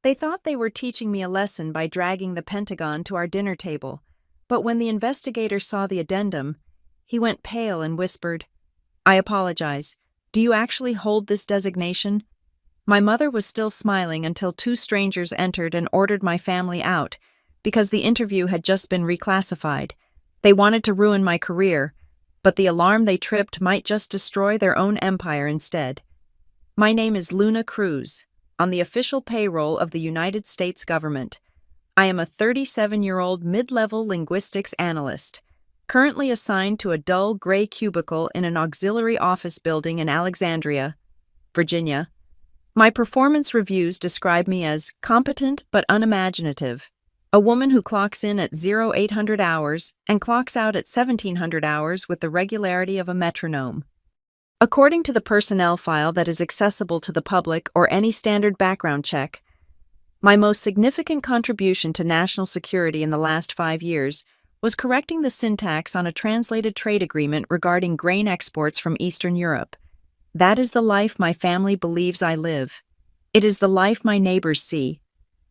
They thought they were teaching me a lesson by dragging the Pentagon to our dinner table, but when the investigator saw the addendum, he went pale and whispered, "I apologize. Do you actually hold this designation?" My mother was still smiling until two strangers entered and ordered my family out because the interview had just been reclassified. They wanted to ruin my career, but the alarm they tripped might just destroy their own empire instead. My name is Luna Cruz, on the official payroll of the United States government. I am a 37-year-old mid-level linguistics analyst, currently assigned to a dull gray cubicle in an auxiliary office building in Alexandria, Virginia. My performance reviews describe me as competent but unimaginative, a woman who clocks in at 0800 hours and clocks out at 1700 hours with the regularity of a metronome. According to the personnel file that is accessible to the public or any standard background check, my most significant contribution to national security in the last 5 years was correcting the syntax on a translated trade agreement regarding grain exports from Eastern Europe. That is the life my family believes I live. It is the life my neighbors see.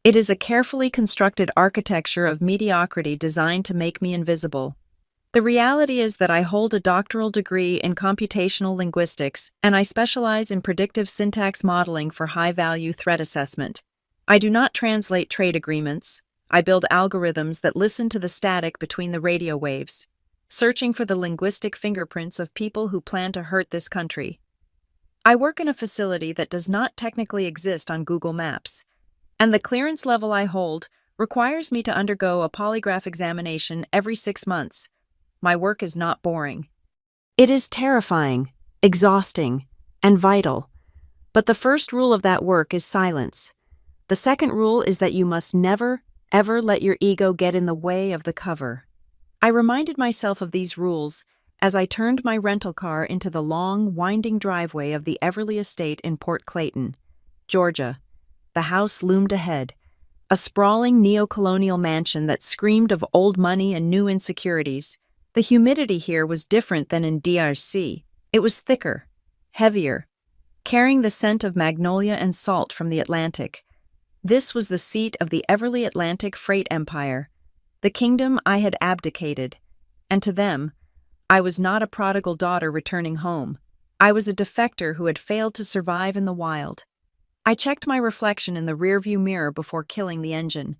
It is a carefully constructed architecture of mediocrity designed to make me invisible. The reality is that I hold a doctoral degree in computational linguistics, and I specialize in predictive syntax modeling for high-value threat assessment. I do not translate trade agreements. I build algorithms that listen to the static between the radio waves, searching for the linguistic fingerprints of people who plan to hurt this country. I work in a facility that does not technically exist on Google Maps, and the clearance level I hold requires me to undergo a polygraph examination every 6 months. My work is not boring. It is terrifying, exhausting, and vital. But the first rule of that work is silence. The second rule is that you must never, ever let your ego get in the way of the cover. I reminded myself of these rules as I turned my rental car into the long, winding driveway of the Everly Estate in Port Clayton, Georgia. The house loomed ahead, a sprawling neo-colonial mansion that screamed of old money and new insecurities. The humidity here was different than in DRC. It was thicker, heavier, carrying the scent of magnolia and salt from the Atlantic. This was the seat of the Everly Atlantic Freight Empire, the kingdom I had abdicated, and to them, I was not a prodigal daughter returning home. I was a defector who had failed to survive in the wild. I checked my reflection in the rearview mirror before killing the engine.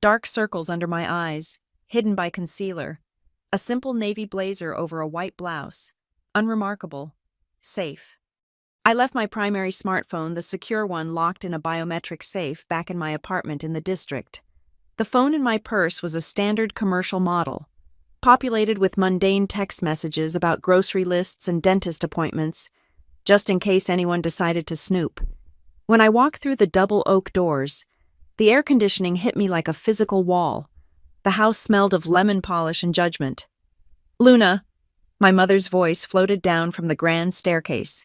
Dark circles under my eyes, hidden by concealer. A simple navy blazer over a white blouse. Unremarkable. Safe. I left my primary smartphone, the secure one locked in a biometric safe, back in my apartment in the district. The phone in my purse was a standard commercial model, populated with mundane text messages about grocery lists and dentist appointments, just in case anyone decided to snoop. When I walked through the double oak doors, the air conditioning hit me like a physical wall. The house smelled of lemon polish and judgment. "Luna," my mother's voice floated down from the grand staircase.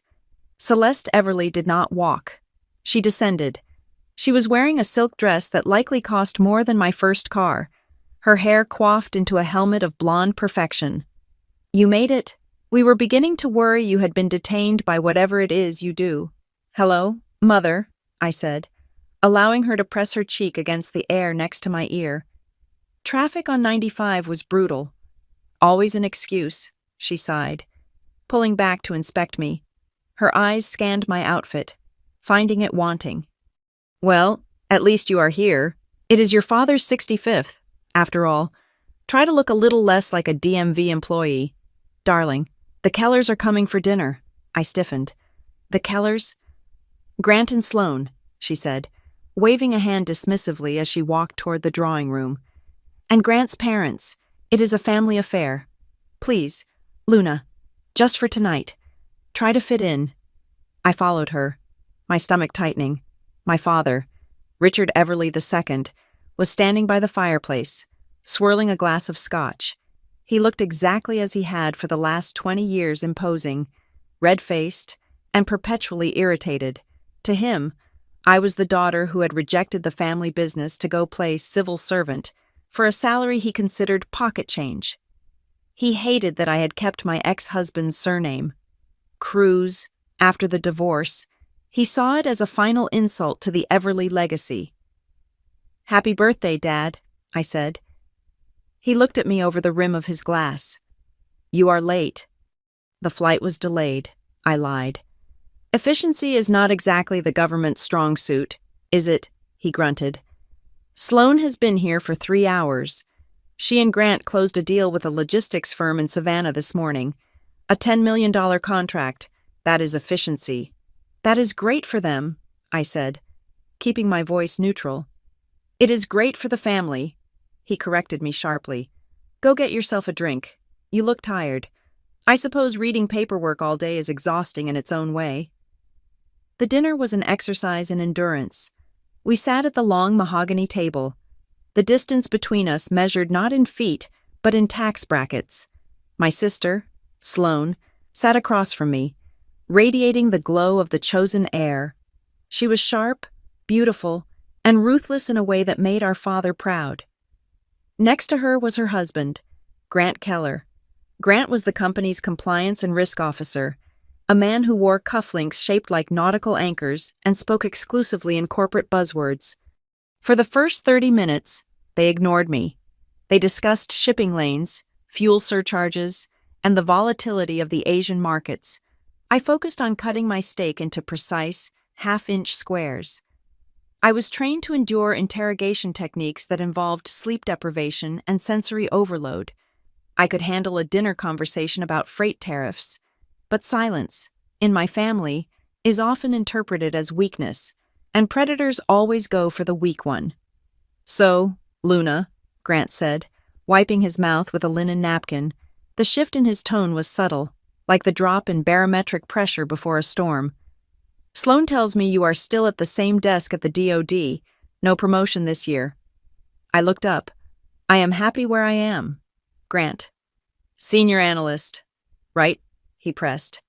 Celeste Everly did not walk. She descended. She was wearing a silk dress that likely cost more than my first car, her hair coiffed into a helmet of blonde perfection. "You made it. We were beginning to worry you had been detained by whatever it is you do." "Hello, Mother," I said, allowing her to press her cheek against the air next to my ear. Traffic on 95 was brutal. "Always an excuse," she sighed, pulling back to inspect me. Her eyes scanned my outfit, finding it wanting. "Well, at least you are here. It is your father's 65th. After all, try to look a little less like a DMV employee. Darling, the Kellers are coming for dinner." I stiffened. "The Kellers?" "Grant and Sloan," she said, waving a hand dismissively as she walked toward the drawing room. "And Grant's parents. It is a family affair. Please, Luna, just for tonight. Try to fit in." I followed her, my stomach tightening. My father, Richard Everly II, was standing by the fireplace, swirling a glass of scotch. He looked exactly as he had for the last 20 years, imposing, red-faced, and perpetually irritated. To him, I was the daughter who had rejected the family business to go play civil servant for a salary he considered pocket change. He hated that I had kept my ex-husband's surname, Cruz, after the divorce. He saw it as a final insult to the Everly legacy. Happy birthday, Dad, I said. He looked at me over the rim of his glass. You are late. The flight was delayed, I lied. Efficiency is not exactly the government's strong suit, is it? He grunted. Sloan has been here for 3 hours. She and Grant closed a deal with a logistics firm in Savannah this morning. A $10 million contract. That is efficiency. That is great for them, I said, keeping my voice neutral. It is great for the family. He corrected me sharply. Go get yourself a drink. You look tired. I suppose reading paperwork all day is exhausting in its own way. The dinner was an exercise in endurance. We sat at the long mahogany table. The distance between us measured not in feet, but in tax brackets. My sister, Sloan, sat across from me, radiating the glow of the chosen heir. She was sharp, beautiful, and ruthless in a way that made our father proud. Next to her was her husband, Grant Keller. Grant was the company's compliance and risk officer, a man who wore cufflinks shaped like nautical anchors and spoke exclusively in corporate buzzwords. For the first 30 minutes, they ignored me. They discussed shipping lanes, fuel surcharges, and the volatility of the Asian markets. I focused on cutting my steak into precise, half-inch squares. I was trained to endure interrogation techniques that involved sleep deprivation and sensory overload. I could handle a dinner conversation about freight tariffs. But silence, in my family, is often interpreted as weakness, and predators always go for the weak one. So, Luna, Grant said, wiping his mouth with a linen napkin. The shift in his tone was subtle, like the drop in barometric pressure before a storm. Sloan tells me you are still at the same desk at the DoD. No promotion this year. I looked up. I am happy where I am. Grant. Senior analyst. Right? He pressed,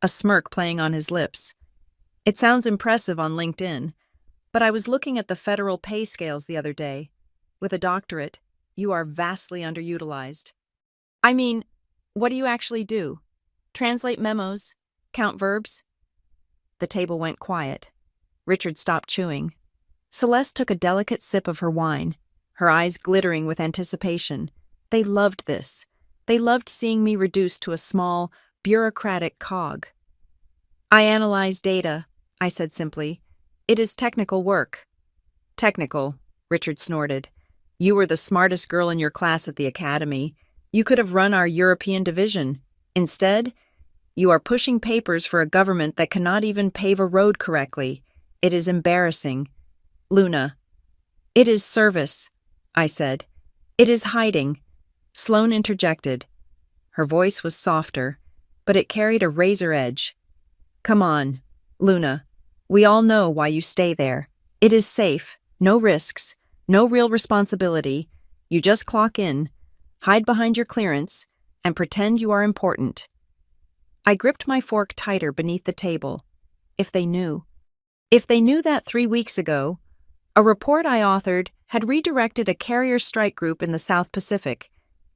a smirk playing on his lips. It sounds impressive on LinkedIn, but I was looking at the federal pay scales the other day. With a doctorate, you are vastly underutilized. I mean, what do you actually do? Translate memos? Count verbs? The table went quiet. Richard stopped chewing. Celeste took a delicate sip of her wine, her eyes glittering with anticipation. They loved this. They loved seeing me reduced to a small, bureaucratic cog. I analyze data, I said simply. It is technical work. Technical, Richard snorted. You were the smartest girl in your class at the academy. You could have run our European division. Instead, you are pushing papers for a government that cannot even pave a road correctly. It is embarrassing. Luna. It is service, I said. It is hiding. Sloan interjected. Her voice was softer, but it carried a razor edge. Come on, Luna. We all know why you stay there. It is safe, no risks, no real responsibility. You just clock in, hide behind your clearance, and pretend you are important. I gripped my fork tighter beneath the table. If they knew. If they knew that 3 weeks ago, a report I authored had redirected a carrier strike group in the South Pacific.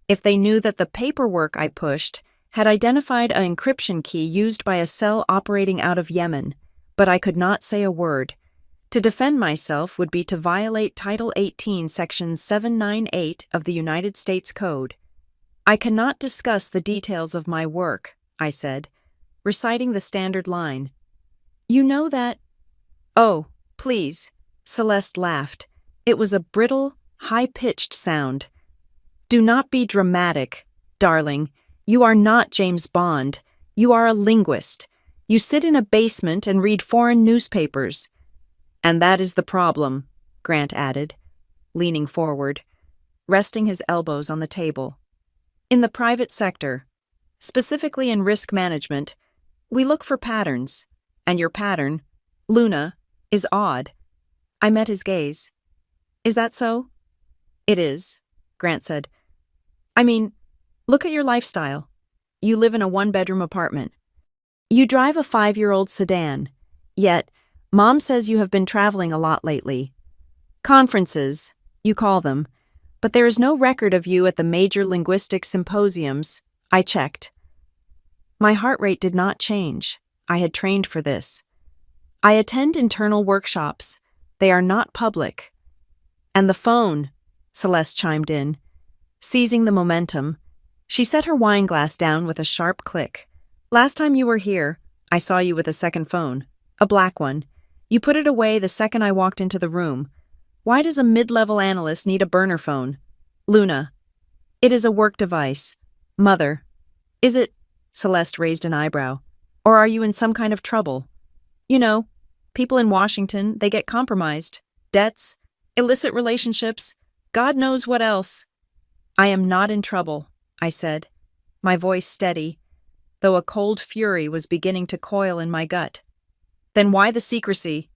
If they knew that the paperwork I pushed had identified an encryption key used by a cell operating out of Yemen, but I could not say a word. To defend myself would be to violate Title 18, Section 798 of the United States Code. I cannot discuss the details of my work, I said, reciting the standard line. You know that... Oh, please, Celeste laughed. It was a brittle, high-pitched sound. Do not be dramatic, darling. You are not James Bond. You are a linguist. You sit in a basement and read foreign newspapers. And that is the problem, Grant added, leaning forward, resting his elbows on the table. In the private sector, specifically in risk management, we look for patterns, and your pattern, Luna, is odd. I met his gaze. Is that so? It is, Grant said. I mean, look at your lifestyle. You live in a 1-bedroom apartment. You drive a 5-year-old sedan, yet Mom says you have been traveling a lot lately. Conferences, you call them, but there is no record of you at the major linguistic symposiums. I checked. My heart rate did not change. I had trained for this. I attend internal workshops. They are not public. And the phone, Celeste chimed in. Seizing the momentum, she set her wine glass down with a sharp click. Last time you were here, I saw you with a second phone, a black one. You put it away the second I walked into the room. Why does a mid-level analyst need a burner phone? Luna. It is a work device. Mother. Is it? Celeste raised an eyebrow. Or are you in some kind of trouble? You know, people in Washington, they get compromised. Debts, illicit relationships, God knows what else. I am not in trouble, I said, my voice steady, though a cold fury was beginning to coil in my gut. Then why the secrecy?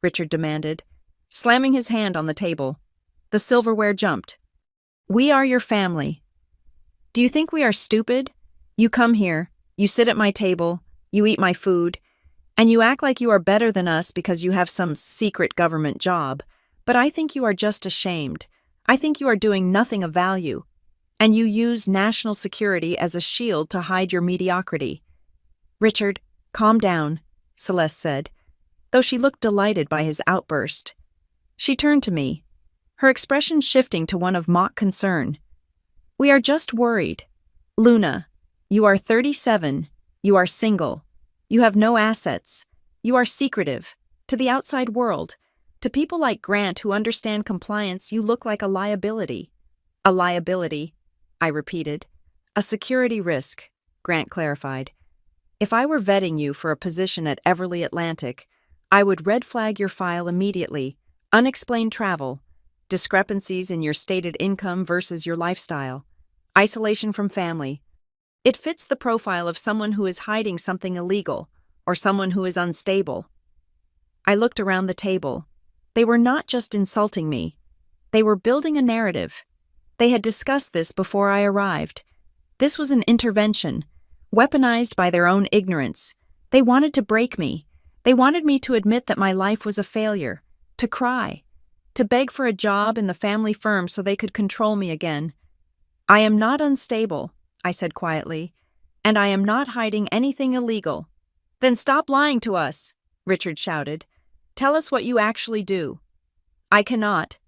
Richard demanded, slamming his hand on the table. The silverware jumped. We are your family. Do you think we are stupid? You come here, you sit at my table, you eat my food, and you act like you are better than us because you have some secret government job. But I think you are just ashamed. I think you are doing nothing of value. And you use national security as a shield to hide your mediocrity. Richard, calm down, Celeste said, though she looked delighted by his outburst. She turned to me, her expression shifting to one of mock concern. We are just worried. Luna, you are 37, you are single, you have no assets, you are secretive. To the outside world, to people like Grant who understand compliance, you look like a liability. A liability, I repeated. A security risk, Grant clarified. If I were vetting you for a position at Everly Atlantic, I would red flag your file immediately. Unexplained travel, discrepancies in your stated income versus your lifestyle, isolation from family. It fits the profile of someone who is hiding something illegal or someone who is unstable. I looked around the table. They were not just insulting me. They were building a narrative. They had discussed this before I arrived. This was an intervention, weaponized by their own ignorance. They wanted to break me. They wanted me to admit that my life was a failure, to cry, to beg for a job in the family firm so they could control me again. I am not unstable, I said quietly, and I am not hiding anything illegal. Then stop lying to us, Richard shouted. Tell us what you actually do. I cannot,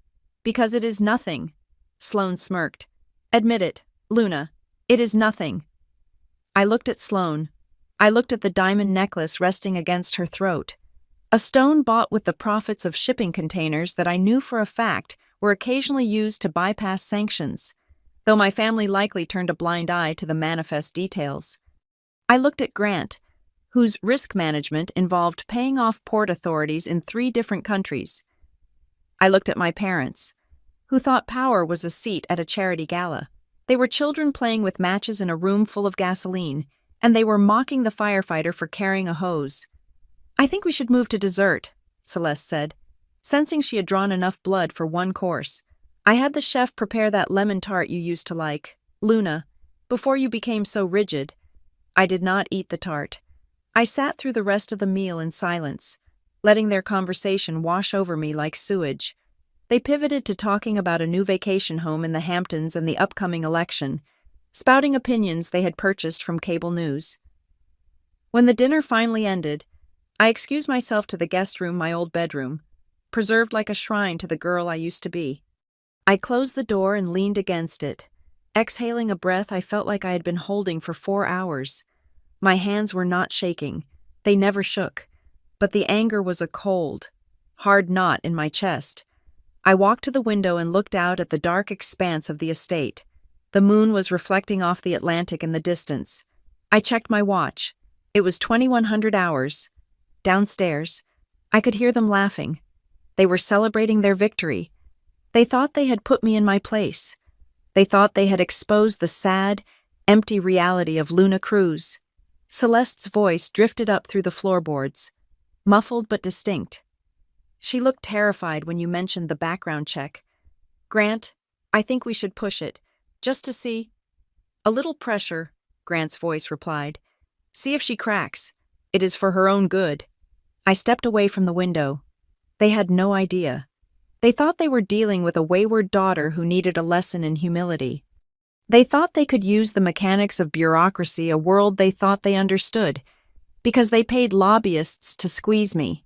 because it is nothing. Sloane smirked. Admit it, Luna. It is nothing. I looked at Sloane. I looked at the diamond necklace resting against her throat. A stone bought with the profits of shipping containers that I knew for a fact were occasionally used to bypass sanctions, though my family likely turned a blind eye to the manifest details. I looked at Grant, whose risk management involved paying off port authorities in 3 different countries. I looked at my parents, who thought power was a seat at a charity gala. They were children playing with matches in a room full of gasoline, and they were mocking the firefighter for carrying a hose. I think we should move to dessert, Celeste said, sensing she had drawn enough blood for one course. I had the chef prepare that lemon tart you used to like, Luna, before you became so rigid. I did not eat the tart. I sat through the rest of the meal in silence, letting their conversation wash over me like sewage. They pivoted to talking about a new vacation home in the Hamptons and the upcoming election, spouting opinions they had purchased from cable news. When the dinner finally ended, I excused myself to the guest room, my old bedroom, preserved like a shrine to the girl I used to be. I closed the door and leaned against it, exhaling a breath I felt like I had been holding for 4 hours. My hands were not shaking. They never shook. But the anger was a cold, hard knot in my chest. I walked to the window and looked out at the dark expanse of the estate. The moon was reflecting off the Atlantic in the distance. I checked my watch. It was 2100 hours. Downstairs, I could hear them laughing. They were celebrating their victory. They thought they had put me in my place. They thought they had exposed the sad, empty reality of Luna Cruz. Celeste's voice drifted up through the floorboards, muffled but distinct. She looked terrified when you mentioned the background check. Grant, I think we should push it, just to see. A little pressure, Grant's voice replied. See if she cracks. It is for her own good. I stepped away from the window. They had no idea. They thought they were dealing with a wayward daughter who needed a lesson in humility. They thought they could use the mechanics of bureaucracy, a world they thought they understood, because they paid lobbyists to squeeze me.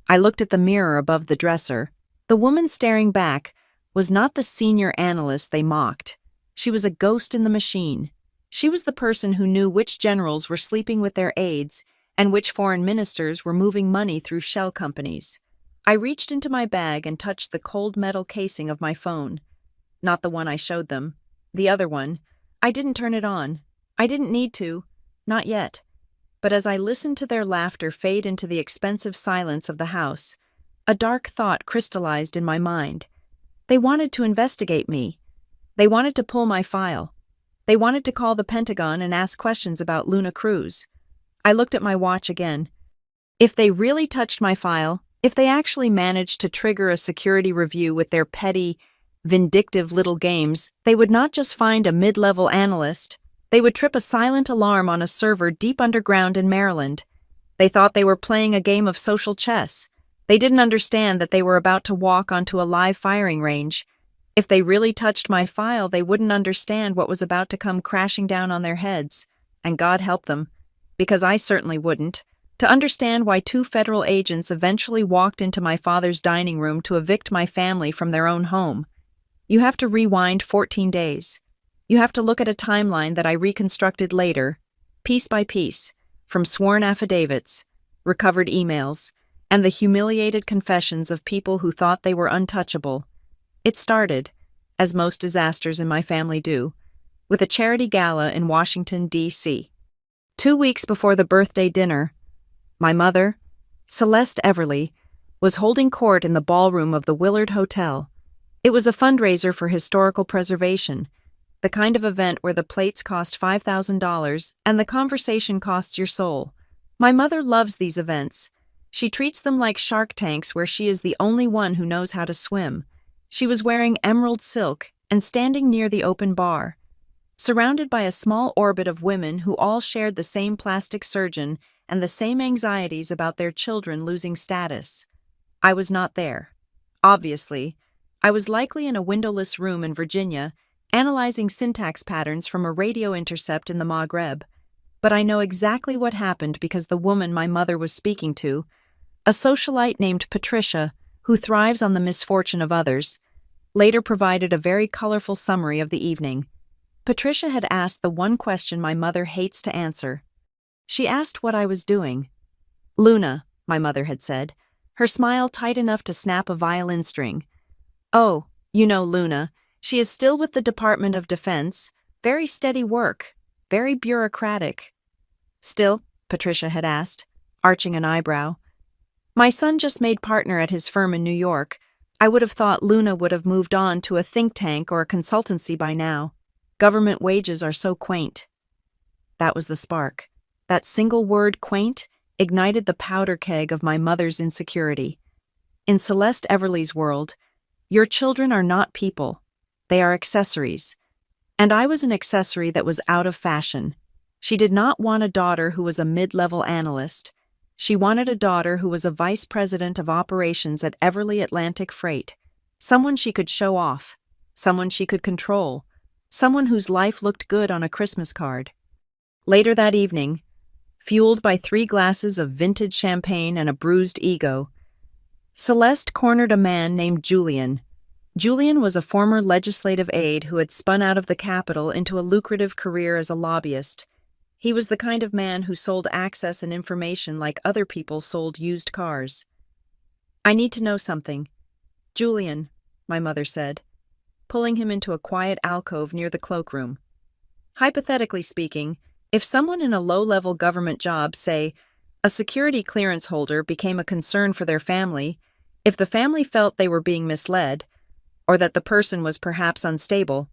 I looked at the mirror above the dresser. The woman staring back was not the senior analyst they mocked. She was a ghost in the machine. She was the person who knew which generals were sleeping with their aides and which foreign ministers were moving money through shell companies. I reached into my bag and touched the cold metal casing of my phone. Not the one I showed them. The other one. I didn't turn it on. I didn't need to. Not yet. But as I listened to their laughter fade into the expensive silence of the house, a dark thought crystallized in my mind. They wanted to investigate me. They wanted to pull my file. They wanted to call the Pentagon and ask questions about Luna Cruz. I looked at my watch again. If they really touched my file, if they actually managed to trigger a security review with their petty, vindictive little games, they would not just find a mid-level analyst, they would trip a silent alarm on a server deep underground in Maryland. They thought they were playing a game of social chess. They didn't understand that they were about to walk onto a live firing range. If they really touched my file, they wouldn't understand what was about to come crashing down on their heads. And God help them, because I certainly wouldn't. To understand why 2 federal agents eventually walked into my father's dining room to evict my family from their own home. You have to rewind 14 days. You have to look at a timeline that I reconstructed later, piece by piece, from sworn affidavits, recovered emails, and the humiliated confessions of people who thought they were untouchable. It started, as most disasters in my family do, with a charity gala in Washington, D.C. 2 weeks before the birthday dinner, my mother, Celeste Everly, was holding court in the ballroom of the Willard Hotel. It was a fundraiser for historical preservation, the kind of event where the plates cost $5,000 and the conversation costs your soul. My mother loves these events. She treats them like Shark Tanks where she is the only one who knows how to swim. She was wearing emerald silk and standing near the open bar, surrounded by a small orbit of women who all shared the same plastic surgeon and the same anxieties about their children losing status. I was not there. Obviously, I was likely in a windowless room in Virginia, analyzing syntax patterns from a radio intercept in the Maghreb. But I know exactly what happened because the woman my mother was speaking to, a socialite named Patricia, who thrives on the misfortune of others, later provided a very colorful summary of the evening. Patricia had asked the one question my mother hates to answer. She asked what I was doing. Luna, my mother had said, her smile tight enough to snap a violin string. Oh, you know Luna. She is still with the Department of Defense. Very steady work. Very bureaucratic. Still, Patricia had asked, arching an eyebrow. My son just made partner at his firm in New York. I would have thought Luna would have moved on to a think tank or a consultancy by now. Government wages are so quaint. That was the spark. That single word, quaint, ignited the powder keg of my mother's insecurity. In Celeste Everly's world, your children are not people. They are accessories. And I was an accessory that was out of fashion. She did not want a daughter who was a mid-level analyst. She wanted a daughter who was a vice president of operations at Everly Atlantic Freight, someone she could show off, someone she could control, someone whose life looked good on a Christmas card. Later that evening, fueled by 3 glasses of vintage champagne and a bruised ego, Celeste cornered a man named Julian. Julian was a former legislative aide who had spun out of the Capitol into a lucrative career as a lobbyist. He was the kind of man who sold access and information like other people sold used cars. I need to know something. Julian, my mother said, pulling him into a quiet alcove near the cloakroom. Hypothetically speaking, if someone in a low-level government job, say, a security clearance holder, became a concern for their family, if the family felt they were being misled, or that the person was perhaps unstable,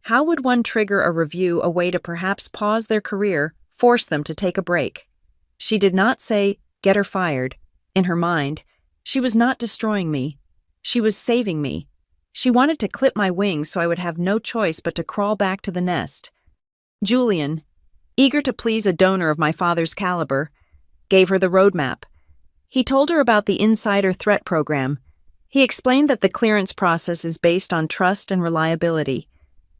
how would one trigger a review, a way to perhaps pause their career, force them to take a break? She did not say, get her fired. In her mind, she was not destroying me. She was saving me. She wanted to clip my wings so I would have no choice but to crawl back to the nest. Julian, eager to please a donor of my father's caliber, gave her the roadmap. He told her about the Insider Threat Program. He explained that the clearance process is based on trust and reliability.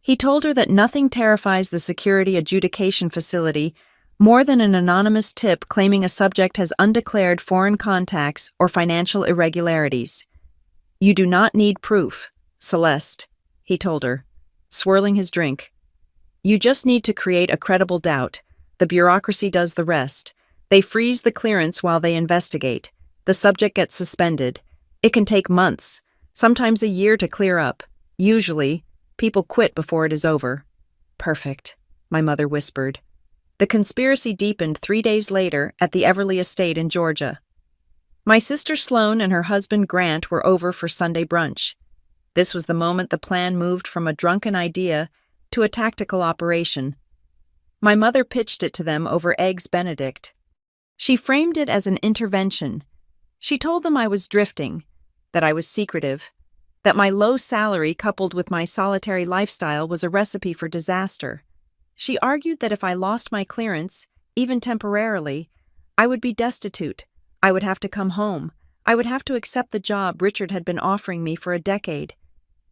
He told her that nothing terrifies the security adjudication facility more than an anonymous tip claiming a subject has undeclared foreign contacts or financial irregularities. You do not need proof, Celeste, he told her, swirling his drink. You just need to create a credible doubt. The bureaucracy does the rest. They freeze the clearance while they investigate. The subject gets suspended. It can take months, sometimes a year to clear up. Usually, people quit before it is over. Perfect, my mother whispered. The conspiracy deepened 3 days later at the Everly estate in Georgia. My sister Sloane and her husband Grant were over for Sunday brunch. This was the moment the plan moved from a drunken idea to a tactical operation. My mother pitched it to them over Eggs Benedict. She framed it as an intervention. She told them I was drifting, that I was secretive, that my low salary coupled with my solitary lifestyle was a recipe for disaster. She argued that if I lost my clearance, even temporarily, I would be destitute. I would have to come home. I would have to accept the job Richard had been offering me for a decade.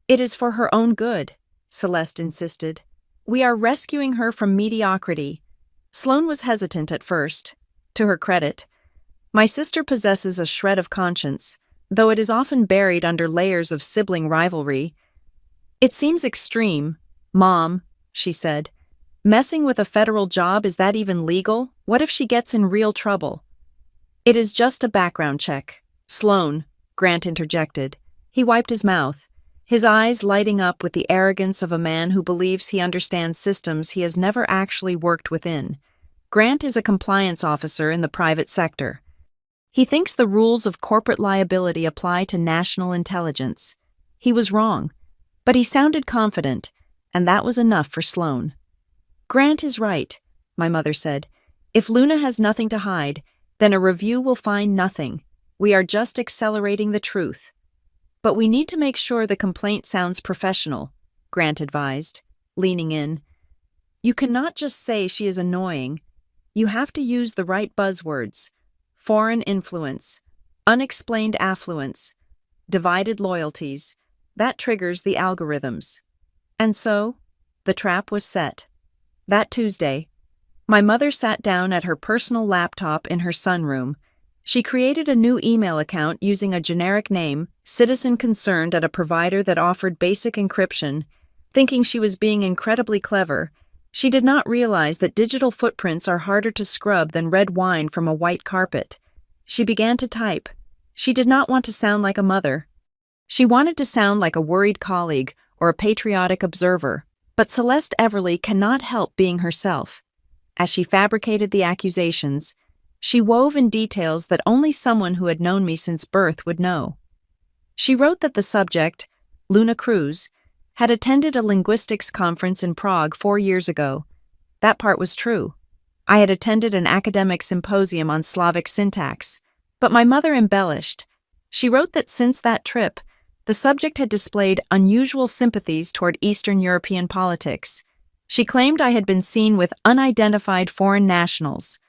It is for her own good, Celeste insisted. We are rescuing her from mediocrity. Sloane was hesitant at first. To her credit, my sister possesses a shred of conscience, though it is often buried under layers of sibling rivalry. It seems extreme, Mom, she said. Messing with a federal job, is that even legal? What if she gets in real trouble? It is just a background check. Sloane, Grant interjected. He wiped his mouth, his eyes lighting up with the arrogance of a man who believes he understands systems he has never actually worked within. Grant is a compliance officer in the private sector. He thinks the rules of corporate liability apply to national intelligence. He was wrong, but he sounded confident, and that was enough for Sloane. Grant is right, my mother said. If Luna has nothing to hide, then a review will find nothing. We are just accelerating the truth. But we need to make sure the complaint sounds professional, Grant advised, leaning in. You cannot just say she is annoying. You have to use the right buzzwords. Foreign influence, unexplained affluence, divided loyalties. That triggers the algorithms. And so, the trap was set. That Tuesday, my mother sat down at her personal laptop in her sunroom. She created a new email account using a generic name, citizen concerned at a provider that offered basic encryption. Thinking she was being incredibly clever, she did not realize that digital footprints are harder to scrub than red wine from a white carpet. She began to type. She did not want to sound like a mother. She wanted to sound like a worried colleague or a patriotic observer. But Celeste Everly cannot help being herself. As she fabricated the accusations, she wove in details that only someone who had known me since birth would know. She wrote that the subject, Luna Cruz, had attended a linguistics conference in Prague 4 years ago. That part was true. I had attended an academic symposium on Slavic syntax, but my mother embellished. She wrote that since that trip, the subject had displayed unusual sympathies toward Eastern European politics. She claimed I had been seen with unidentified foreign nationals.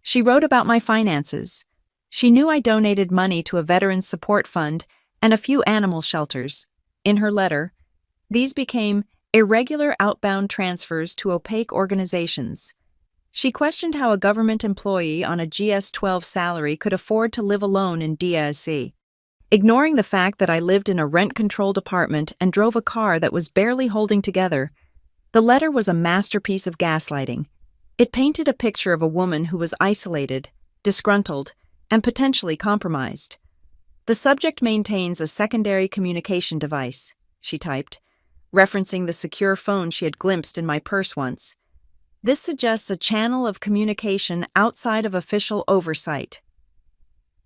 She wrote about my finances. She knew I donated money to a veterans support fund and a few animal shelters. In her letter, these became irregular outbound transfers to opaque organizations. She questioned how a government employee on a GS-12 salary could afford to live alone in DSC. Ignoring the fact that I lived in a rent-controlled apartment and drove a car that was barely holding together, the letter was a masterpiece of gaslighting. It painted a picture of a woman who was isolated, disgruntled, and potentially compromised. The subject maintains a secondary communication device, she typed, referencing the secure phone she had glimpsed in my purse once. This suggests a channel of communication outside of official oversight.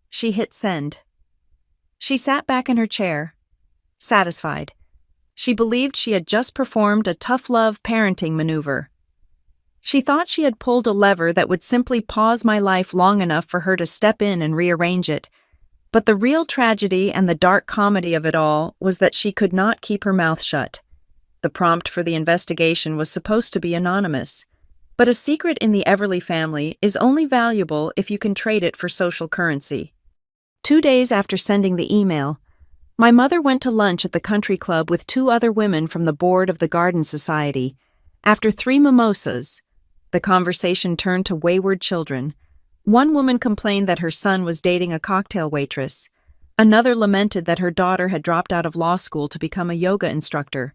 She hit send. She sat back in her chair, satisfied. She believed she had just performed a tough love parenting maneuver. She thought she had pulled a lever that would simply pause my life long enough for her to step in and rearrange it. But the real tragedy and the dark comedy of it all was that she could not keep her mouth shut. The prompt for the investigation was supposed to be anonymous, but a secret in the Everly family is only valuable if you can trade it for social currency. 2 days after sending the email, my mother went to lunch at the country club with 2 other women from the board of the Garden Society. After 3 mimosas, the conversation turned to wayward children. One woman complained that her son was dating a cocktail waitress. Another lamented that her daughter had dropped out of law school to become a yoga instructor.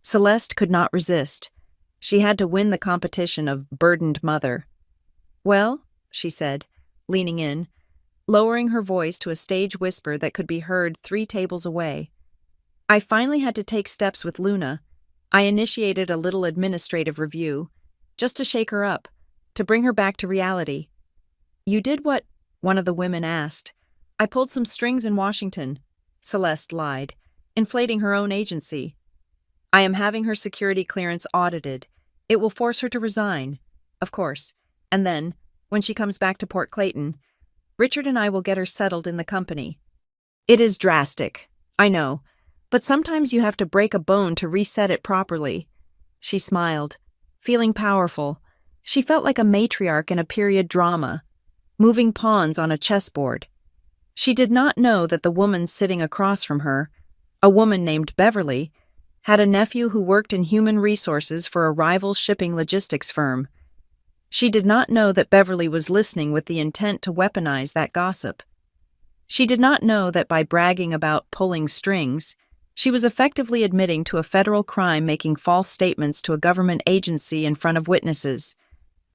Celeste could not resist. She had to win the competition of burdened mother. "Well," she said, leaning in, lowering her voice to a stage whisper that could be heard 3 tables away. "I finally had to take steps with Luna. I initiated a little administrative review, just to shake her up, to bring her back to reality." "You did what?" one of the women asked. "I pulled some strings in Washington," Celeste lied, inflating her own agency. "I am having her security clearance audited. It will force her to resign, of course, and then, when she comes back to Port Clayton, Richard and I will get her settled in the company." "It is drastic, I know, but sometimes you have to break a bone to reset it properly." She smiled, feeling powerful. She felt like a matriarch in a period drama, moving pawns on a chessboard. She did not know that the woman sitting across from her, a woman named Beverly, had a nephew who worked in human resources for a rival shipping logistics firm. She did not know that Beverly was listening with the intent to weaponize that gossip. She did not know that by bragging about pulling strings, she was effectively admitting to a federal crime making false statements to a government agency in front of witnesses.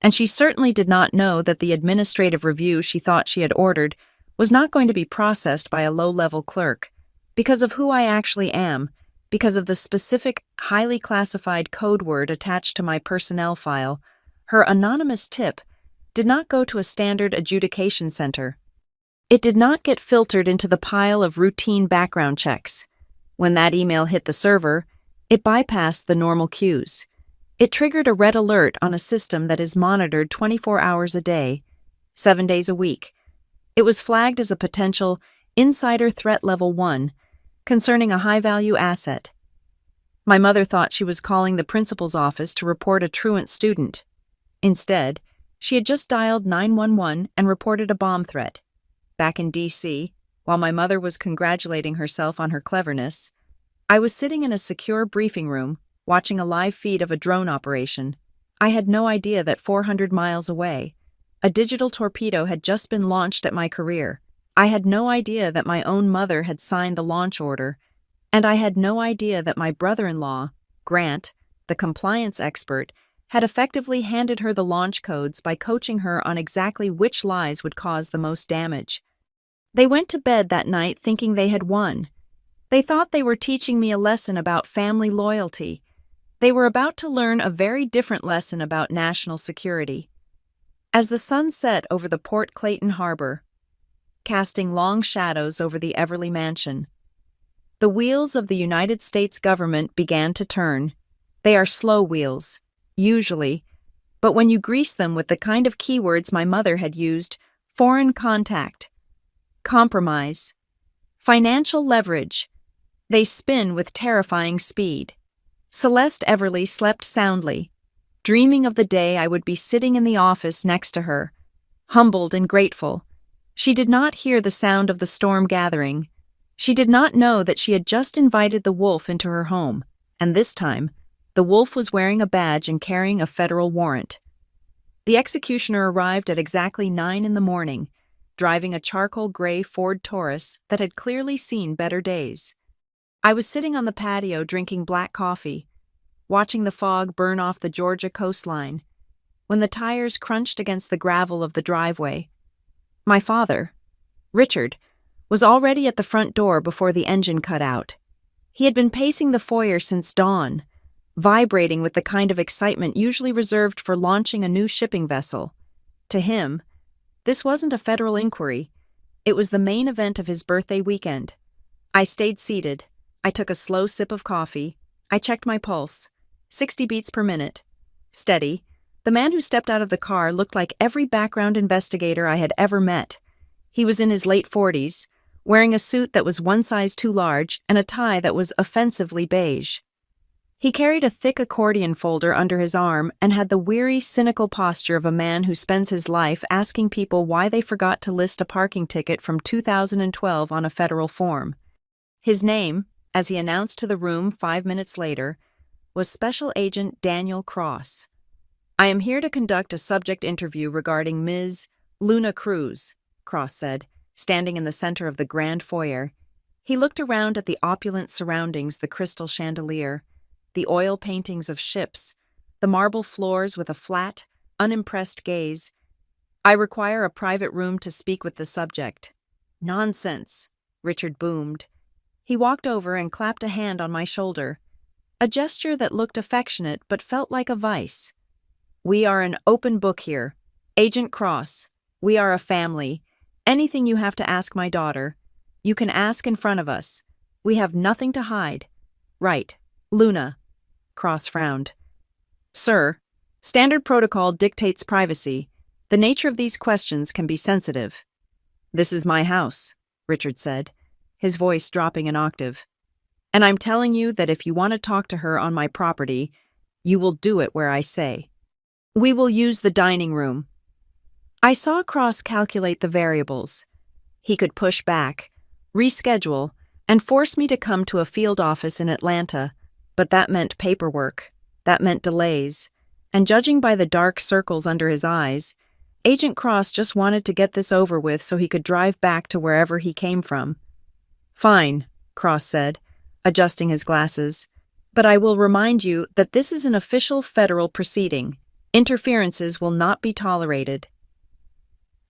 And she certainly did not know that the administrative review she thought she had ordered was not going to be processed by a low-level clerk, because of who I actually am, because of the specific, highly classified code word attached to my personnel file. Her anonymous tip did not go to a standard adjudication center. It did not get filtered into the pile of routine background checks. When that email hit the server, it bypassed the normal queues. It triggered a red alert on a system that is monitored 24 hours a day, 7 days a week. It was flagged as a potential insider threat level 1, concerning a high-value asset. My mother thought she was calling the principal's office to report a truant student. Instead, she had just dialed 911 and reported a bomb threat. Back in D.C., while my mother was congratulating herself on her cleverness, I was sitting in a secure briefing room, watching a live feed of a drone operation. I had no idea that 400 miles away, a digital torpedo had just been launched at my career. I had no idea that my own mother had signed the launch order, and I had no idea that my brother-in-law, Grant, the compliance expert, had effectively handed her the launch codes by coaching her on exactly which lies would cause the most damage. They went to bed that night thinking they had won. They thought they were teaching me a lesson about family loyalty. They were about to learn a very different lesson about national security. As the sun set over the Port Clayton harbor, casting long shadows over the Everly mansion, the wheels of the United States government began to turn. They are slow wheels, usually, but when you grease them with the kind of keywords my mother had used, foreign contact, compromise, financial leverage, they spin with terrifying speed. Celeste Everly slept soundly, dreaming of the day I would be sitting in the office next to her, humbled and grateful. She did not hear the sound of the storm gathering. She did not know that she had just invited the wolf into her home, and this time, the wolf was wearing a badge and carrying a federal warrant. The executioner arrived at exactly 9 a.m, driving a charcoal gray Ford Taurus that had clearly seen better days. I was sitting on the patio drinking black coffee, watching the fog burn off the Georgia coastline, when the tires crunched against the gravel of the driveway. My father, Richard, was already at the front door before the engine cut out. He had been pacing the foyer since dawn, vibrating with the kind of excitement usually reserved for launching a new shipping vessel. To him, this wasn't a federal inquiry. It was the main event of his birthday weekend. I stayed seated. I took a slow sip of coffee. I checked my pulse. 60 beats per minute. Steady. The man who stepped out of the car looked like every background investigator I had ever met. He was in his late 40s, wearing a suit that was one size too large and a tie that was offensively beige. He carried a thick accordion folder under his arm and had the weary, cynical posture of a man who spends his life asking people why they forgot to list a parking ticket from 2012 on a federal form. His name, as he announced to the room 5 minutes later, was Special Agent Daniel Cross. "I am here to conduct a subject interview regarding Ms. Luna Cruz," Cross said, standing in the center of the grand foyer. He looked around at the opulent surroundings, the crystal chandelier, the oil paintings of ships, the marble floors with a flat, unimpressed gaze. "I require a private room to speak with the subject." "Nonsense," Richard boomed. He walked over and clapped a hand on my shoulder, a gesture that looked affectionate but felt like a vice. "We are an open book here. Agent Cross, we are a family. Anything you have to ask my daughter, you can ask in front of us. We have nothing to hide. Right, Luna?" Cross frowned. "Sir, standard protocol dictates privacy. The nature of these questions can be sensitive." "This is my house," Richard said, his voice dropping an octave. "And I'm telling you that if you want to talk to her on my property, you will do it where I say. We will use the dining room." I saw Cross calculate the variables. He could push back, reschedule, and force me to come to a field office in Atlanta, but that meant paperwork, that meant delays, and judging by the dark circles under his eyes, Agent Cross just wanted to get this over with so he could drive back to wherever he came from. "Fine," Cross said, adjusting his glasses, "but I will remind you that this is an official federal proceeding. Interferences will not be tolerated."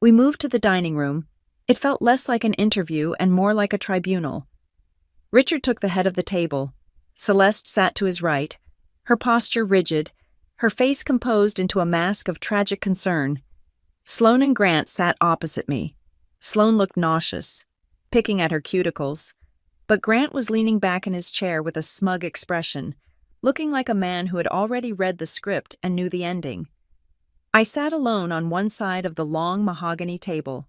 We moved to the dining room. It felt less like an interview and more like a tribunal. Richard took the head of the table. Celeste sat to his right, her posture rigid, her face composed into a mask of tragic concern. Sloane and Grant sat opposite me. Sloane looked nauseous, picking at her cuticles, but Grant was leaning back in his chair with a smug expression, looking like a man who had already read the script and knew the ending. I sat alone on one side of the long mahogany table.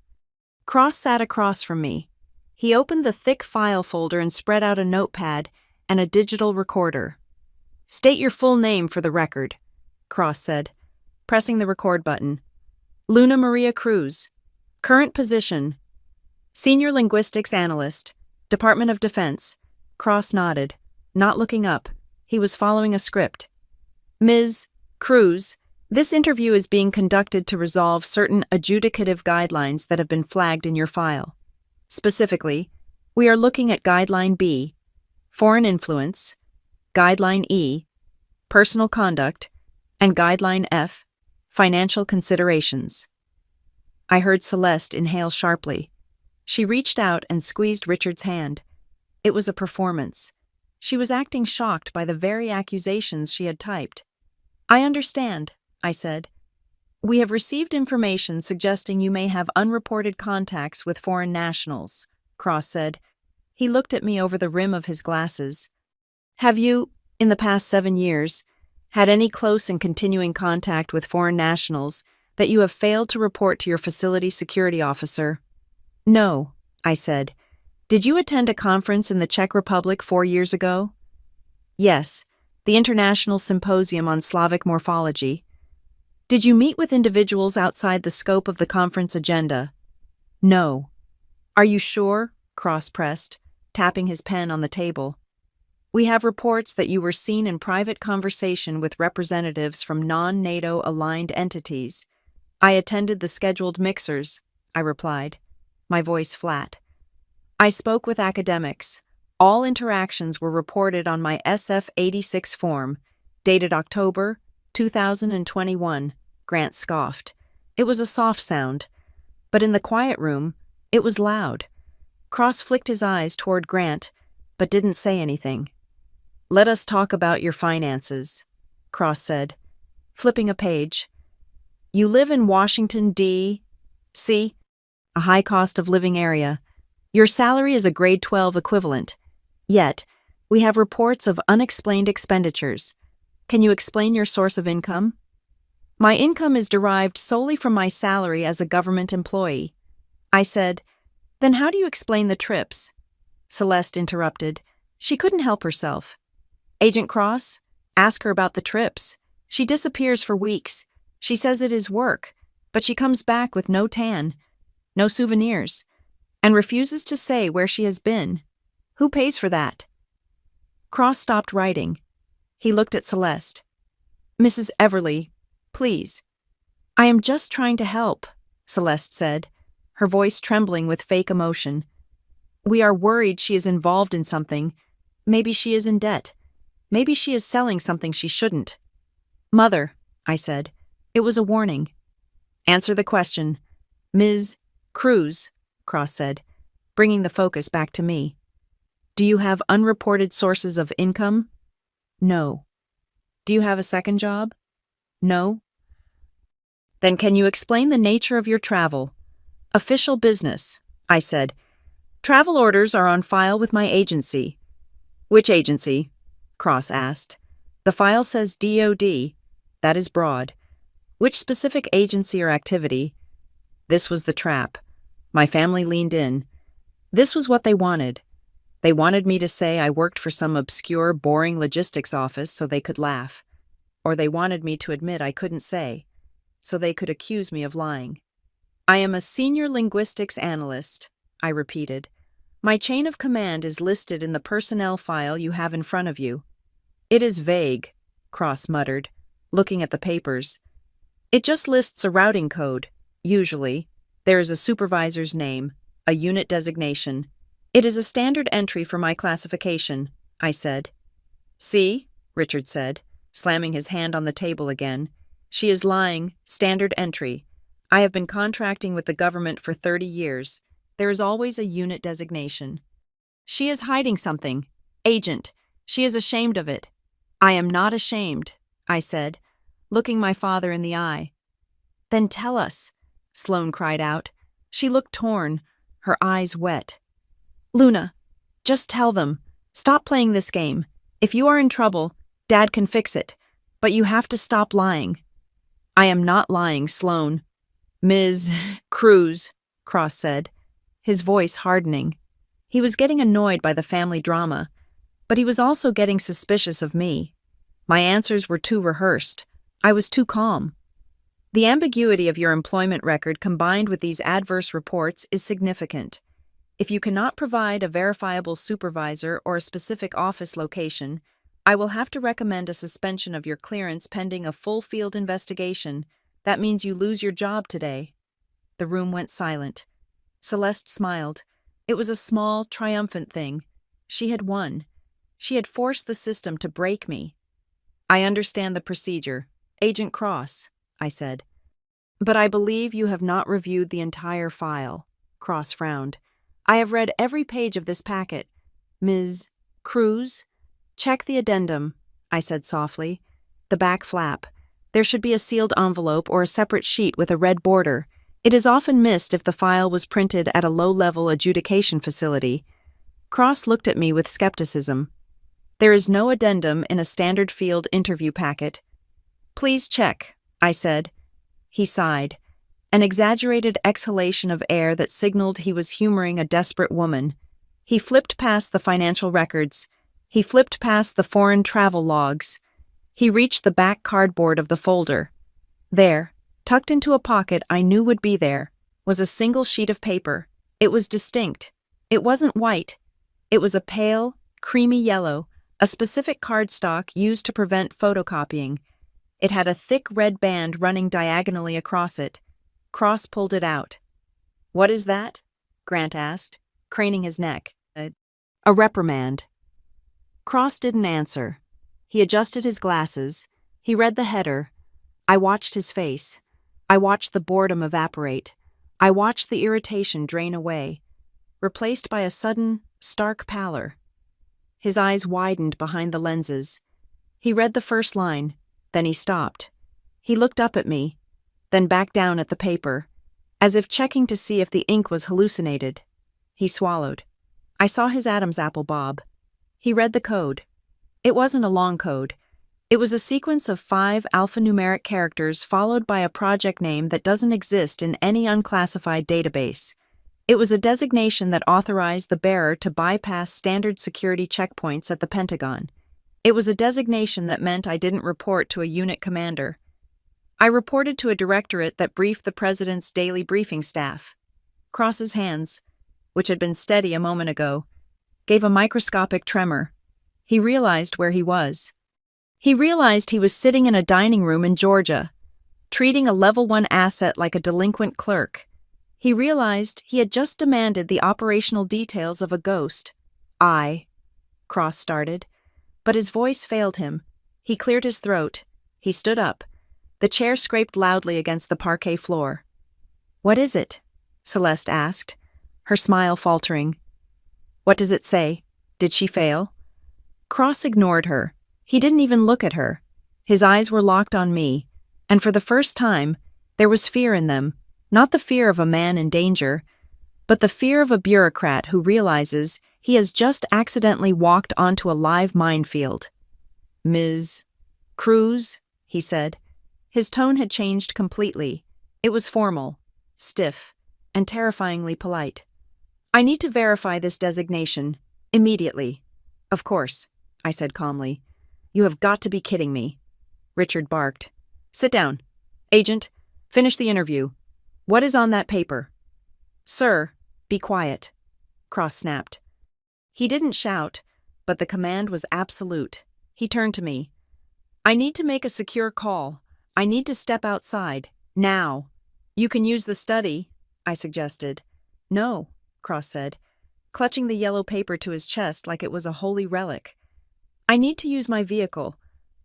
Cross sat across from me. He opened the thick file folder and spread out a notepad and a digital recorder. "State your full name for the record," Cross said, pressing the record button. "Luna Maria Cruz. Current position: Senior Linguistics Analyst, Department of Defense." Cross nodded, not looking up. He was following a script. "Ms. Cruz, this interview is being conducted to resolve certain adjudicative guidelines that have been flagged in your file. Specifically, we are looking at Guideline B, Foreign Influence, Guideline E, Personal Conduct, and Guideline F, Financial Considerations." I heard Celeste inhale sharply. She reached out and squeezed Richard's hand. It was a performance. She was acting shocked by the very accusations she had typed. "I understand," I said. "We have received information suggesting you may have unreported contacts with foreign nationals," Cross said. He looked at me over the rim of his glasses. "Have you, in the past 7 years, had any close and continuing contact with foreign nationals that you have failed to report to your facility security officer?" "No," I said. "Did you attend a conference in the Czech Republic 4 years ago?" "Yes, the International Symposium on Slavic Morphology." "Did you meet with individuals outside the scope of the conference agenda?" "No." "Are you sure?" Cross pressed, tapping his pen on the table. "We have reports that you were seen in private conversation with representatives from non-NATO aligned entities. I attended the scheduled mixers," I replied, my voice flat. "I spoke with academics. All interactions were reported on my SF-86 form, dated October 2021, Grant scoffed. It was a soft sound, but in the quiet room, it was loud. Cross flicked his eyes toward Grant, but didn't say anything. "Let us talk about your finances," Cross said, flipping a page. "You live in Washington, D.C., a high cost of living area. Your salary is a grade 12 equivalent. Yet, we have reports of unexplained expenditures. Can you explain your source of income?" "My income is derived solely from my salary as a government employee." I said, "Then how do you explain the trips?" Celeste interrupted. She couldn't help herself. "Agent Cross, ask her about the trips. She disappears for weeks. She says it is work, but she comes back with no tan, no souvenirs, and refuses to say where she has been. Who pays for that?" Cross stopped writing. He looked at Celeste. "Mrs. Everly, please." "I am just trying to help," Celeste said, her voice trembling with fake emotion. "We are worried she is involved in something. Maybe she is in debt. Maybe she is selling something she shouldn't." "Mother," I said. "It was a warning." "Answer the question." "Ms. Cruz," Cross said, bringing the focus back to me. "Do you have unreported sources of income?" "No." "Do you have a second job?" "No." "Then can you explain the nature of your travel?" "Official business," I said. "Travel orders are on file with my agency." "Which agency?" Cross asked. "The file says DOD. That is broad. Which specific agency or activity?" This was the trap. My family leaned in. This was what they wanted. They wanted me to say I worked for some obscure, boring logistics office so they could laugh. Or they wanted me to admit I couldn't say, so they could accuse me of lying. "I am a senior linguistics analyst," I repeated. "My chain of command is listed in the personnel file you have in front of you." "It is vague," Cross muttered, looking at the papers. "It just lists a routing code, usually. There is a supervisor's name, a unit designation. It is a standard entry for my classification," I said. "See," Richard said, slamming his hand on the table again. "She is lying, standard entry. I have been contracting with the government for 30 years. There is always a unit designation." "She is hiding something. Agent. She is ashamed of it." "I am not ashamed," I said, looking my father in the eye. "Then tell us," Sloane cried out. She looked torn, her eyes wet. "Luna, just tell them. Stop playing this game. If you are in trouble, Dad can fix it. But you have to stop lying." "I am not lying, Sloane." "Ms. Cruz," Cross said, his voice hardening. He was getting annoyed by the family drama, but he was also getting suspicious of me. My answers were too rehearsed. I was too calm. "The ambiguity of your employment record combined with these adverse reports is significant. If you cannot provide a verifiable supervisor or a specific office location, I will have to recommend a suspension of your clearance pending a full field investigation. That means you lose your job today." The room went silent. Celeste smiled. It was a small, triumphant thing. She had won. She had forced the system to break me. "I understand the procedure. Agent Cross," I said. "But I believe you have not reviewed the entire file." Cross frowned. "I have read every page of this packet. Ms. Cruz?" "Check the addendum," I said softly. "The back flap. There should be a sealed envelope or a separate sheet with a red border. It is often missed if the file was printed at a low-level adjudication facility." Cross looked at me with skepticism. "There is no addendum in a standard field interview packet." "Please check," I said. He sighed, an exaggerated exhalation of air that signaled he was humoring a desperate woman. He flipped past the financial records. He flipped past the foreign travel logs. He reached the back cardboard of the folder. There, tucked into a pocket I knew would be there, was a single sheet of paper. It was distinct. It wasn't white. It was a pale, creamy yellow, a specific cardstock used to prevent photocopying. It had a thick red band running diagonally across it. Cross pulled it out. "What is that?" Grant asked, craning his neck. "A reprimand." Cross didn't answer. He adjusted his glasses. He read the header. I watched his face. I watched the boredom evaporate. I watched the irritation drain away, replaced by a sudden, stark pallor. His eyes widened behind the lenses. He read the first line, then he stopped. He looked up at me, then back down at the paper, as if checking to see if the ink was hallucinated. He swallowed. I saw his Adam's apple bob. He read the code. It wasn't a long code. It was a sequence of 5 alphanumeric characters followed by a project name that doesn't exist in any unclassified database. It was a designation that authorized the bearer to bypass standard security checkpoints at the Pentagon. It was a designation that meant I didn't report to a unit commander. I reported to a directorate that briefed the president's daily briefing staff. Cross's hands, which had been steady a moment ago, gave a microscopic tremor. He realized where he was. He realized he was sitting in a dining room in Georgia, treating a level 1 asset like a delinquent clerk. He realized he had just demanded the operational details of a ghost. Cross started, but his voice failed him. He cleared his throat. He stood up. The chair scraped loudly against the parquet floor. "What is it?" Celeste asked, her smile faltering. "What does it say? Did she fail?" Cross ignored her. He didn't even look at her. His eyes were locked on me, and for the first time, there was fear in them, not the fear of a man in danger, but the fear of a bureaucrat who realizes he has just accidentally walked onto a live minefield. "Ms. Cruz," he said. His tone had changed completely. It was formal, stiff, and terrifyingly polite. "I need to verify this designation, immediately." "Of course," I said calmly. "You have got to be kidding me." Richard barked. "Sit down. Agent, finish the interview. What is on that paper?" "Sir, be quiet," Cross snapped. He didn't shout, but the command was absolute. He turned to me. "I need to make a secure call. I need to step outside. Now." "You can use the study," I suggested. "No," Cross said, clutching the yellow paper to his chest like it was a holy relic. "I need to use my vehicle.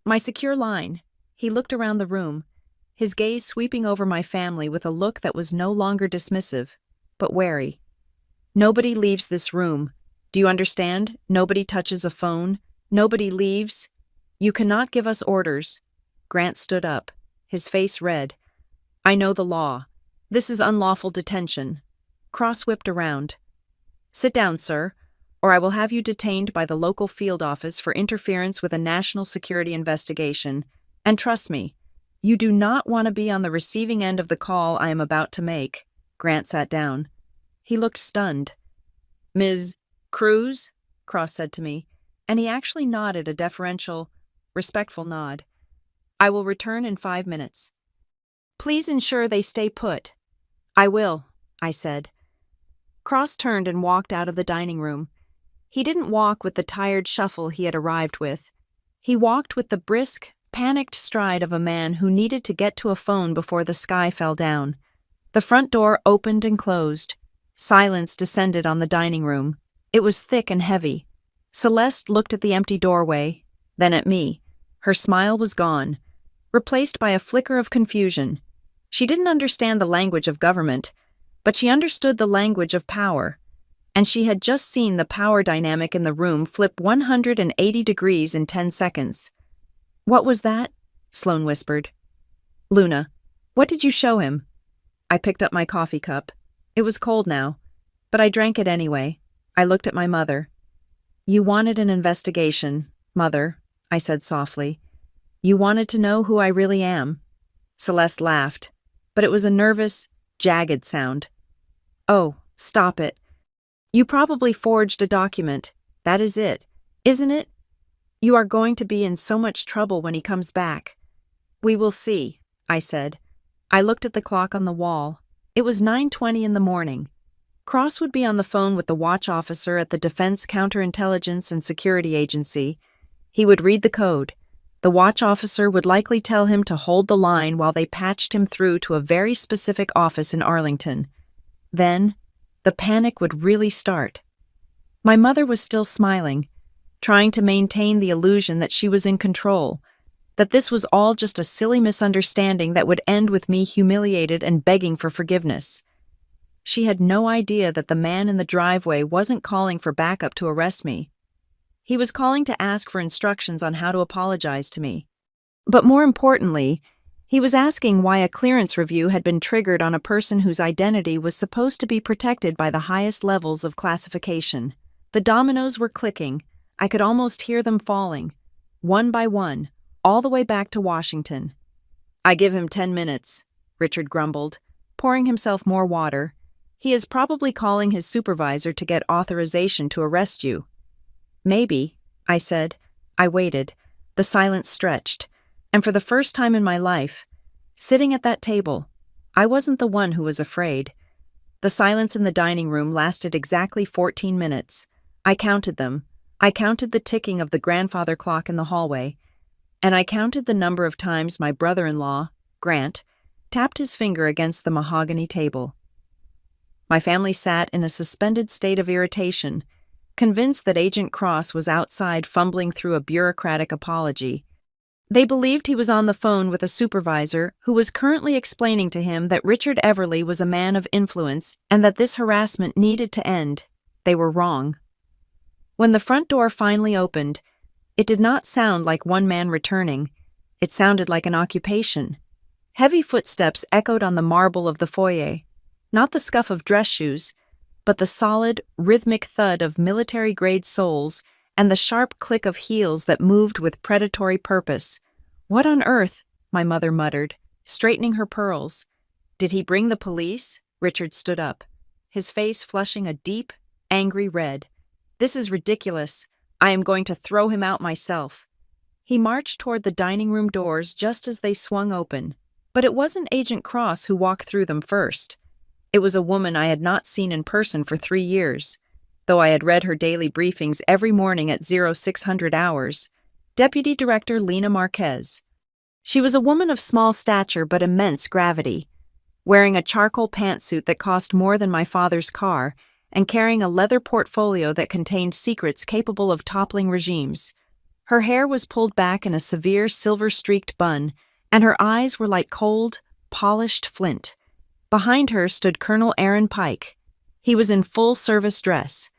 My secure line." He looked around the room, his gaze sweeping over my family with a look that was no longer dismissive, but wary. "Nobody leaves this room. Do you understand? Nobody touches a phone. Nobody leaves. You cannot give us orders." Grant stood up, his face red. "I know the law. This is unlawful detention." Cross whipped around. "Sit down, sir, or I will have you detained by the local field office for interference with a national security investigation. And trust me, you do not want to be on the receiving end of the call I am about to make." Grant sat down. He looked stunned. "Ms. Cruz?" Cross said to me, and he actually nodded a deferential, respectful nod. "I will return in 5 minutes. Please ensure they stay put." "I will," I said. Cross turned and walked out of the dining room. He didn't walk with the tired shuffle he had arrived with. He walked with the brisk, panicked stride of a man who needed to get to a phone before the sky fell down. The front door opened and closed. Silence descended on the dining room. It was thick and heavy. Celeste looked at the empty doorway, then at me. Her smile was gone, replaced by a flicker of confusion. She didn't understand the language of government, but she understood the language of power, and she had just seen the power dynamic in the room flip 180 degrees in 10 seconds. "What was that?" Sloane whispered. "Luna, what did you show him?" I picked up my coffee cup. It was cold now, but I drank it anyway. I looked at my mother. "You wanted an investigation, Mother," I said softly. "You wanted to know who I really am." Celeste laughed, but it was a nervous, jagged sound. "Oh, stop it. You probably forged a document. That is it, isn't it? You are going to be in so much trouble when he comes back." "We will see," I said. I looked at the clock on the wall. It was 9:20 in the morning. Cross would be on the phone with the watch officer at the Defense Counterintelligence and Security Agency. He would read the code. The watch officer would likely tell him to hold the line while they patched him through to a very specific office in Arlington. Then, the panic would really start. My mother was still smiling, trying to maintain the illusion that she was in control, that this was all just a silly misunderstanding that would end with me humiliated and begging for forgiveness. She had no idea that the man in the driveway wasn't calling for backup to arrest me. He was calling to ask for instructions on how to apologize to me. But more importantly, he was asking why a clearance review had been triggered on a person whose identity was supposed to be protected by the highest levels of classification. The dominoes were clicking. I could almost hear them falling, one by one, all the way back to Washington. "I give him 10 minutes, Richard grumbled, pouring himself more water. "He is probably calling his supervisor to get authorization to arrest you." "Maybe," I said. I waited. The silence stretched. And for the first time in my life, sitting at that table, I wasn't the one who was afraid. The silence in the dining room lasted exactly 14 minutes. I counted them. I counted the ticking of the grandfather clock in the hallway. And I counted the number of times my brother-in-law, Grant, tapped his finger against the mahogany table. My family sat in a suspended state of irritation, convinced that Agent Cross was outside fumbling through a bureaucratic apology. They believed he was on the phone with a supervisor who was currently explaining to him that Richard Everly was a man of influence and that this harassment needed to end. They were wrong. When the front door finally opened, it did not sound like one man returning. It sounded like an occupation. Heavy footsteps echoed on the marble of the foyer, not the scuff of dress shoes, but the solid, rhythmic thud of military-grade soles and the sharp click of heels that moved with predatory purpose. "What on earth?" my mother muttered, straightening her pearls. "Did he bring the police?" Richard stood up, his face flushing a deep, angry red. "This is ridiculous. I am going to throw him out myself." He marched toward the dining room doors just as they swung open. But it wasn't Agent Cross who walked through them first. It was a woman I had not seen in person for 3 years, though I had read her daily briefings every morning at 0600 hours. Deputy Director Lena Marquez. She was a woman of small stature but immense gravity, wearing a charcoal pantsuit that cost more than my father's car and carrying a leather portfolio that contained secrets capable of toppling regimes. Her hair was pulled back in a severe silver-streaked bun, and her eyes were like cold, polished flint. Behind her stood Colonel Aaron Pike. He was in full-service dress,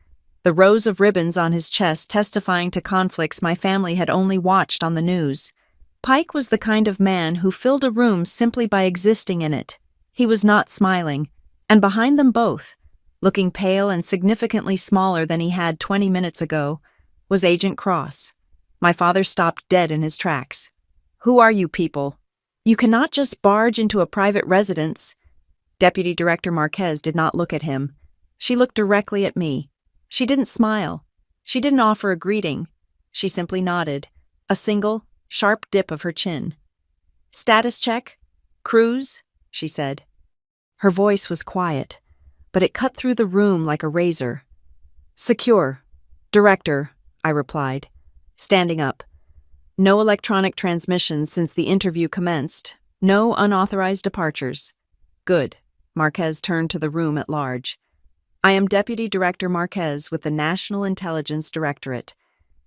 the rows of ribbons on his chest testifying to conflicts my family had only watched on the news. Pike was the kind of man who filled a room simply by existing in it. He was not smiling, and behind them both, looking pale and significantly smaller than he had 20 minutes ago, was Agent Cross. My father stopped dead in his tracks. "Who are you people? You cannot just barge into a private residence." Deputy Director Marquez did not look at him. She looked directly at me. She didn't smile. She didn't offer a greeting. She simply nodded, a single, sharp dip of her chin. "Status check? Cruise?" she said. Her voice was quiet, but it cut through the room like a razor. "Secure. Director," I replied, standing up. "No electronic transmissions since the interview commenced. No unauthorized departures." "Good." Marquez turned to the room at large. "I am Deputy Director Marquez with the National Intelligence Directorate.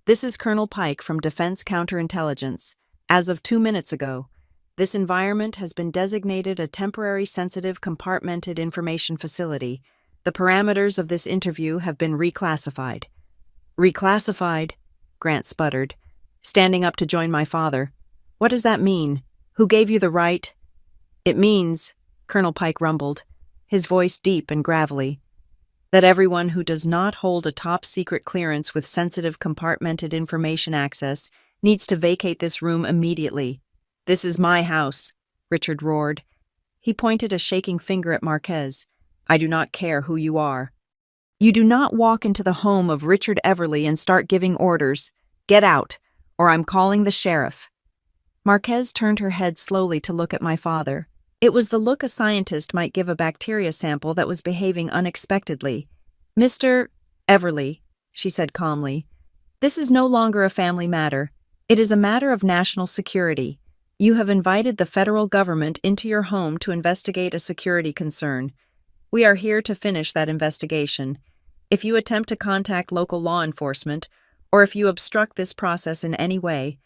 This is Colonel Pike from Defense Counterintelligence. As of 2 minutes ago, this environment has been designated a temporary sensitive compartmented information facility. The parameters of this interview have been reclassified." "Reclassified?" Grant sputtered, standing up to join my father. "What does that mean? Who gave you the right?" "It means," Colonel Pike rumbled, his voice deep and gravelly, "that everyone who does not hold a top-secret clearance with sensitive compartmented information access needs to vacate this room immediately." "This is my house," Richard roared. He pointed a shaking finger at Marquez. "I do not care who you are. You do not walk into the home of Richard Everly and start giving orders. Get out, or I'm calling the sheriff." Marquez turned her head slowly to look at my father. It was the look a scientist might give a bacteria sample that was behaving unexpectedly. "Mr. Everly," she said calmly, "this is no longer a family matter. It is a matter of national security. You have invited the federal government into your home to investigate a security concern. We are here to finish that investigation. If you attempt to contact local law enforcement, or if you obstruct this process in any way,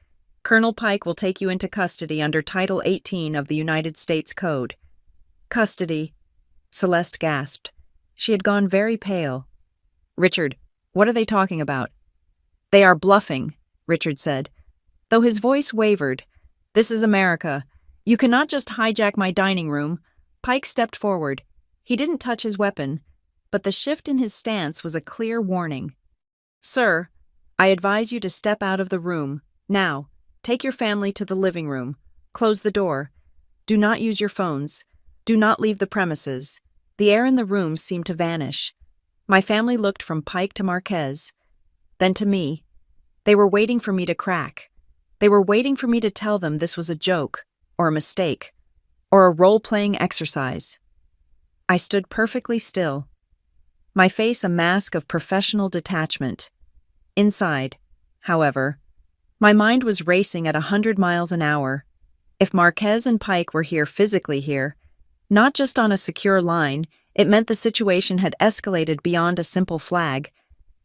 Colonel Pike will take you into custody under Title 18 of the United States Code." "Custody," Celeste gasped. She had gone very pale. "Richard, what are they talking about?" "They are bluffing," Richard said, though his voice wavered. "This is America. You cannot just hijack my dining room." Pike stepped forward. He didn't touch his weapon, but the shift in his stance was a clear warning. "Sir, I advise you to step out of the room. Now, take your family to the living room. Close the door. Do not use your phones. Do not leave the premises." The air in the room seemed to vanish. My family looked from Pike to Marquez, then to me. They were waiting for me to crack. They were waiting for me to tell them this was a joke, or a mistake, or a role-playing exercise. I stood perfectly still, my face a mask of professional detachment. Inside, however, my mind was racing at 100 miles an hour. If Marquez and Pike were here physically here, not just on a secure line, It meant the situation had escalated beyond a simple flag.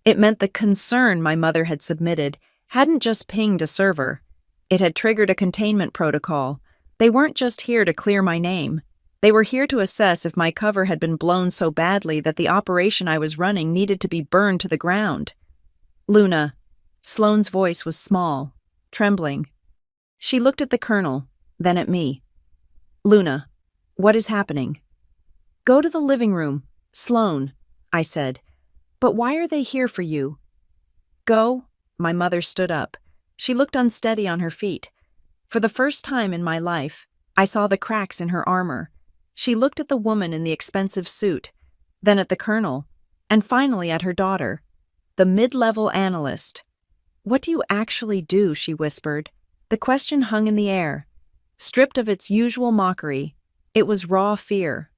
It meant the concern my mother had submitted hadn't just pinged a server. It had triggered a containment protocol. They weren't just here to clear my name. They were here to assess if my cover had been blown so badly that the operation I was running needed to be burned to the ground. Luna. Sloane's voice was small, trembling. She looked at the colonel, then at me. Luna, what is happening? Go to the living room, Sloane, I said. But why are they here for you? Go. My mother stood up. She looked unsteady on her feet. For the first time in my life, I saw the cracks in her armor. She looked at the woman in the expensive suit, then at the colonel, and finally at her daughter, the mid-level analyst. What do you actually do? She whispered. The question hung in the air. Stripped of its usual mockery, it was raw fear.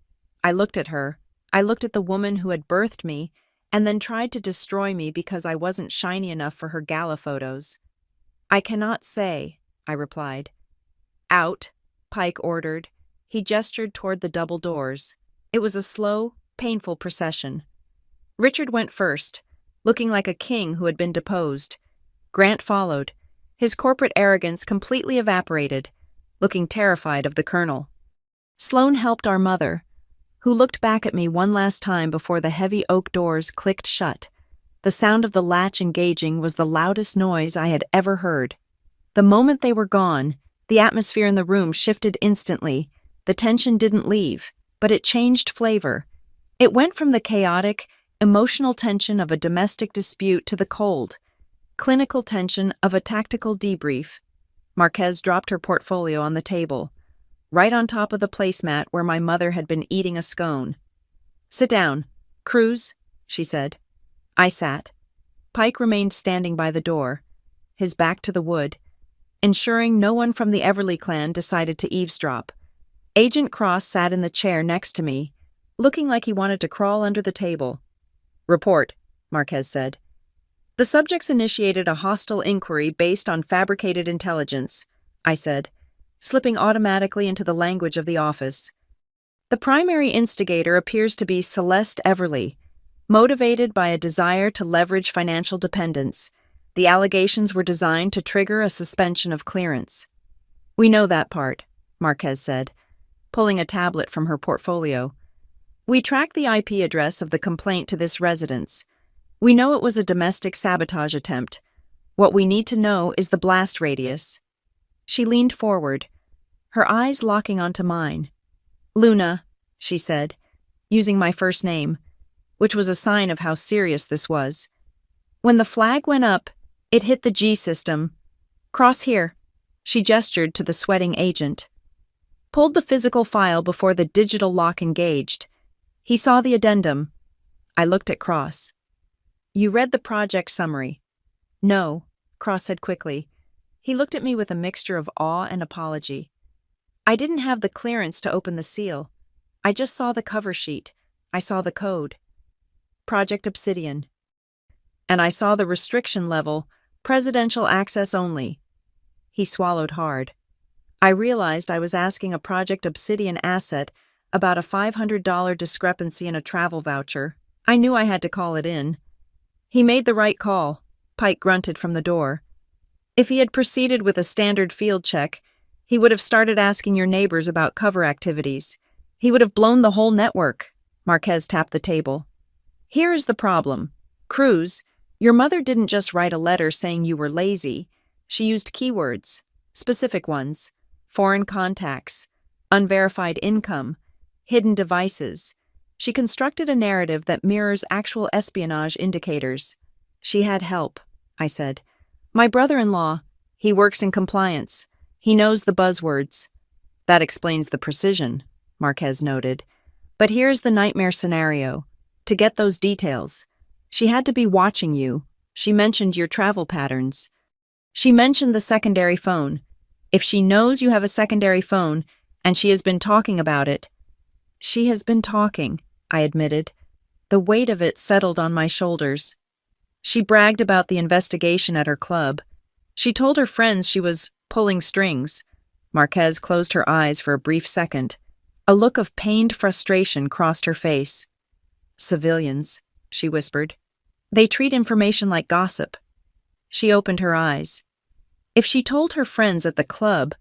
I looked at her. I looked at the woman who had birthed me, and then tried to destroy me because I wasn't shiny enough for her gala photos. I cannot say, I replied. Out, Pike ordered. He gestured toward the double doors. It was a slow, painful procession. Richard went first, looking like a king who had been deposed. Grant followed, his corporate arrogance completely evaporated, looking terrified of the colonel. Sloane helped our mother, who looked back at me one last time before the heavy oak doors clicked shut. The sound of the latch engaging was the loudest noise I had ever heard. The moment they were gone, the atmosphere in the room shifted instantly. The tension didn't leave, but it changed flavor. It went from the chaotic, emotional tension of a domestic dispute to the cold, clinical tension of a tactical debrief. Marquez dropped her portfolio on the table, right on top of the placemat where my mother had been eating a scone. Sit down. Cruz, she said. I sat. Pike remained standing by the door, his back to the wood, ensuring no one from the Everly clan decided to eavesdrop. Agent Cross sat in the chair next to me, looking like he wanted to crawl under the table. Report, Marquez said. The subjects initiated a hostile inquiry based on fabricated intelligence, I said, slipping automatically into the language of the office. The primary instigator appears to be Celeste Everly, motivated by a desire to leverage financial dependence. The allegations were designed to trigger a suspension of clearance. We know that part, Marquez said, pulling a tablet from her portfolio. We tracked the IP address of the complaint to this residence. We know it was a domestic sabotage attempt. What we need to know is the blast radius. She leaned forward, her eyes locking onto mine. Luna, she said, using my first name, which was a sign of how serious this was. When the flag went up, it hit the G system. Cross here. She gestured to the sweating agent. Pulled the physical file before the digital lock engaged. He saw the addendum. I looked at Cross. You read the project summary. No, Cross said quickly. He looked at me with a mixture of awe and apology. I didn't have the clearance to open the seal. I just saw the cover sheet. I saw the code. Project Obsidian. And I saw the restriction level, presidential access only. He swallowed hard. I realized I was asking a Project Obsidian asset about a $500 discrepancy in a travel voucher. I knew I had to call it in. He made the right call, Pike grunted from the door. If he had proceeded with a standard field check, he would have started asking your neighbors about cover activities. He would have blown the whole network. Marquez tapped the table. Here is the problem. Cruz, your mother didn't just write a letter saying you were lazy. She used keywords, specific ones, foreign contacts, unverified income, hidden devices. She constructed a narrative that mirrors actual espionage indicators. She had help, I said. My brother-in-law, he works in compliance. He knows the buzzwords. That explains the precision, Marquez noted. But here's the nightmare scenario. To get those details, she had to be watching you. She mentioned your travel patterns. She mentioned the secondary phone. If she knows you have a secondary phone, and she has been talking about it. She has been talking, I admitted. The weight of it settled on my shoulders. She bragged about the investigation at her club. She told her friends she was pulling strings. Marquez closed her eyes for a brief second. A look of pained frustration crossed her face. "Civilians," she whispered. "They treat information like gossip." She opened her eyes. If she told her friends at the club,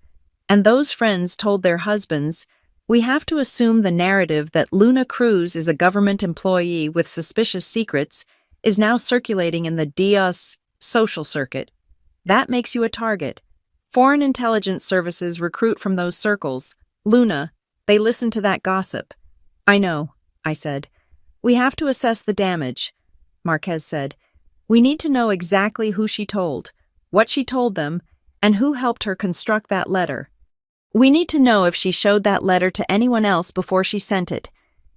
and those friends told their husbands, we have to assume the narrative that Luna Cruz is a government employee with suspicious secrets is now circulating in the Diaz social circuit. That makes you a target. Foreign intelligence services recruit from those circles. Luna, they listen to that gossip. "I know," I said. "We have to assess the damage," Marquez said. "We need to know exactly who she told, what she told them, and who helped her construct that letter. We need to know if she showed that letter to anyone else before she sent it.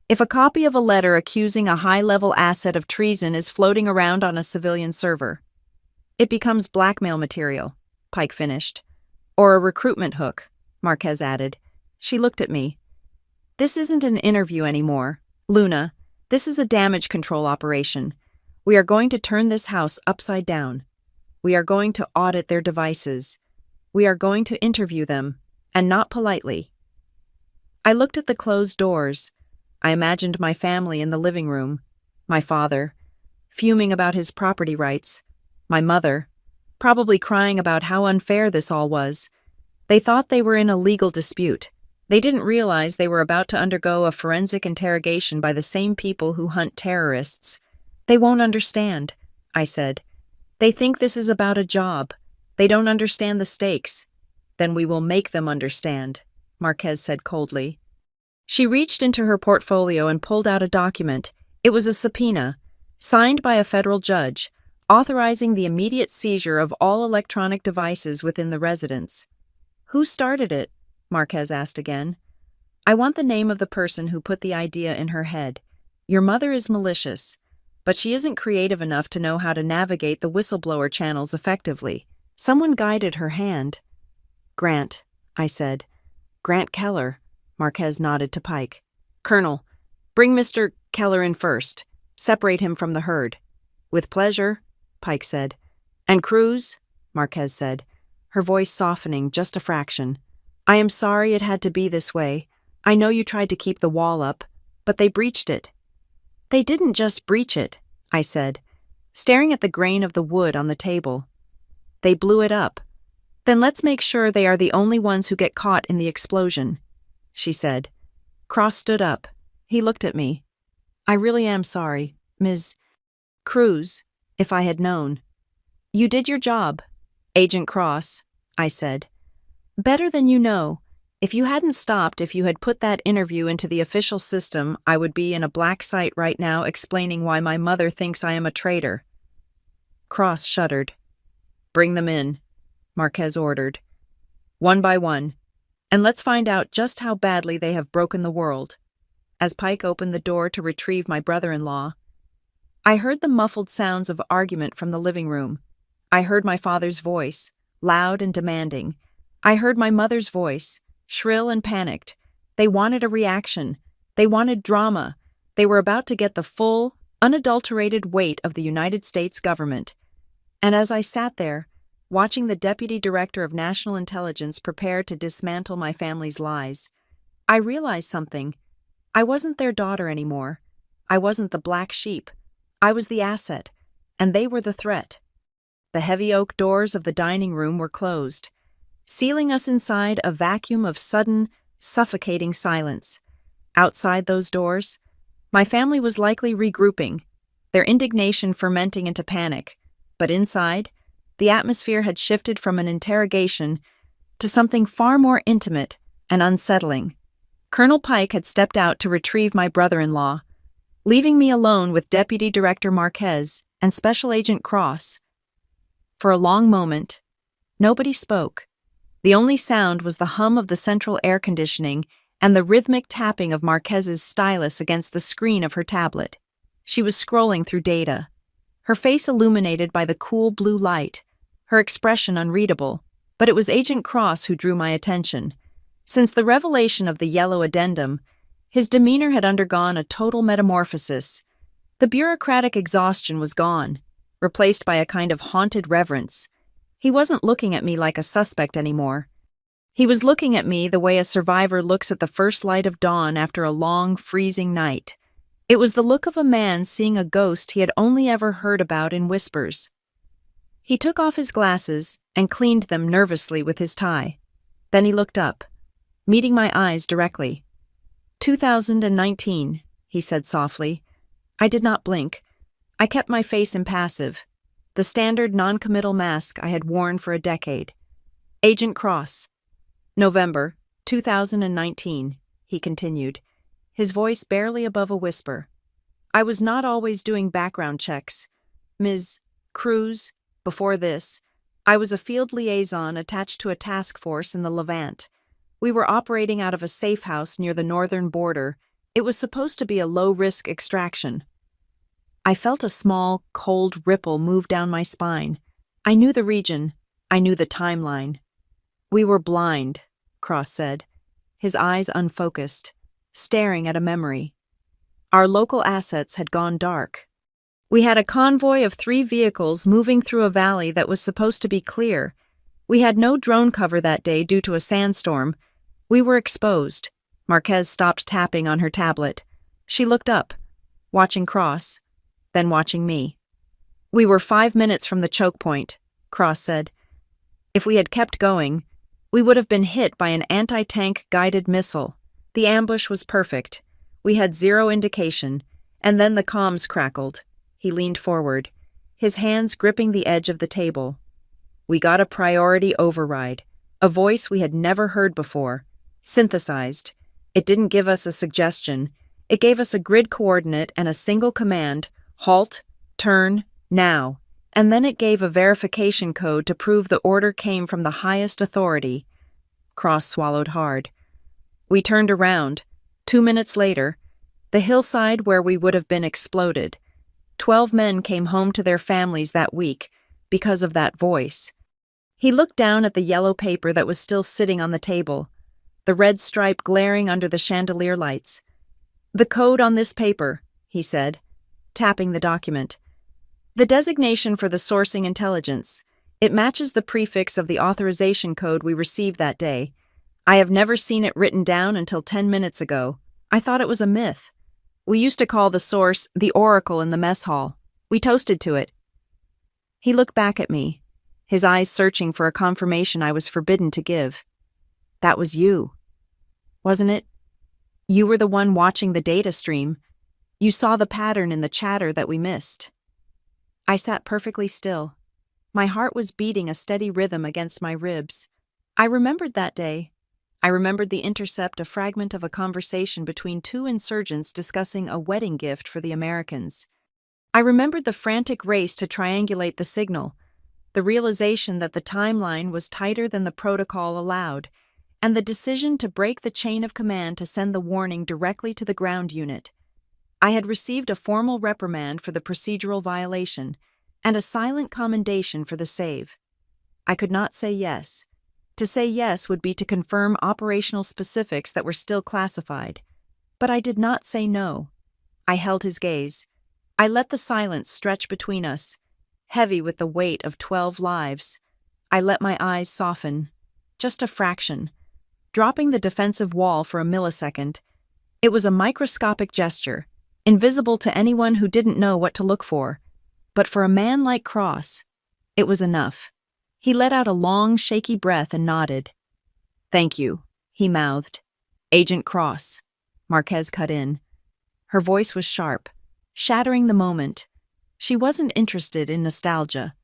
If a copy of a letter accusing a high-level asset of treason is floating around on a civilian server, it becomes blackmail material," Pike finished. "Or a recruitment hook," Marquez added. She looked at me. "This isn't an interview anymore, Luna. This is a damage control operation. We are going to turn this house upside down. We are going to audit their devices. We are going to interview them, and not politely." I looked at the closed doors. I imagined my family in the living room. My father, fuming about his property rights. My mother, probably crying about how unfair this all was. They thought they were in a legal dispute. They didn't realize they were about to undergo a forensic interrogation by the same people who hunt terrorists. "They won't understand," I said. "They think this is about a job. They don't understand the stakes." "Then we will make them understand," Marquez said coldly. She reached into her portfolio and pulled out a document. It was a subpoena, signed by a federal judge, authorizing the immediate seizure of all electronic devices within the residence. "Who started it?" Marquez asked again. "I want the name of the person who put the idea in her head. Your mother is malicious, but she isn't creative enough to know how to navigate the whistleblower channels effectively. Someone guided her hand." "Grant," I said. "Grant Keller," Marquez nodded to Pike. "Colonel, bring Mr. Keller in first. Separate him from the herd." "With pleasure," Pike said. "And Cruz," Marquez said, her voice softening just a fraction. "I am sorry it had to be this way. I know you tried to keep the wall up, but they breached it." "They didn't just breach it," I said, staring at the grain of the wood on the table. "They blew it up. Then let's make sure they are the only ones who get caught in the explosion," she said. Cross stood up. He looked at me. "I really am sorry, Ms. Cruz, if I had known." "You did your job, Agent Cross," I said. "Better than you know. If you hadn't stopped, if you had put that interview into the official system, I would be in a black site right now explaining why my mother thinks I am a traitor." Cross shuddered. "Bring them in," Marquez ordered. "One by one. And let's find out just how badly they have broken the world." As Pike opened the door to retrieve my brother-in-law, I heard the muffled sounds of argument from the living room. I heard my father's voice, loud and demanding. I heard my mother's voice, shrill and panicked. They wanted a reaction. They wanted drama. They were about to get the full, unadulterated weight of the United States government. And as I sat there, watching the Deputy Director of National Intelligence prepare to dismantle my family's lies, I realized something. I wasn't their daughter anymore. I wasn't the black sheep. I was the asset, and they were the threat. The heavy oak doors of the dining room were closed, sealing us inside a vacuum of sudden, suffocating silence. Outside those doors, my family was likely regrouping, their indignation fermenting into panic, but inside, the atmosphere had shifted from an interrogation to something far more intimate and unsettling. Colonel Pike had stepped out to retrieve my brother-in-law, leaving me alone with Deputy Director Marquez and Special Agent Cross. For a long moment, nobody spoke. The only sound was the hum of the central air conditioning and the rhythmic tapping of Marquez's stylus against the screen of her tablet. She was scrolling through data, her face illuminated by the cool blue light, her expression unreadable, but it was Agent Cross who drew my attention. Since the revelation of the yellow addendum, his demeanor had undergone a total metamorphosis. The bureaucratic exhaustion was gone, replaced by a kind of haunted reverence. He wasn't looking at me like a suspect anymore. He was looking at me the way a survivor looks at the first light of dawn after a long, freezing night. It was the look of a man seeing a ghost he had only ever heard about in whispers. He took off his glasses and cleaned them nervously with his tie. Then he looked up, meeting my eyes directly. 2019, he said softly. I did not blink. I kept my face impassive, the standard non-committal mask I had worn for a decade. Agent Cross. November 2019, he continued, his voice barely above a whisper. I was not always doing background checks. Ms. Cruz, before this, I was a field liaison attached to a task force in the Levant. We were operating out of a safe house near the northern border. It was supposed to be a low-risk extraction. I felt a small, cold ripple move down my spine. I knew the region. I knew the timeline. We were blind, Cross said, his eyes unfocused, staring at a memory. Our local assets had gone dark. We had a convoy of 3 vehicles moving through a valley that was supposed to be clear. We had no drone cover that day due to a sandstorm. We were exposed. Marquez stopped tapping on her tablet. She looked up, watching Cross, then watching me. We were 5 minutes from the choke point, Cross said. If we had kept going, we would have been hit by an anti-tank guided missile. The ambush was perfect. We had 0 indication, and then the comms crackled. He leaned forward, his hands gripping the edge of the table. We got a priority override, a voice we had never heard before, synthesized. It didn't give us a suggestion. It gave us a grid coordinate and a single command, halt, turn, now. And then it gave a verification code to prove the order came from the highest authority. Cross swallowed hard. We turned around. 2 minutes later, the hillside where we would have been exploded. 12 men came home to their families that week because of that voice. He looked down at the yellow paper that was still sitting on the table, the red stripe glaring under the chandelier lights. The code on this paper, he said, tapping the document. The designation for the sourcing intelligence. It matches the prefix of the authorization code we received that day. I have never seen it written down until 10 minutes ago. I thought it was a myth. We used to call the source the Oracle in the mess hall. We toasted to it. He looked back at me, his eyes searching for a confirmation I was forbidden to give. That was you, wasn't it? You were the one watching the data stream. You saw the pattern in the chatter that we missed. I sat perfectly still. My heart was beating a steady rhythm against my ribs. I remembered that day. I remembered the intercept, a fragment of a conversation between 2 insurgents discussing a wedding gift for the Americans. I remembered the frantic race to triangulate the signal, the realization that the timeline was tighter than the protocol allowed, and the decision to break the chain of command to send the warning directly to the ground unit. I had received a formal reprimand for the procedural violation and a silent commendation for the save. I could not say yes. To say yes would be to confirm operational specifics that were still classified. But I did not say no. I held his gaze. I let the silence stretch between us, heavy with the weight of 12 lives. I let my eyes soften, just a fraction, dropping the defensive wall for a millisecond. It was a microscopic gesture, invisible to anyone who didn't know what to look for. But for a man like Cross, it was enough. He let out a long, shaky breath and nodded. "Thank you," he mouthed. "Agent Cross." Marquez cut in. Her voice was sharp, shattering the moment. She wasn't interested in nostalgia.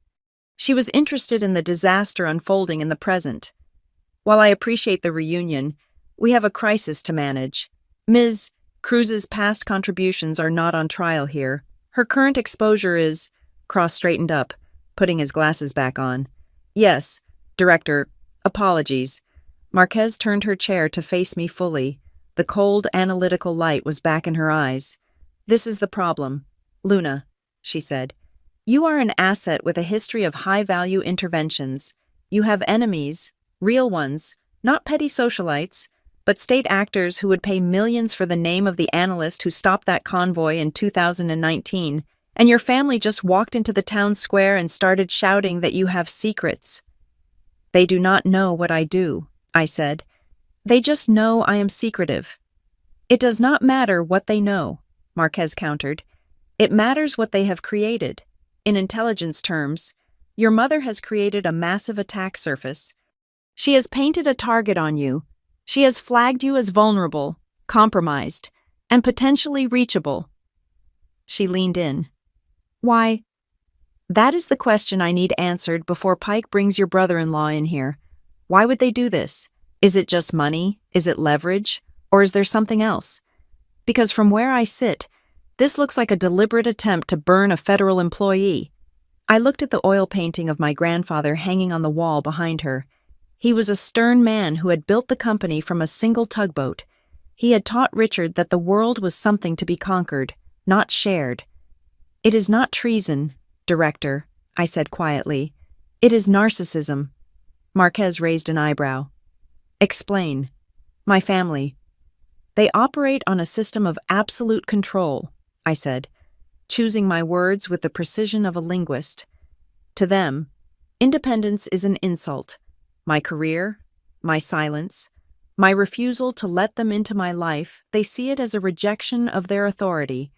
She was interested in the disaster unfolding in the present. While I appreciate the reunion, we have a crisis to manage. Ms. Cruz's past contributions are not on trial here. Her current exposure is— Cross straightened up, putting his glasses back on. "Yes, Director, apologies." Marquez turned her chair to face me fully. The cold, analytical light was back in her eyes. "This is the problem. Luna," she said. "You are an asset with a history of high-value interventions. You have enemies, real ones, not petty socialites, but state actors who would pay millions for the name of the analyst who stopped that convoy in 2019, and your family just walked into the town square and started shouting that you have secrets. They do not know what I do," I said. They just know I am secretive. It does not matter what they know, Marquez countered. It matters what they have created. In intelligence terms, your mother has created a massive attack surface. She has painted a target on you. She has flagged you as vulnerable, compromised, and potentially reachable. She leaned in. Why? That is the question I need answered before Pike brings your brother-in-law in here. Why would they do this? Is it just money? Is it leverage? Or is there something else? Because from where I sit, this looks like a deliberate attempt to burn a federal employee. I looked at the oil painting of my grandfather hanging on the wall behind her. He was a stern man who had built the company from a single tugboat. He had taught Richard that the world was something to be conquered, not shared. It is not treason, Director, I said quietly. It is narcissism. Marquez raised an eyebrow. Explain. My family. They operate on a system of absolute control, I said, choosing my words with the precision of a linguist. To them, independence is an insult. My career, my silence, my refusal to let them into my life, they see it as a rejection of their authority.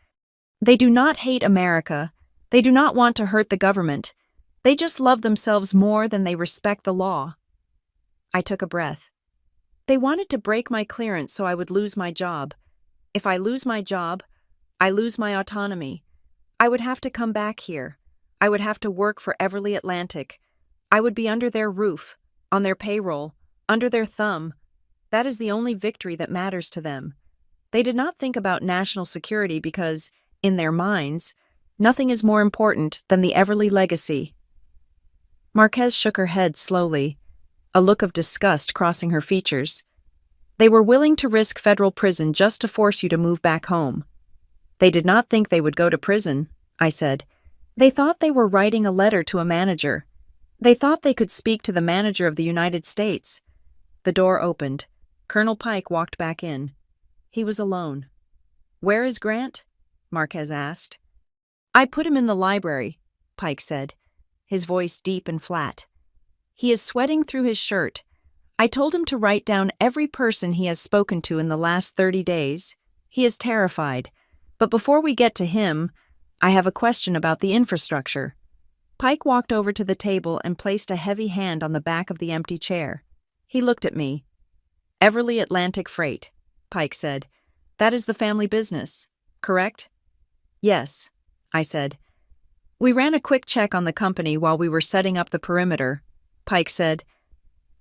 They do not hate America. They do not want to hurt the government. They just love themselves more than they respect the law. I took a breath. They wanted to break my clearance so I would lose my job. If I lose my job, I lose my autonomy. I would have to come back here. I would have to work for Everly Atlantic. I would be under their roof, on their payroll, under their thumb. That is the only victory that matters to them. They did not think about national security because, in their minds, nothing is more important than the Everly legacy. Marquez shook her head slowly, a look of disgust crossing her features. They were willing to risk federal prison just to force you to move back home. They did not think they would go to prison, I said. They thought they were writing a letter to a manager. They thought they could speak to the manager of the United States. The door opened. Colonel Pike walked back in. He was alone. Where is Grant? Marquez asked. I put him in the library, Pike said, his voice deep and flat. He is sweating through his shirt. I told him to write down every person he has spoken to in the last 30 days. He is terrified. But before we get to him, I have a question about the infrastructure. Pike walked over to the table and placed a heavy hand on the back of the empty chair. He looked at me. Everly Atlantic Freight, Pike said. That is the family business, correct? Yes, I said. We ran a quick check on the company while we were setting up the perimeter, Pike said.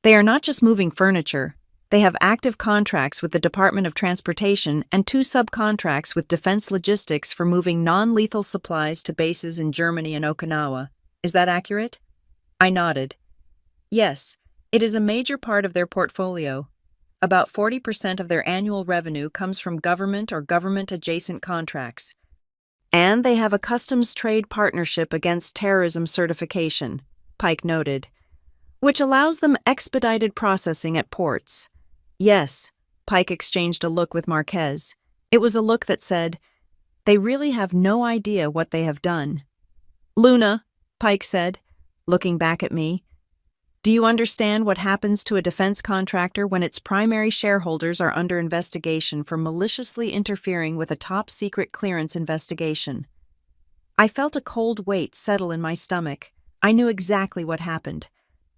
They are not just moving furniture. They have active contracts with the Department of Transportation and 2 subcontracts with Defense Logistics for moving non-lethal supplies to bases in Germany and Okinawa. Is that accurate? I nodded. Yes, it is a major part of their portfolio. About 40% of their annual revenue comes from government or government-adjacent contracts. And they have a customs trade partnership against terrorism certification, Pike noted, which allows them expedited processing at ports. Yes, Pike exchanged a look with Marquez. It was a look that said, they really have no idea what they have done. Luna, Pike said, looking back at me, do you understand what happens to a defense contractor when its primary shareholders are under investigation for maliciously interfering with a top-secret clearance investigation? I felt a cold weight settle in my stomach. I knew exactly what happened.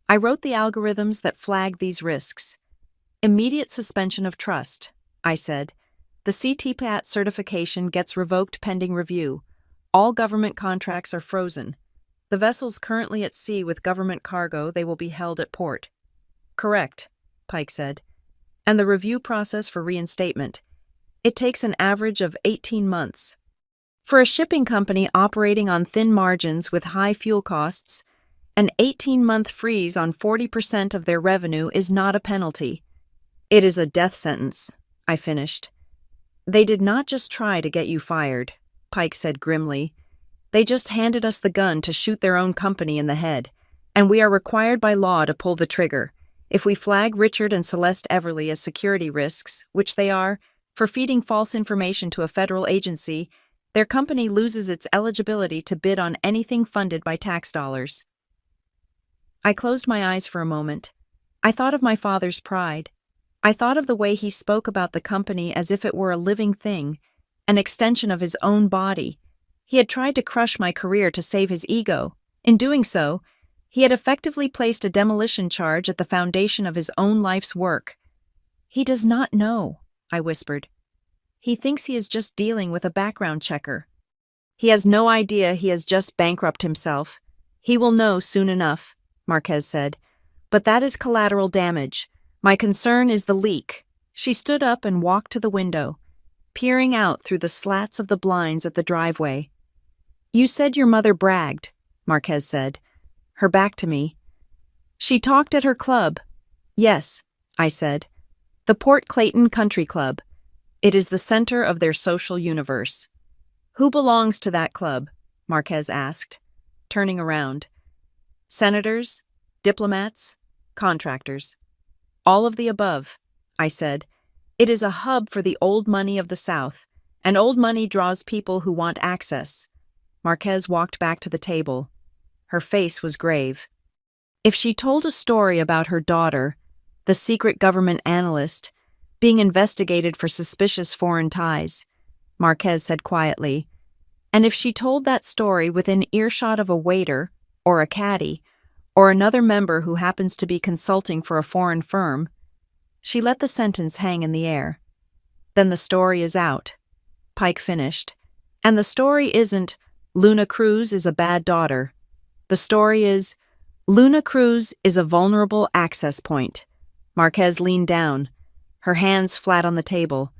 I wrote the algorithms that flag these risks. Immediate suspension of trust, I said. The CTPAT certification gets revoked pending review. All government contracts are frozen. The vessels currently at sea with government cargo, they will be held at port. Correct, Pike said. And the review process for reinstatement. It takes an average of 18 months. For a shipping company operating on thin margins with high fuel costs, an 18-month freeze on 40% of their revenue is not a penalty. It is a death sentence, I finished. They did not just try to get you fired, Pike said grimly. They just handed us the gun to shoot their own company in the head, and we are required by law to pull the trigger. If we flag Richard and Celeste Everly as security risks, which they are, for feeding false information to a federal agency, their company loses its eligibility to bid on anything funded by tax dollars. I closed my eyes for a moment. I thought of my father's pride. I thought of the way he spoke about the company as if it were a living thing, an extension of his own body. He had tried to crush my career to save his ego. In doing so, he had effectively placed a demolition charge at the foundation of his own life's work. He does not know, I whispered. He thinks he is just dealing with a background checker. He has no idea he has just bankrupted himself. He will know soon enough, Marquez said. But that is collateral damage. My concern is the leak. She stood up and walked to the window, peering out through the slats of the blinds at the driveway. You said your mother bragged, Marquez said, her back to me. She talked at her club. Yes, I said. The Port Clayton Country Club. It is the center of their social universe. Who belongs to that club? Marquez asked, turning around. Senators, diplomats, contractors. All of the above, I said. It is a hub for the old money of the South, and old money draws people who want access. Marquez walked back to the table. Her face was grave. If she told a story about her daughter, the secret government analyst, being investigated for suspicious foreign ties, Marquez said quietly, and if she told that story within earshot of a waiter, or a caddy, or another member who happens to be consulting for a foreign firm, she let the sentence hang in the air. Then the story is out, Pike finished. And the story isn't, Luna Cruz is a bad daughter. The story is, Luna Cruz is a vulnerable access point. Marquez leaned down, her hands flat on the table,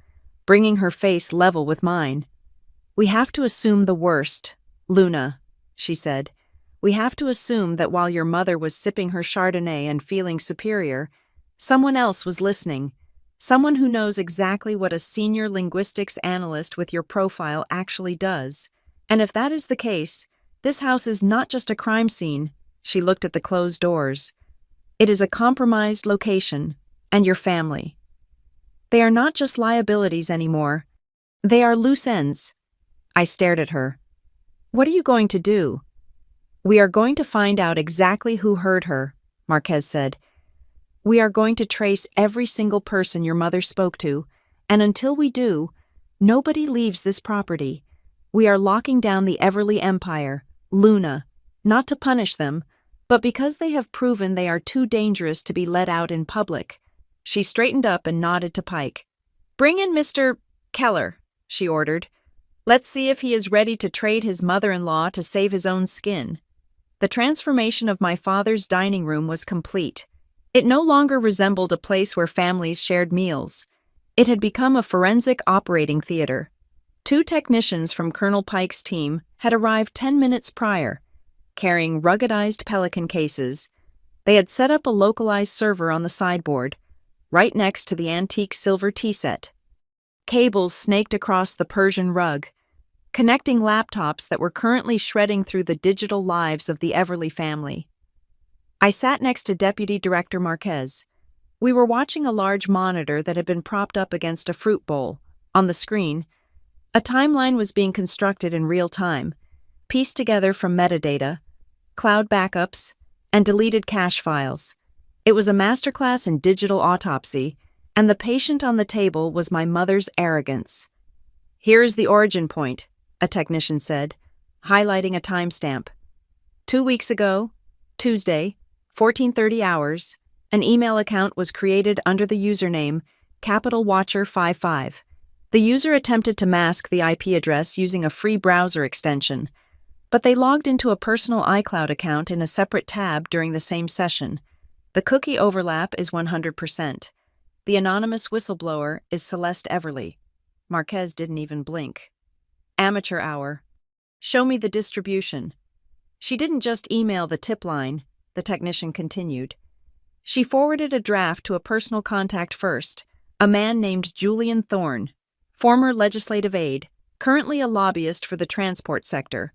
bringing her face level with mine. We have to assume the worst, Luna, she said. We have to assume that while your mother was sipping her Chardonnay and feeling superior, someone else was listening, someone who knows exactly what a senior linguistics analyst with your profile actually does. And if that is the case, this house is not just a crime scene. She looked at the closed doors. It is a compromised location, and your family. They are not just liabilities anymore. They are loose ends. I stared at her. What are you going to do? We are going to find out exactly who heard her, Marquez said. We are going to trace every single person your mother spoke to, and until we do, nobody leaves this property. We are locking down the Everly Empire, Luna, not to punish them, but because they have proven they are too dangerous to be let out in public. She straightened up and nodded to Pike. Bring in Mr. Keller, she ordered. Let's see if he is ready to trade his mother-in-law to save his own skin. The transformation of my father's dining room was complete. It no longer resembled a place where families shared meals. It had become a forensic operating theater. 2 technicians from Colonel Pike's team had arrived 10 minutes prior, carrying ruggedized Pelican cases. They had set up a localized server on the sideboard, right next to the antique silver tea set. Cables snaked across the Persian rug, connecting laptops that were currently shredding through the digital lives of the Everly family. I sat next to Deputy Director Marquez. We were watching a large monitor that had been propped up against a fruit bowl. On the screen, a timeline was being constructed in real time, pieced together from metadata, cloud backups, and deleted cache files. It was a masterclass in digital autopsy, and the patient on the table was my mother's arrogance. Here is the origin point, a technician said, highlighting a timestamp. 2 weeks ago, Tuesday, 14:30 hours, an email account was created under the username Capital Watcher 55. The user attempted to mask the IP address using a free browser extension, but they logged into a personal iCloud account in a separate tab during the same session. The cookie overlap is 100%. The anonymous whistleblower is Celeste Everly. Marquez didn't even blink. Amateur hour. Show me the distribution. She didn't just email the tip line, the technician continued. She forwarded a draft to a personal contact first, a man named Julian Thorne, former legislative aide, currently a lobbyist for the transport sector.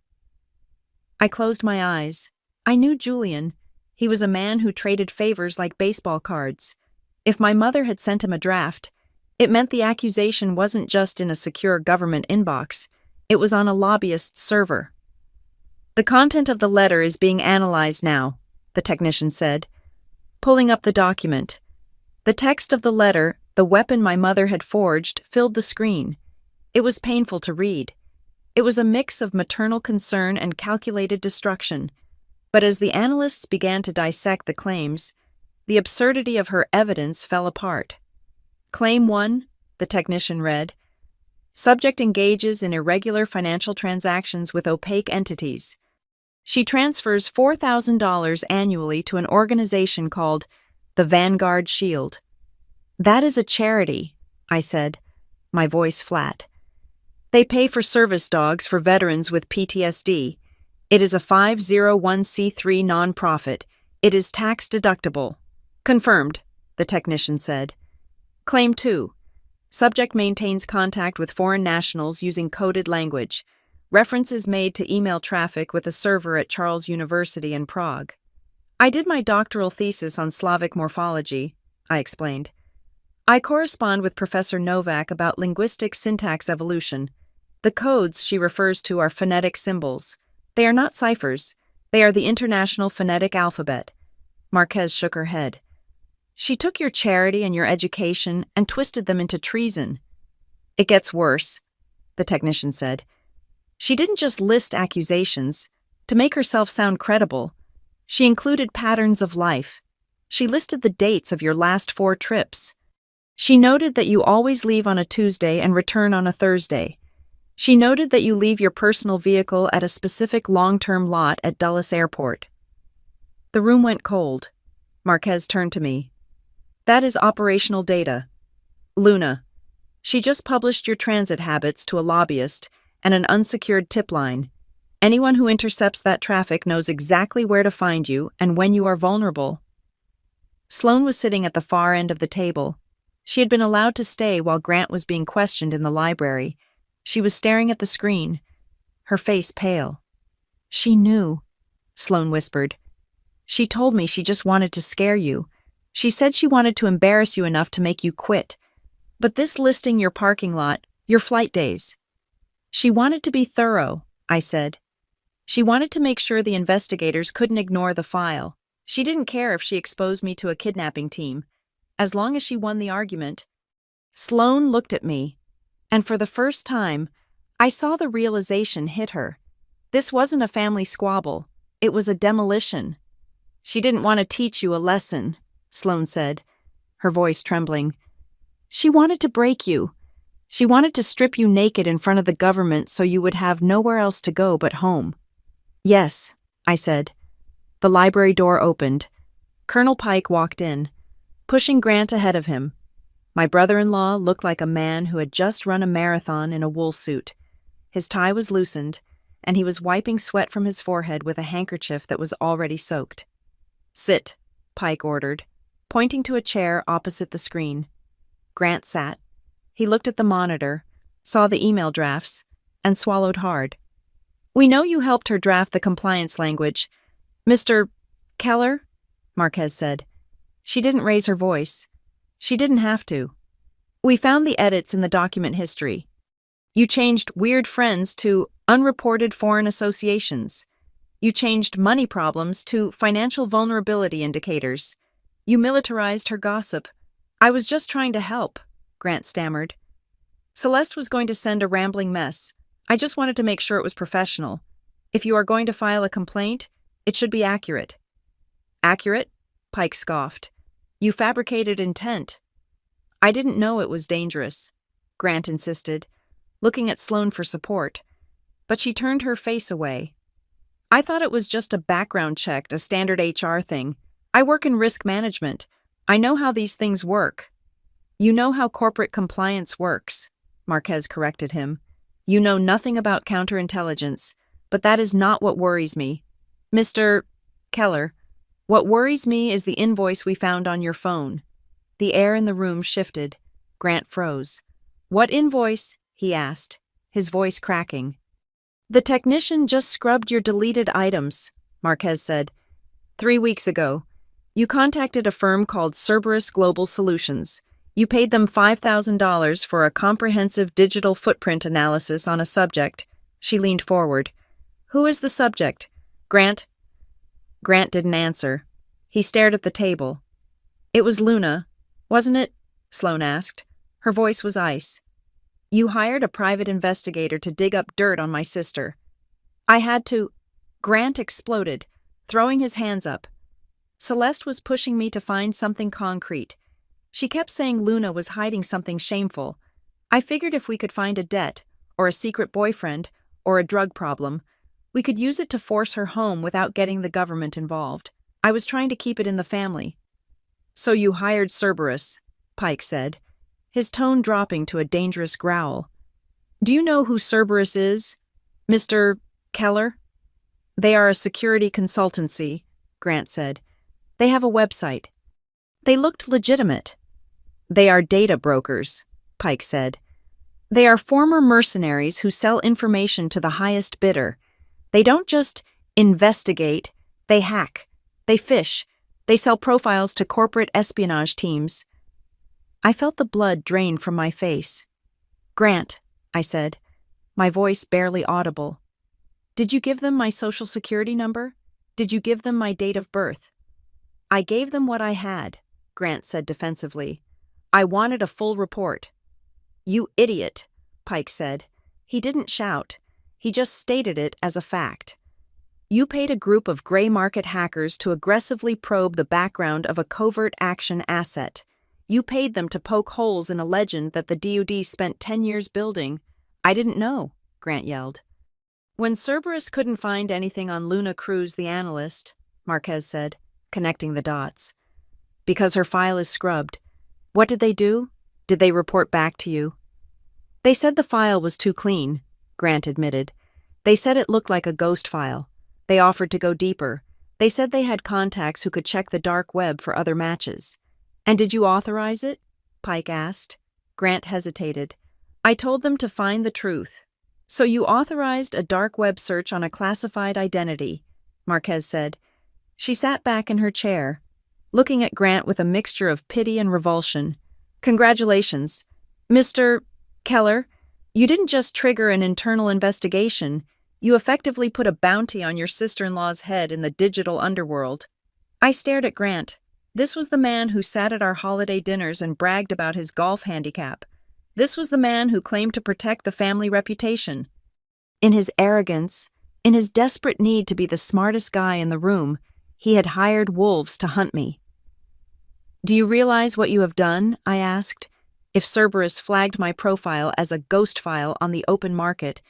I closed my eyes. I knew Julian. He was a man who traded favors like baseball cards. If my mother had sent him a draft, it meant the accusation wasn't just in a secure government inbox, it was on a lobbyist's server. The content of the letter is being analyzed now, the technician said. pulling up the document. The text of the letter, the weapon my mother had forged, filled the screen. It was painful to read. It was a mix of maternal concern and calculated destruction. But as the analysts began to dissect the claims, the absurdity of her evidence fell apart. Claim 1, the technician read, subject engages in irregular financial transactions with opaque entities. She transfers $4,000 annually to an organization called the Vanguard Shield. That is a charity, I said, my voice flat. They pay for service dogs for veterans with PTSD. It is a 501c3 nonprofit. It is tax deductible. Confirmed, the technician said. Claim 2. Subject maintains contact with foreign nationals using coded language. Reference is made to email traffic with a server at Charles University in Prague. I did my doctoral thesis on Slavic morphology, I explained. I correspond with Professor Novak about linguistic syntax evolution. The codes she refers to are phonetic symbols. They are not ciphers. They are the International Phonetic Alphabet. Marquez shook her head. She took your charity and your education and twisted them into treason. It gets worse, the technician said. She didn't just list accusations. To make herself sound credible, she included patterns of life. She listed the dates of your last 4 trips. She noted that you always leave on a Tuesday and return on a Thursday. She noted that you leave your personal vehicle at a specific long-term lot at Dulles Airport. The room went cold. Marquez turned to me. That is operational data. Luna, she just published your transit habits to a lobbyist and an unsecured tip line. Anyone who intercepts that traffic knows exactly where to find you and when you are vulnerable. Sloan was sitting at the far end of the table. She had been allowed to stay while Grant was being questioned in the library. She was staring at the screen, her face pale. She knew, Sloan whispered. She told me she just wanted to scare you. She said she wanted to embarrass you enough to make you quit. But this listing your parking lot, your flight days. She wanted to be thorough, I said. She wanted to make sure the investigators couldn't ignore the file. She didn't care if she exposed me to a kidnapping team, as long as she won the argument. Sloan looked at me, and for the first time, I saw the realization hit her. This wasn't a family squabble. It was a demolition. She didn't want to teach you a lesson, Sloan said, her voice trembling. She wanted to break you. She wanted to strip you naked in front of the government so you would have nowhere else to go but home. Yes, I said. The library door opened. Colonel Pike walked in, pushing Grant ahead of him. My brother-in-law looked like a man who had just run a marathon in a wool suit. His tie was loosened, and he was wiping sweat from his forehead with a handkerchief that was already soaked. Sit, Pike ordered, pointing to a chair opposite the screen. Grant sat. He looked at the monitor, saw the email drafts, and swallowed hard. We know you helped her draft the compliance language. Mr. Keller? Marquez said. She didn't raise her voice. She didn't have to. We found the edits in the document history. You changed weird friends to unreported foreign associations. You changed money problems to financial vulnerability indicators. You militarized her gossip. I was just trying to help, Grant stammered. Celeste was going to send a rambling mess. I just wanted to make sure it was professional. If you are going to file a complaint, it should be accurate. Accurate? Pike scoffed. You fabricated intent. I didn't know it was dangerous, Grant insisted, looking at Sloan for support. But she turned her face away. I thought it was just a background check, a standard HR thing. I work in risk management. I know how these things work. You know how corporate compliance works, Marquez corrected him. You know nothing about counterintelligence, but that is not what worries me. Mr. Keller, what worries me is the invoice we found on your phone. The air in the room shifted. Grant froze. What invoice? He asked, his voice cracking. The technician just scrubbed your deleted items, Marquez said. 3 weeks ago, you contacted a firm called Cerberus Global Solutions. You paid them $5,000 for a comprehensive digital footprint analysis on a subject. She leaned forward. Who is the subject? Grant? Grant didn't answer. He stared at the table, It was Luna, wasn't it? Sloane asked. Her voice was ice. You hired a private investigator to dig up dirt on my sister. I had to. Grant exploded, throwing his hands up. Celeste was pushing me to find something concrete. She kept saying Luna was hiding something shameful. I figured if we could find a debt, or a secret boyfriend, or a drug problem, we could use it to force her home without getting the government involved. I was trying to keep it in the family. So you hired Cerberus, Pike said, his tone dropping to a dangerous growl. Do you know who Cerberus is, Mr. Keller? They are a security consultancy, Grant said. They have a website. They looked legitimate. They are data brokers, Pike said. They are former mercenaries who sell information to the highest bidder. They don't just investigate, they hack, they fish, they sell profiles to corporate espionage teams. I felt the blood drain from my face. Grant, I said, my voice barely audible. Did you give them my social security number? Did you give them my date of birth? I gave them what I had, Grant said defensively. I wanted a full report. You idiot, Pike said. He didn't shout. He just stated it as a fact. You paid a group of gray market hackers to aggressively probe the background of a covert action asset. You paid them to poke holes in a legend that the DoD spent 10 years building. I didn't know, Grant yelled. When Cerberus couldn't find anything on Luna Cruz the analyst, Marquez said, connecting the dots. Because her file is scrubbed. What did they do? Did they report back to you? They said the file was too clean, Grant admitted. They said it looked like a ghost file. They offered to go deeper. They said they had contacts who could check the dark web for other matches. And did you authorize it? Pike asked. Grant hesitated. I told them to find the truth. So you authorized a dark web search on a classified identity, Marquez said. She sat back in her chair, looking at Grant with a mixture of pity and revulsion. Congratulations. Mr. Keller, you didn't just trigger an internal investigation. You effectively put a bounty on your sister-in-law's head in the digital underworld. I stared at Grant. This was the man who sat at our holiday dinners and bragged about his golf handicap. This was the man who claimed to protect the family reputation. In his arrogance, in his desperate need to be the smartest guy in the room, he had hired wolves to hunt me. Do you realize what you have done? I asked. If Cerberus flagged my profile as a ghost file on the open market,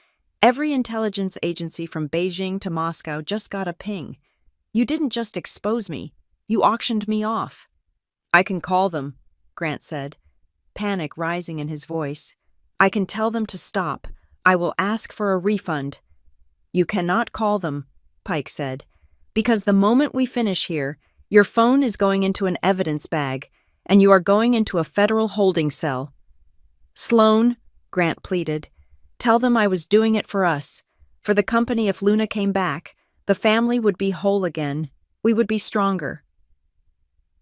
every intelligence agency from Beijing to Moscow just got a ping. You didn't just expose me, you auctioned me off. I can call them, Grant said, panic rising in his voice. I can tell them to stop. I will ask for a refund. You cannot call them, Pike said, because the moment we finish here, your phone is going into an evidence bag, and you are going into a federal holding cell. Sloane, Grant pleaded, tell them I was doing it for us, for the company. If Luna came back, the family would be whole again. We would be stronger.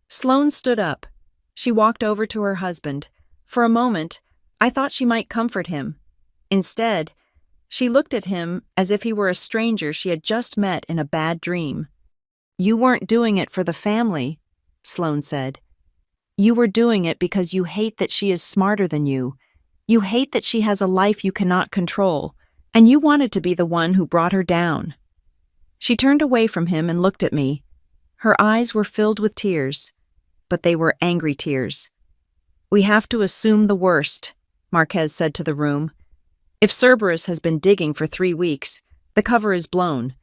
Sloane stood up. She walked over to her husband. For a moment, I thought she might comfort him. Instead, she looked at him as if he were a stranger she had just met in a bad dream. You weren't doing it for the family, Sloane said. You were doing it because you hate that she is smarter than you. You hate that she has a life you cannot control, and you wanted to be the one who brought her down. She turned away from him and looked at me. Her eyes were filled with tears, but they were angry tears. We have to assume the worst, Marquez said to the room. If Cerberus has been digging for 3 weeks, the cover is blown.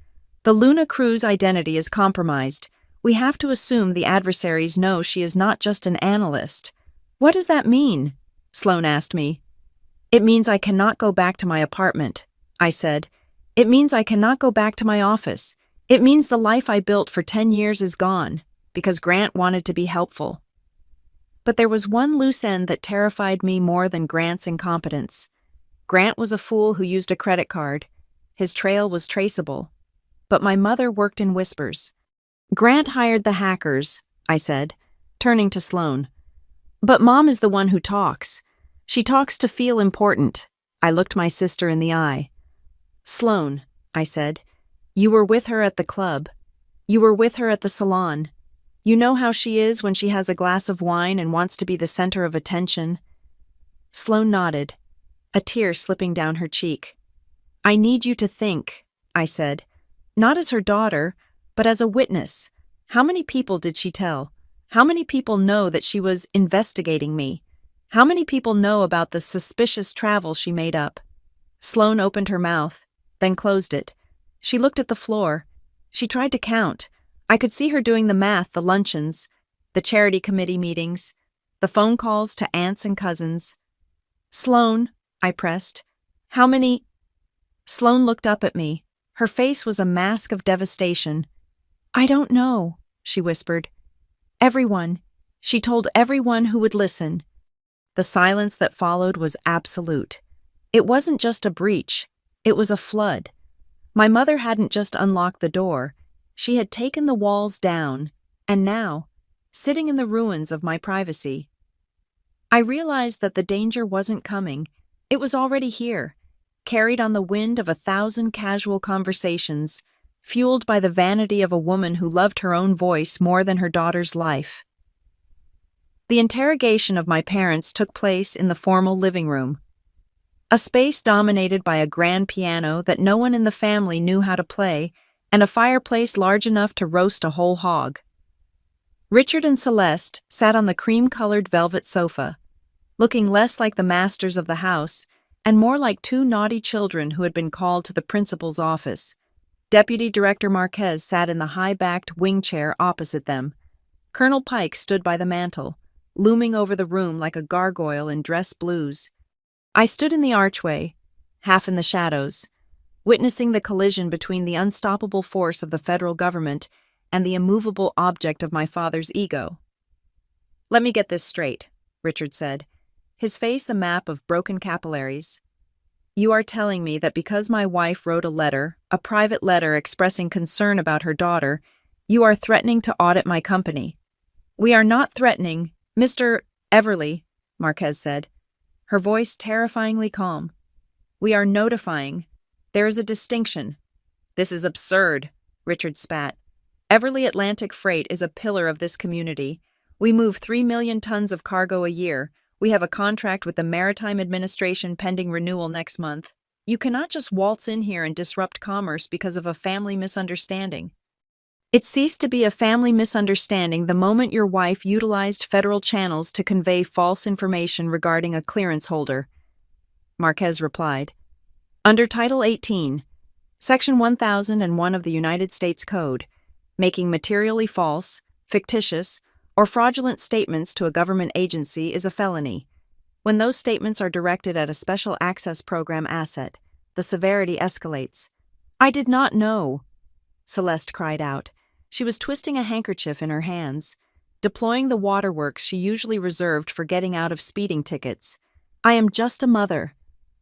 The Luna Cruz identity is compromised. We have to assume the adversaries know she is not just an analyst. What does that mean? Sloane asked me. It means I cannot go back to my apartment, I said. It means I cannot go back to my office. It means the life I built for 10 years is gone, because Grant wanted to be helpful. But there was one loose end that terrified me more than Grant's incompetence. Grant was a fool who used a credit card. His trail was traceable. But my mother worked in whispers. Grant hired the hackers, I said, turning to Sloane. But Mom is the one who talks. She talks to feel important. I looked my sister in the eye. Sloane, I said, you were with her at the club. You were with her at the salon. You know how she is when she has a glass of wine and wants to be the center of attention." Sloane nodded, a tear slipping down her cheek. "I need you to think," I said, "not as her daughter, but as a witness. How many people did she tell? How many people know that she was investigating me? How many people know about the suspicious travel she made up?" Sloane opened her mouth, then closed it. She looked at the floor. She tried to count. I could see her doing the math, the luncheons, the charity committee meetings, the phone calls to aunts and cousins. "Sloane," I pressed, "how many—" Sloane looked up at me. Her face was a mask of devastation. "I don't know," she whispered. "Everyone." She told everyone who would listen. The silence that followed was absolute. It wasn't just a breach. It was a flood. My mother hadn't just unlocked the door. She had taken the walls down, and now, sitting in the ruins of my privacy, I realized that the danger wasn't coming. It was already here, carried on the wind of 1,000 casual conversations, fueled by the vanity of a woman who loved her own voice more than her daughter's life. The interrogation of my parents took place in the formal living room, a space dominated by a grand piano that no one in the family knew how to play, and a fireplace large enough to roast a whole hog. Richard and Celeste sat on the cream-colored velvet sofa, looking less like the masters of the house and more like two naughty children who had been called to the principal's office. Deputy Director Marquez sat in the high-backed wing chair opposite them. Colonel Pike stood by the mantel, looming over the room like a gargoyle in dress blues. I stood in the archway, half in the shadows, witnessing the collision between the unstoppable force of the federal government and the immovable object of my father's ego. "Let me get this straight," Richard said, his face a map of broken capillaries. "You are telling me that because my wife wrote a private letter expressing concern about her daughter, you are threatening to audit my company." "We are not threatening, Mr. Everly," Marquez said, her voice terrifyingly calm. "We are notifying. There is a distinction." "This is absurd," Richard spat. "Everly Atlantic Freight is a pillar of this community. We move 3 million tons of cargo a year. We have a contract with the Maritime Administration pending renewal next month. You cannot just waltz in here and disrupt commerce because of a family misunderstanding." "It ceased to be a family misunderstanding the moment your wife utilized federal channels to convey false information regarding a clearance holder," Marquez replied. "Under Title 18, Section 1001 of the United States Code, making materially false, fictitious, or fraudulent statements to a government agency is a felony. When those statements are directed at a special access program asset, the severity escalates." "I did not know," Celeste cried out. She was twisting a handkerchief in her hands, deploying the waterworks she usually reserved for getting out of speeding tickets. "I am just a mother.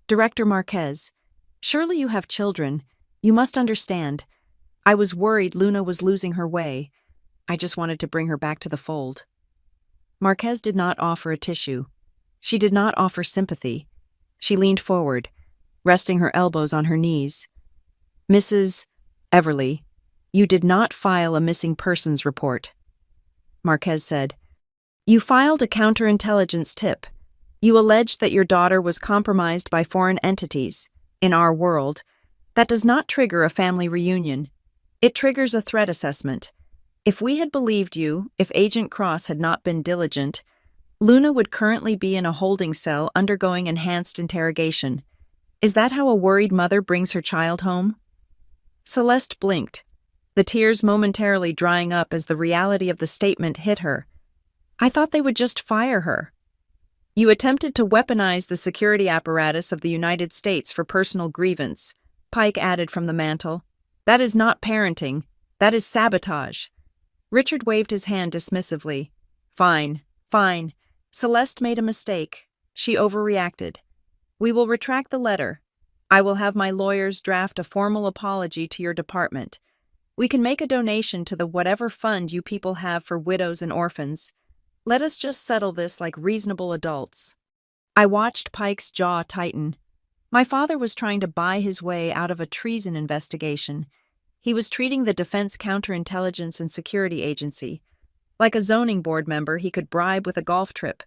Director Marquez, surely you have children. You must understand. I was worried Luna was losing her way. I just wanted to bring her back to the fold." Marquez did not offer a tissue. She did not offer sympathy. She leaned forward, resting her elbows on her knees. "Mrs. Everly, you did not file a missing persons report," Marquez said. "You filed a counterintelligence tip. You alleged that your daughter was compromised by foreign entities. In our world, that does not trigger a family reunion. It triggers a threat assessment. If we had believed you, if Agent Cross had not been diligent, Luna would currently be in a holding cell undergoing enhanced interrogation. Is that how a worried mother brings her child home?" Celeste blinked, the tears momentarily drying up as the reality of the statement hit her. "I thought they would just fire her." "You attempted to weaponize the security apparatus of the United States for personal grievance," Pike added from the mantel. "That is not parenting. That is sabotage." Richard waved his hand dismissively. "Fine, fine. Celeste made a mistake. She overreacted. We will retract the letter. I will have my lawyers draft a formal apology to your department. We can make a donation to the whatever fund you people have for widows and orphans. Let us just settle this like reasonable adults." I watched Pike's jaw tighten. My father was trying to buy his way out of a treason investigation. He was treating the Defense Counterintelligence and Security Agency, like a zoning board member he could bribe with a golf trip.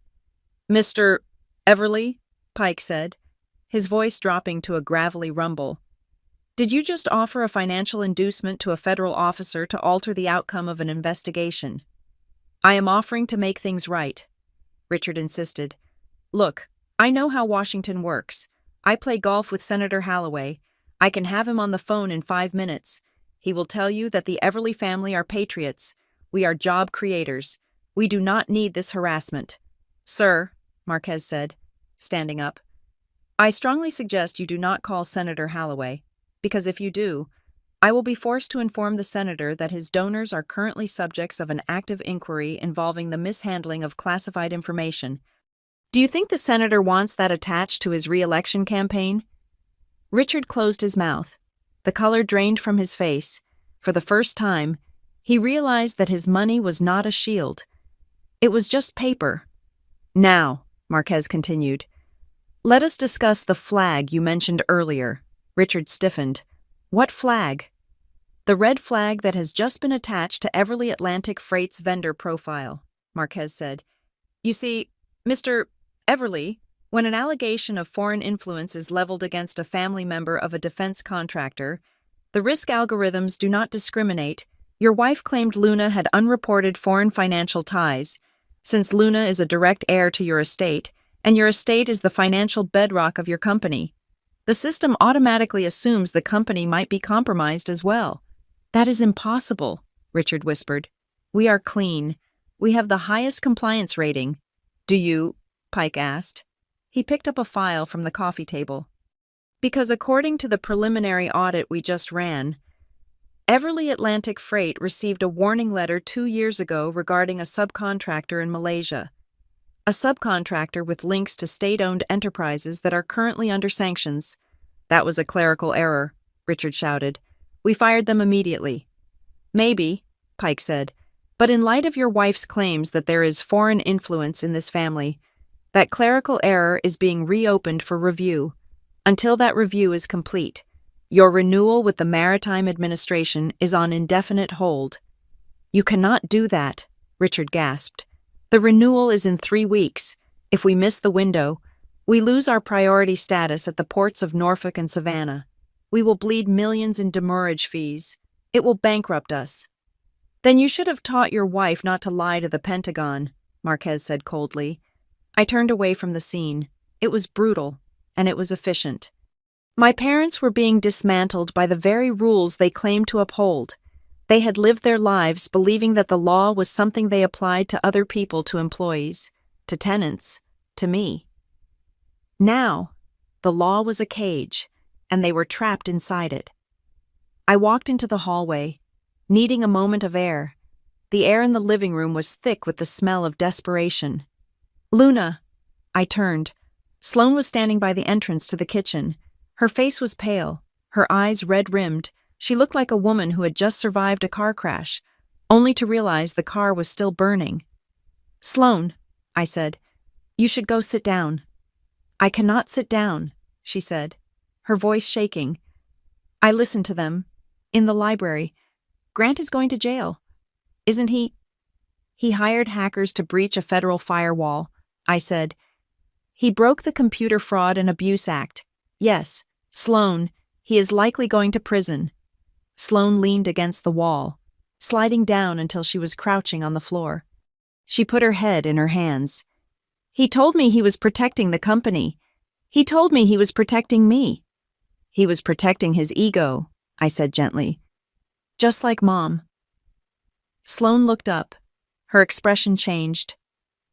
"Mr. Everly," Pike said, his voice dropping to a gravelly rumble. "Did you just offer a financial inducement to a federal officer to alter the outcome of an investigation?" "I am offering to make things right," Richard insisted. "Look, I know how Washington works. I play golf with Senator Halloway. I can have him on the phone in 5 minutes. He will tell you that the Everly family are patriots. We are job creators. We do not need this harassment." "Sir," Marquez said, standing up, "I strongly suggest you do not call Senator Halloway, because if you do, I will be forced to inform the senator that his donors are currently subjects of an active inquiry involving the mishandling of classified information. Do you think the senator wants that attached to his re-election campaign?" Richard closed his mouth. The color drained from his face. For the first time, he realized that his money was not a shield. It was just paper. "Now," Marquez continued, "let us discuss the flag you mentioned earlier." Richard stiffened. "What flag?" "The red flag that has just been attached to Everly Atlantic Freight's vendor profile," Marquez said. "You see, Mr. Everly, when an allegation of foreign influence is leveled against a family member of a defense contractor, the risk algorithms do not discriminate. Your wife claimed Luna had unreported foreign financial ties. Since Luna is a direct heir to your estate, and your estate is the financial bedrock of your company, the system automatically assumes the company might be compromised as well." "That is impossible," Richard whispered. "We are clean. We have the highest compliance rating." "Do you?" Pike asked. He picked up a file from the coffee table. "Because according to the preliminary audit we just ran, Everly Atlantic Freight received a warning letter 2 years ago regarding a subcontractor in Malaysia. A subcontractor with links to state-owned enterprises that are currently under sanctions." "That was a clerical error," Richard shouted. "We fired them immediately." "Maybe," Pike said, "but in light of your wife's claims that there is foreign influence in this family, that clerical error is being reopened for review. Until that review is complete, your renewal with the Maritime Administration is on indefinite hold." "You cannot do that," Richard gasped. "The renewal is in 3 weeks. If we miss the window, we lose our priority status at the ports of Norfolk and Savannah. We will bleed millions in demurrage fees. It will bankrupt us." "Then you should have taught your wife not to lie to the Pentagon," Marquez said coldly. I turned away from the scene. It was brutal, and it was efficient. My parents were being dismantled by the very rules they claimed to uphold. They had lived their lives believing that the law was something they applied to other people, to employees, to tenants, to me. Now, the law was a cage, and they were trapped inside it. I walked into the hallway, needing a moment of air. The air in the living room was thick with the smell of desperation. "Luna!" I turned. Sloane was standing by the entrance to the kitchen. Her face was pale, her eyes red-rimmed. She looked like a woman who had just survived a car crash, only to realize the car was still burning. "Sloane," I said, "you should go sit down." "I cannot sit down," she said, her voice shaking. "I listened to them. In the library. Grant is going to jail. Isn't he?" "He hired hackers to breach a federal firewall," I said. "He broke the Computer Fraud and Abuse Act. Yes, Sloane, he is likely going to prison." Sloane leaned against the wall, sliding down until she was crouching on the floor. She put her head in her hands. "He told me he was protecting the company. He told me he was protecting me." "He was protecting his ego," I said gently. "Just like Mom." Sloane looked up. Her expression changed.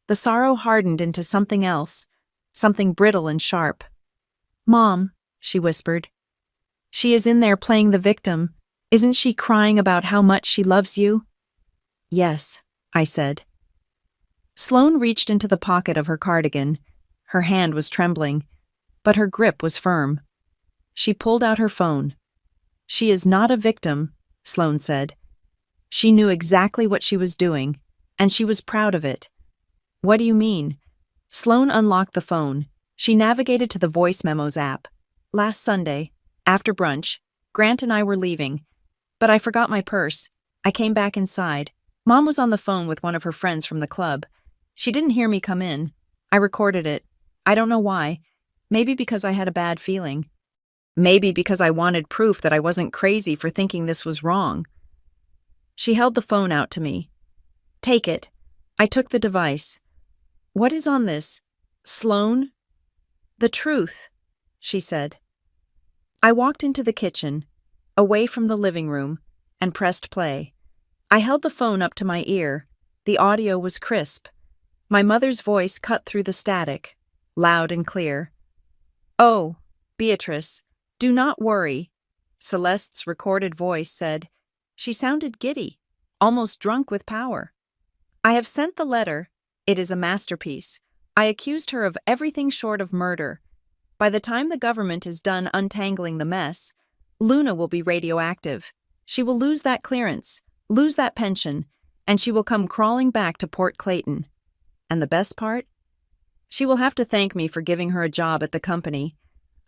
The sorrow hardened into something else, something brittle and sharp. "Mom," she whispered. "She is in there playing the victim. Isn't she crying about how much she loves you?" "Yes," I said. Sloane reached into the pocket of her cardigan. Her hand was trembling, but her grip was firm. She pulled out her phone. "She is not a victim," Sloane said. "She knew exactly what she was doing, and she was proud of it." "What do you mean?" Sloane unlocked the phone. She navigated to the voice memos app. "Last Sunday, after brunch, Grant and I were leaving, but I forgot my purse. I came back inside. Mom was on the phone with one of her friends from the club. She didn't hear me come in. I recorded it. I don't know why. Maybe because I had a bad feeling. Maybe because I wanted proof that I wasn't crazy for thinking this was wrong. She held the phone out to me. Take it. I took the device. What is on this? Sloan? The truth, she said. I walked into the kitchen, away from the living room, and pressed play. I held the phone up to my ear. The audio was crisp. My mother's voice cut through the static, loud and clear. Oh, Beatrice, do not worry, Celeste's recorded voice said. She sounded giddy, almost drunk with power. I have sent the letter. It is a masterpiece. I accused her of everything short of murder. By the time the government is done untangling the mess, Luna will be radioactive. She will lose that clearance, lose that pension, and she will come crawling back to Port Clayton. And the best part? She will have to thank me for giving her a job at the company.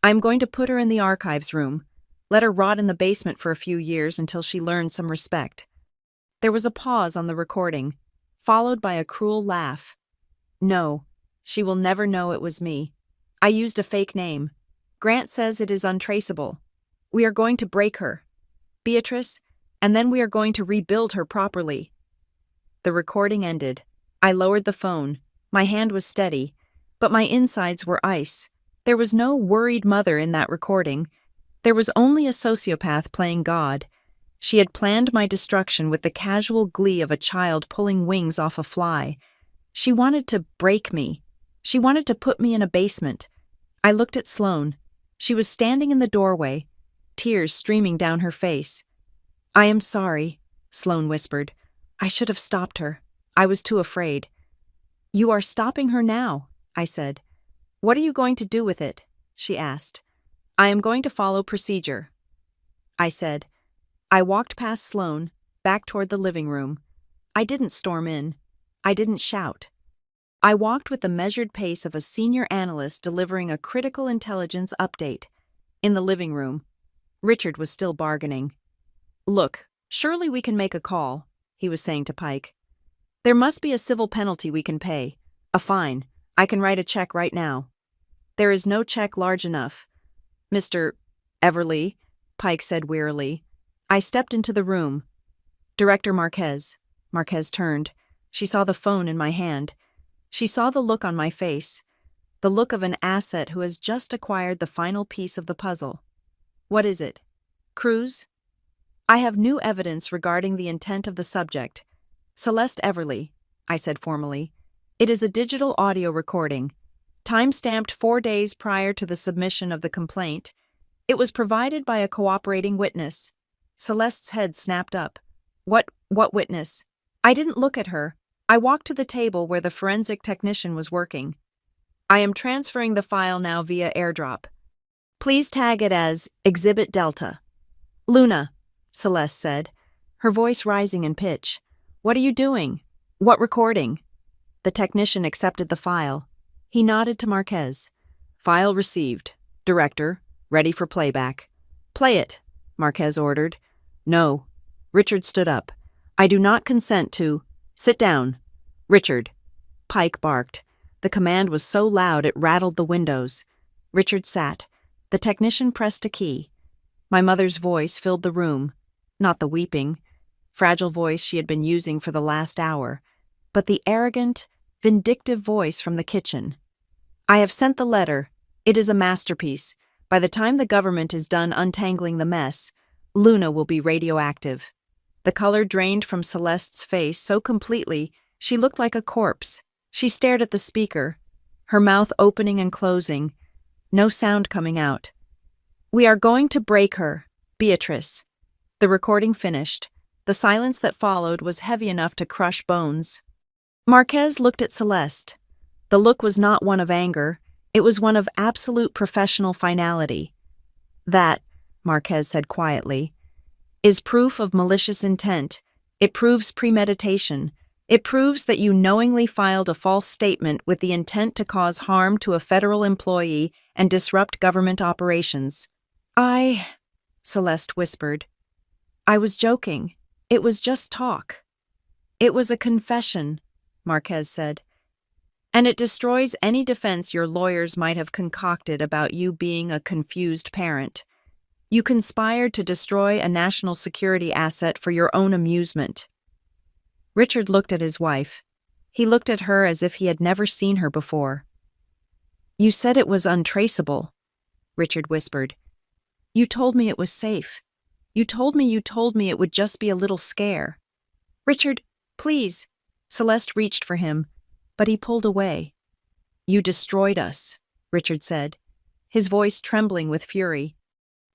I am going to put her in the archives room, let her rot in the basement for a few years until she learns some respect. There was a pause on the recording, followed by a cruel laugh. No, she will never know it was me. I used a fake name. Grant says it is untraceable. We are going to break her, Beatrice, and then we are going to rebuild her properly. The recording ended. I lowered the phone. My hand was steady, but my insides were ice. There was no worried mother in that recording. There was only a sociopath playing God. She had planned my destruction with the casual glee of a child pulling wings off a fly. She wanted to break me. She wanted to put me in a basement. I looked at Sloan. She was standing in the doorway, tears streaming down her face. I am sorry, Sloan whispered. I should have stopped her. I was too afraid. You are stopping her now, I said. What are you going to do with it? She asked. I am going to follow procedure, I said. I walked past Sloan, back toward the living room. I didn't storm in. I didn't shout. I walked with the measured pace of a senior analyst delivering a critical intelligence update. In the living room, Richard was still bargaining. Look, surely we can make a call, he was saying to Pike. There must be a civil penalty we can pay. A fine. I can write a check right now. There is no check large enough. Mr. Everly, Pike said wearily. I stepped into the room. Director Marquez. Marquez turned. She saw the phone in my hand. She saw the look on my face. The look of an asset who has just acquired the final piece of the puzzle. What is it? Cruz? I have new evidence regarding the intent of the subject. Celeste Everly, I said formally. It is a digital audio recording, time-stamped 4 days prior to the submission of the complaint. It was provided by a cooperating witness. Celeste's head snapped up. What witness? I didn't look at her. I walked to the table where the forensic technician was working. I am transferring the file now via airdrop. Please tag it as Exhibit Delta. Luna, Celeste said, her voice rising in pitch. What are you doing? What recording? The technician accepted the file. He nodded to Marquez. File received. Director, ready for playback. Play it, Marquez ordered. No. Richard stood up. I do not consent to... Sit down. Richard. Pike barked. The command was so loud it rattled the windows. Richard sat. The technician pressed a key. My mother's voice filled the room. Not the weeping, fragile voice she had been using for the last hour, but the arrogant, vindictive voice from the kitchen. I have sent the letter. It is a masterpiece. By the time the government is done untangling the mess, Luna will be radioactive. The color drained from Celeste's face so completely she looked like a corpse. She stared at the speaker, her mouth opening and closing, no sound coming out. We are going to break her, Beatrice. The recording finished. The silence that followed was heavy enough to crush bones. Marquez looked at Celeste. The look was not one of anger. It was one of absolute professional finality. That, Marquez said quietly, is proof of malicious intent. It proves premeditation. It proves that you knowingly filed a false statement with the intent to cause harm to a federal employee and disrupt government operations. Celeste whispered. I was joking. It was just talk. It was a confession, Marquez said. And it destroys any defense your lawyers might have concocted about you being a confused parent. You conspired to destroy a national security asset for your own amusement. Richard looked at his wife. He looked at her as if he had never seen her before. You said it was untraceable, Richard whispered. You told me it was safe. You told me it would just be a little scare. Richard, please. Celeste reached for him, but he pulled away. You destroyed us, Richard said, his voice trembling with fury.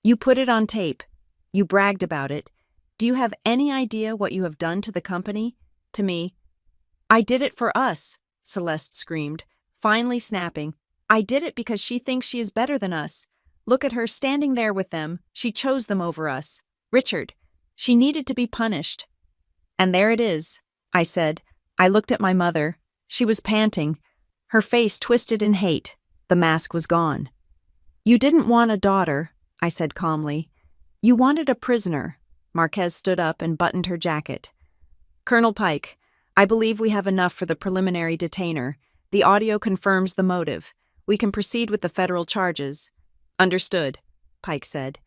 You put it on tape. You bragged about it. Do you have any idea what you have done to the company? To me? I did it for us, Celeste screamed, finally snapping. I did it because she thinks she is better than us. Look at her standing there with them. She chose them over us. Richard, she needed to be punished. And there it is, I said. I looked at my mother. She was panting, her face twisted in hate. The mask was gone. You didn't want a daughter, I said calmly. You wanted a prisoner. Marquez stood up and buttoned her jacket. Colonel Pike, I believe we have enough for the preliminary detainer. The audio confirms the motive. We can proceed with the federal charges. Understood, Pike said.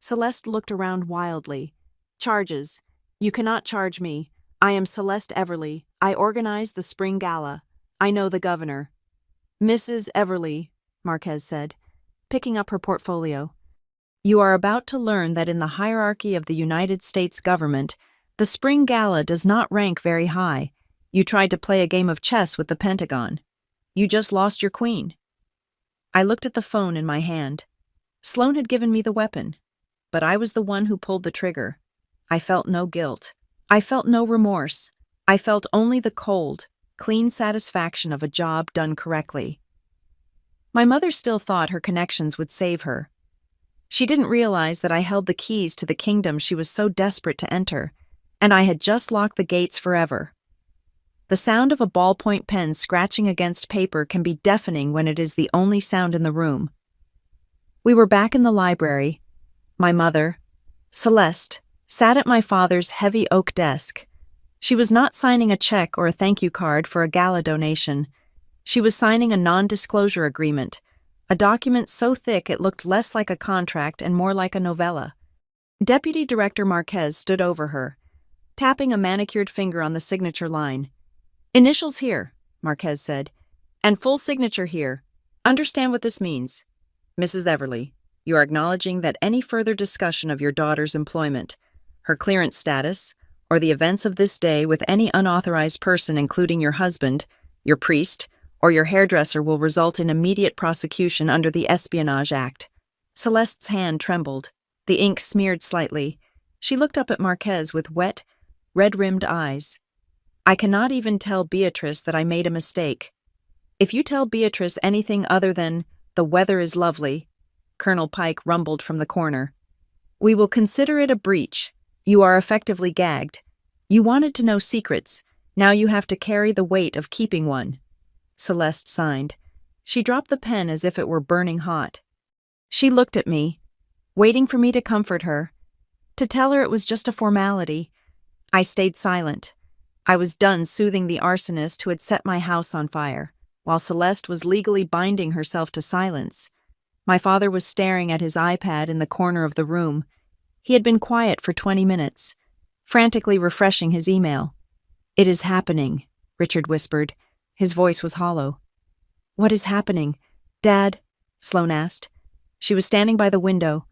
Celeste looked around wildly. Charges. You cannot charge me. I am Celeste Everly. I organized the spring gala. I know the governor. Mrs. Everly, Marquez said, picking up her portfolio. You are about to learn that in the hierarchy of the United States government, the spring gala does not rank very high. You tried to play a game of chess with the Pentagon. You just lost your queen. I looked at the phone in my hand. Sloan had given me the weapon, but I was the one who pulled the trigger. I felt no guilt. I felt no remorse. I felt only the cold, clean satisfaction of a job done correctly. My mother still thought her connections would save her. She didn't realize that I held the keys to the kingdom she was so desperate to enter, and I had just locked the gates forever. The sound of a ballpoint pen scratching against paper can be deafening when it is the only sound in the room. We were back in the library. My mother, Celeste, sat at my father's heavy oak desk. She was not signing a check or a thank you card for a gala donation. She was signing a non-disclosure agreement, a document so thick it looked less like a contract and more like a novella. Deputy Director Marquez stood over her, tapping a manicured finger on the signature line. Initials here, Marquez said, and full signature here. Understand what this means. Mrs. Everly, you are acknowledging that any further discussion of your daughter's employment, her clearance status, or the events of this day with any unauthorized person including your husband, your priest, or your hairdresser will result in immediate prosecution under the Espionage Act. Celeste's hand trembled. The ink smeared slightly. She looked up at Marquez with wet, red-rimmed eyes. I cannot even tell Beatrice that I made a mistake. If you tell Beatrice anything other than, the weather is lovely, Colonel Pike rumbled from the corner, we will consider it a breach. You are effectively gagged. You wanted to know secrets. Now you have to carry the weight of keeping one. Celeste signed. She dropped the pen as if it were burning hot. She looked at me, waiting for me to comfort her, to tell her it was just a formality. I stayed silent. I was done soothing the arsonist who had set my house on fire, while Celeste was legally binding herself to silence. My father was staring at his iPad in the corner of the room. He had been quiet for 20 minutes, frantically refreshing his email. It is happening, Richard whispered. His voice was hollow. What is happening? Dad? Sloan asked. She was standing by the window,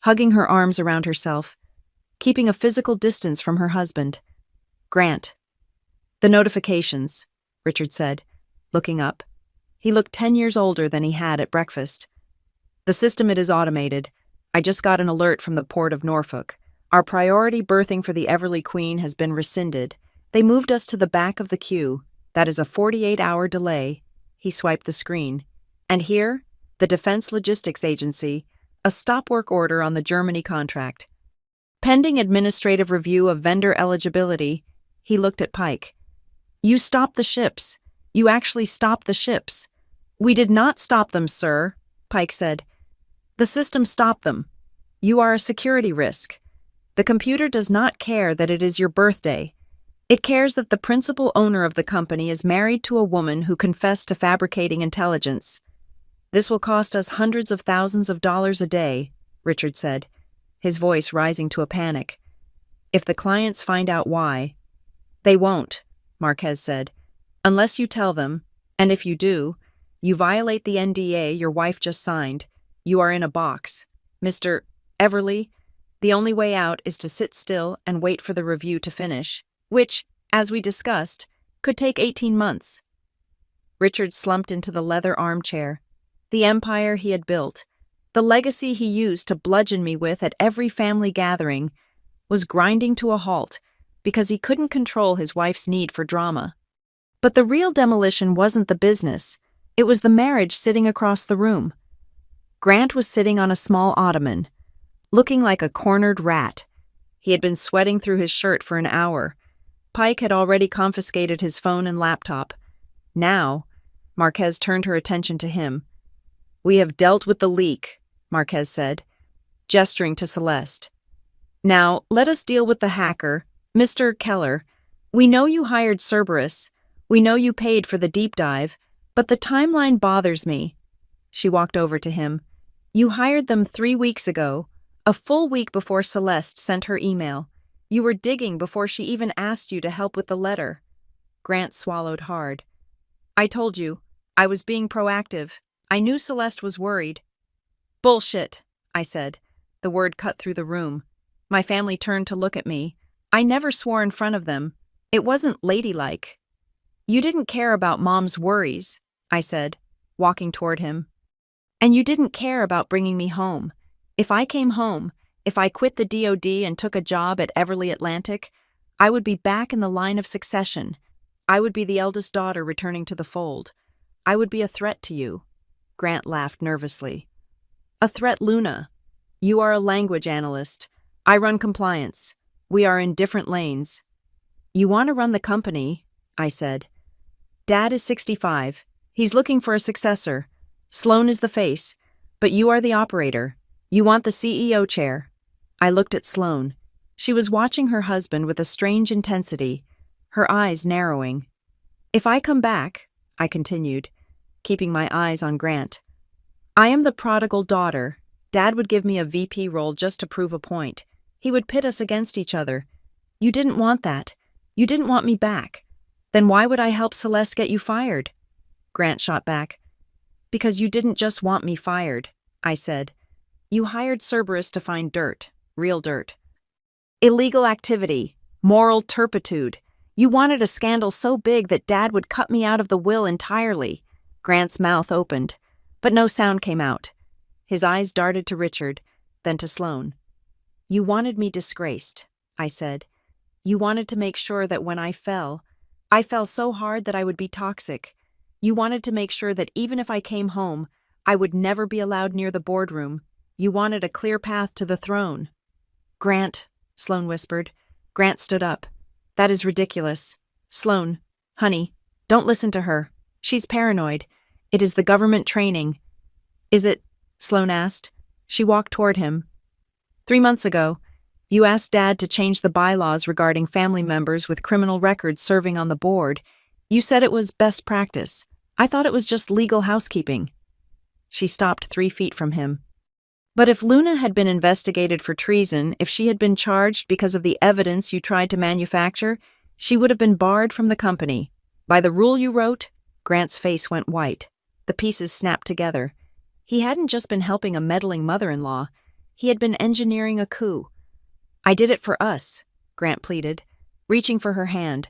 hugging her arms around herself, keeping a physical distance from her husband. Grant. The notifications, Richard said, looking up. He looked 10 years older than he had at breakfast. The system, it is automated. I just got an alert from the port of Norfolk. Our priority berthing for the Everly Queen has been rescinded. They moved us to the back of the queue. That is a 48-hour delay. He swiped the screen. And here, the Defense Logistics Agency, a stop work order on the Germany contract. Pending administrative review of vendor eligibility, he looked at Pike. You stopped the ships. You actually stopped the ships. We did not stop them, sir, Pike said. The system stopped them. You are a security risk. The computer does not care that it is your birthday. It cares that the principal owner of the company is married to a woman who confessed to fabricating intelligence. This will cost us hundreds of thousands of dollars a day, Richard said, his voice rising to a panic. If the clients find out why— They won't, Marquez said. Unless you tell them, and if you do, you violate the NDA your wife just signed. You are in a box. Mr. Everly, the only way out is to sit still and wait for the review to finish, which, as we discussed, could take 18 months. Richard slumped into the leather armchair. The empire he had built, the legacy he used to bludgeon me with at every family gathering, was grinding to a halt because he couldn't control his wife's need for drama. But the real demolition wasn't the business. It was the marriage sitting across the room. Grant was sitting on a small ottoman, looking like a cornered rat. He had been sweating through his shirt for an hour. Pike had already confiscated his phone and laptop. Now, Marquez turned her attention to him. "We have dealt with the leak," Marquez said, gesturing to Celeste. "Now, let us deal with the hacker, Mr. Keller. We know you hired Cerberus. We know you paid for the deep dive, but the timeline bothers me." She walked over to him. "You hired them 3 weeks ago, a full week before Celeste sent her email. You were digging before she even asked you to help with the letter." Grant swallowed hard. "I told you. I was being proactive. I knew Celeste was worried." "Bullshit," I said. The word cut through the room. My family turned to look at me. I never swore in front of them. It wasn't ladylike. "You didn't care about Mom's worries," I said, walking toward him. "And you didn't care about bringing me home. If I came home, if I quit the DOD and took a job at Everly Atlantic, I would be back in the line of succession. I would be the eldest daughter returning to the fold. I would be a threat to you." Grant laughed nervously. "A threat, Luna. You are a language analyst. I run compliance. We are in different lanes." "You want to run the company," I said. "Dad is 65. He's looking for a successor. Sloan is the face, but you are the operator. You want the CEO chair." I looked at Sloan. She was watching her husband with a strange intensity, her eyes narrowing. "If I come back," I continued, keeping my eyes on Grant, "I am the prodigal daughter. Dad would give me a VP role just to prove a point. He would pit us against each other. You didn't want that. You didn't want me back. Then why would I help Celeste get you fired?" Grant shot back. "Because you didn't just want me fired," I said. "You hired Cerberus to find dirt, real dirt. Illegal activity, moral turpitude. You wanted a scandal so big that Dad would cut me out of the will entirely." Grant's mouth opened, but no sound came out. His eyes darted to Richard, then to Sloan. "You wanted me disgraced," I said. "You wanted to make sure that when I fell so hard that I would be toxic. You wanted to make sure that even if I came home, I would never be allowed near the boardroom. You wanted a clear path to the throne." "Grant," Sloan whispered. Grant stood up. "That is ridiculous. Sloan, honey, don't listen to her. She's paranoid. It is the government training." "Is it?" Sloan asked. She walked toward him. 3 months ago, you asked Dad to change the bylaws regarding family members with criminal records serving on the board. You said it was best practice. I thought it was just legal housekeeping." She stopped 3 feet from him. "But if Luna had been investigated for treason, if she had been charged because of the evidence you tried to manufacture, she would have been barred from the company. By the rule you wrote," Grant's face went white. The pieces snapped together. He hadn't just been helping a meddling mother-in-law. He had been engineering a coup. "I did it for us," Grant pleaded, reaching for her hand.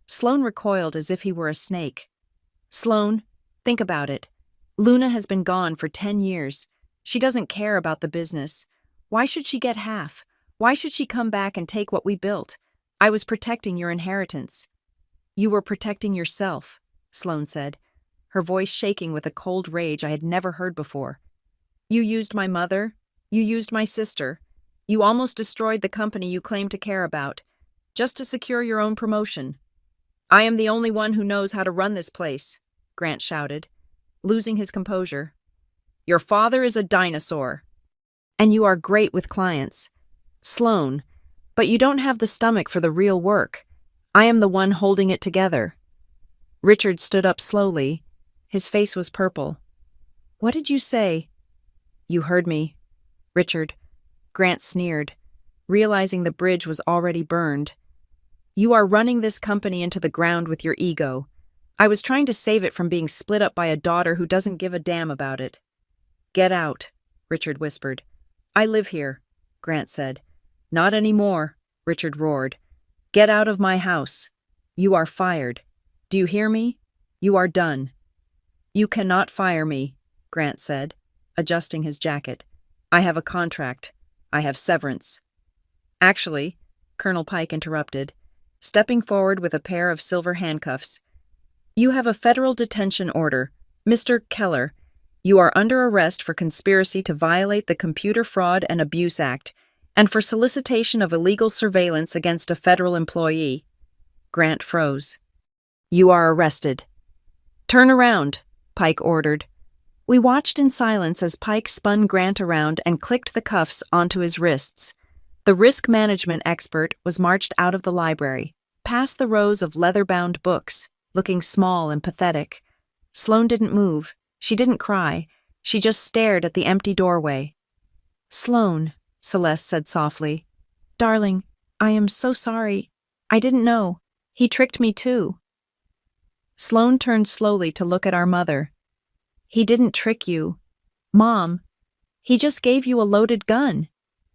Sloan recoiled as if he were a snake. "Sloan, think about it. Luna has been gone for 10 years. She doesn't care about the business. Why should she get half? Why should she come back and take what we built? I was protecting your inheritance." "You were protecting yourself," Sloan said, her voice shaking with a cold rage I had never heard before. "You used my mother. You used my sister. You almost destroyed the company you claim to care about, just to secure your own promotion." "I am the only one who knows how to run this place," Grant shouted, losing his composure. "Your father is a dinosaur." "And you are great with clients, Sloan, but you don't have the stomach for the real work. I am the one holding it together. Richard stood up slowly. His face was purple. What did you say? You heard me, Richard. Grant sneered, realizing the bridge was already burned. You are running this company into the ground with your ego. I was trying to save it from being split up by a daughter who doesn't give a damn about it. Get out, Richard whispered. I live here, Grant said. Not anymore, Richard roared. Get out of my house. You are fired. Do you hear me? You are done. You cannot fire me, Grant said, adjusting his jacket. I have a contract. I have severance. Actually, Colonel Pike interrupted, stepping forward with a pair of silver handcuffs. You have a federal detention order. Mr. Keller, you are under arrest for conspiracy to violate the Computer Fraud and Abuse Act and for solicitation of illegal surveillance against a federal employee. Grant froze. You are arrested. Turn around, Pike ordered. We watched in silence as Pike spun Grant around and clicked the cuffs onto his wrists. The risk management expert was marched out of the library, past the rows of leather-bound books, looking small and pathetic. Sloane didn't move. She didn't cry. She just stared at the empty doorway. Sloane, Celeste said softly. Darling, I am so sorry. I didn't know. He tricked me too. Sloane turned slowly to look at our mother. He didn't trick you. Mom, he just gave you a loaded gun.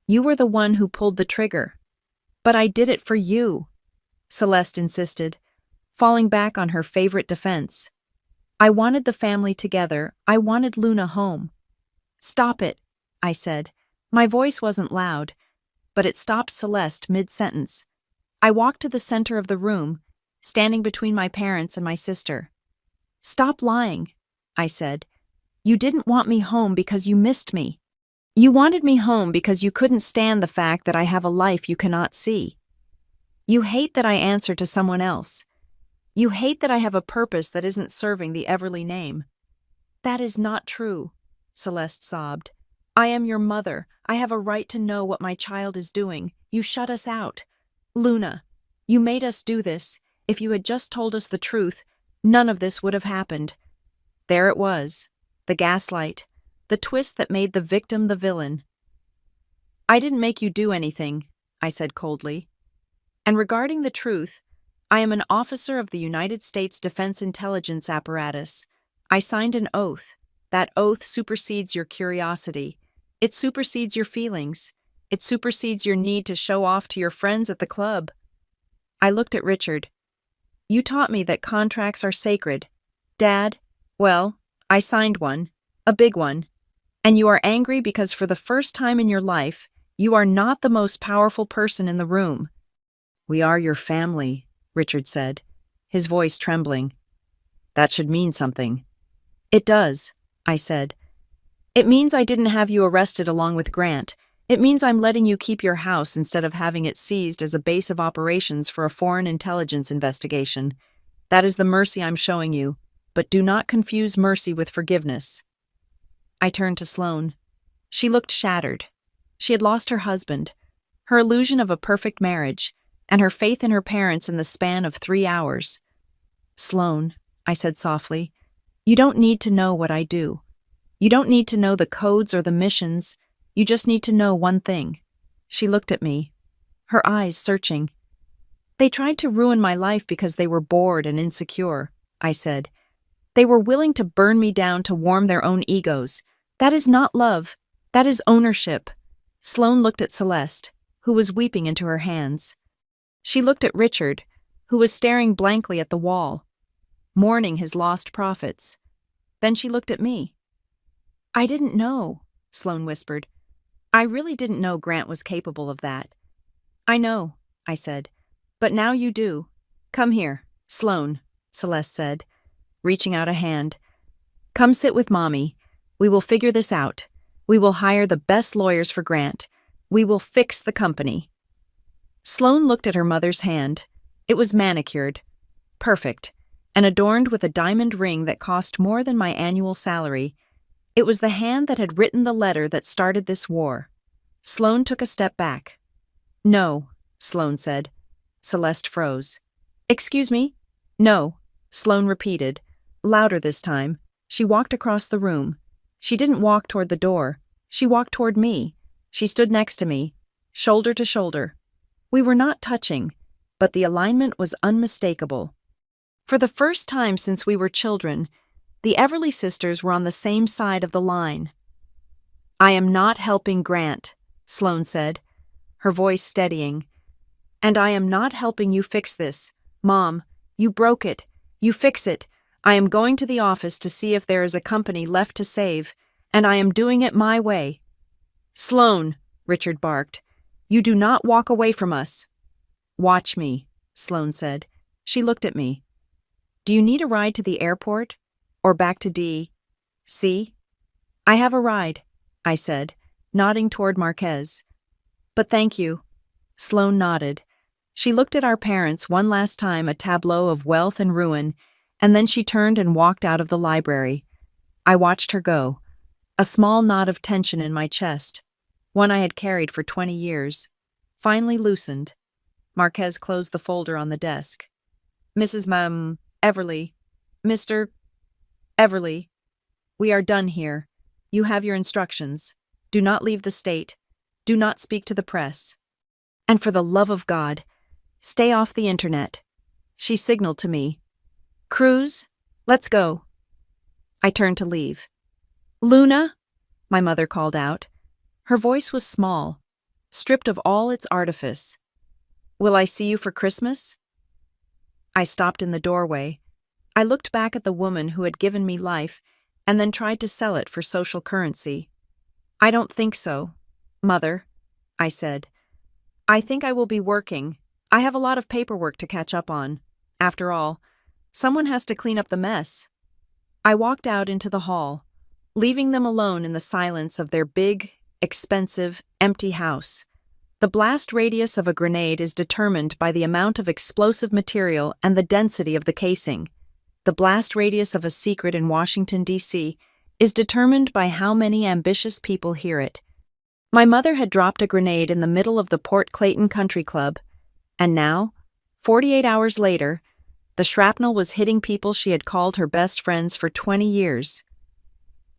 You were the one who pulled the trigger. But I did it for you, Celeste insisted, falling back on her favorite defense. I wanted the family together. I wanted Luna home. Stop it, I said. My voice wasn't loud, but it stopped Celeste mid-sentence. I walked to the center of the room, standing between my parents and my sister. Stop lying, I said. You didn't want me home because you missed me. You wanted me home because you couldn't stand the fact that I have a life you cannot see. You hate that I answer to someone else. You hate that I have a purpose that isn't serving the Everly name. That is not true, Celeste sobbed. I am your mother. I have a right to know what my child is doing. You shut us out. Luna, you made us do this. If you had just told us the truth, none of this would have happened. There it was, the gaslight, the twist that made the victim the villain. I didn't make you do anything, I said coldly. And regarding the truth, I am an officer of the United States Defense Intelligence Apparatus. I signed an oath. That oath supersedes your curiosity. It supersedes your feelings. It supersedes your need to show off to your friends at the club. I looked at Richard. You taught me that contracts are sacred. Dad, well, I signed one, a big one. And you are angry because for the first time in your life, you are not the most powerful person in the room. We are your family, Richard said, his voice trembling. That should mean something. It does, I said. It means I didn't have you arrested along with Grant. It means I'm letting you keep your house instead of having it seized as a base of operations for a foreign intelligence investigation. That is the mercy I'm showing you, but do not confuse mercy with forgiveness. I turned to Sloane. She looked shattered. She had lost her husband, her illusion of a perfect marriage, and her faith in her parents in the span of 3 hours. Sloane, I said softly, you don't need to know what I do. You don't need to know the codes or the missions. You just need to know one thing. She looked at me, her eyes searching. They tried to ruin my life because they were bored and insecure, I said. They were willing to burn me down to warm their own egos. That is not love. That is ownership. Sloane looked at Celeste, who was weeping into her hands. She looked at Richard, who was staring blankly at the wall, mourning his lost profits. Then she looked at me. I didn't know, Sloane whispered. I really didn't know Grant was capable of that. I know, I said. But now you do. Come here, Sloane, Celeste said, reaching out a hand. Come sit with Mommy. We will figure this out. We will hire the best lawyers for Grant. We will fix the company. Sloane looked at her mother's hand. It was manicured, perfect, and adorned with a diamond ring that cost more than my annual salary. It was the hand that had written the letter that started this war. Sloane took a step back. No, Sloane said. Celeste froze. Excuse me? No, Sloane repeated, louder this time. She walked across the room. She didn't walk toward the door. She walked toward me. She stood next to me, shoulder to shoulder. We were not touching, but the alignment was unmistakable. For the first time since we were children, the Everly sisters were on the same side of the line. I am not helping Grant, Sloane said, her voice steadying. And I am not helping you fix this. Mom, you broke it. You fix it. I am going to the office to see if there is a company left to save, and I am doing it my way. Sloane, Richard barked, you do not walk away from us. Watch me, Sloane said. She looked at me. Do you need a ride to the airport? Or back to D.C.? I have a ride, I said, nodding toward Marquez. But thank you. Sloane nodded. She looked at our parents one last time, a tableau of wealth and ruin, and then she turned and walked out of the library. I watched her go, a small knot of tension in my chest, one I had carried for 20 years, finally loosened. Marquez closed the folder on the desk. Mrs. Everly, Mr. Everly, we are done here. You have your instructions. Do not leave the state. Do not speak to the press. And for the love of God, stay off the internet. She signaled to me. Cruz, let's go. I turned to leave. Luna, my mother called out. Her voice was small, stripped of all its artifice. Will I see you for Christmas? I stopped in the doorway. I looked back at the woman who had given me life and then tried to sell it for social currency. I don't think so, Mother, I said. I think I will be working. I have a lot of paperwork to catch up on. After all, someone has to clean up the mess. I walked out into the hall, leaving them alone in the silence of their big, expensive, empty house. The blast radius of a grenade is determined by the amount of explosive material and the density of the casing. The blast radius of a secret in Washington, D.C. is determined by how many ambitious people hear it. My mother had dropped a grenade in the middle of the Port Clayton Country Club, and now, 48 hours later, the shrapnel was hitting people she had called her best friends for 20 years.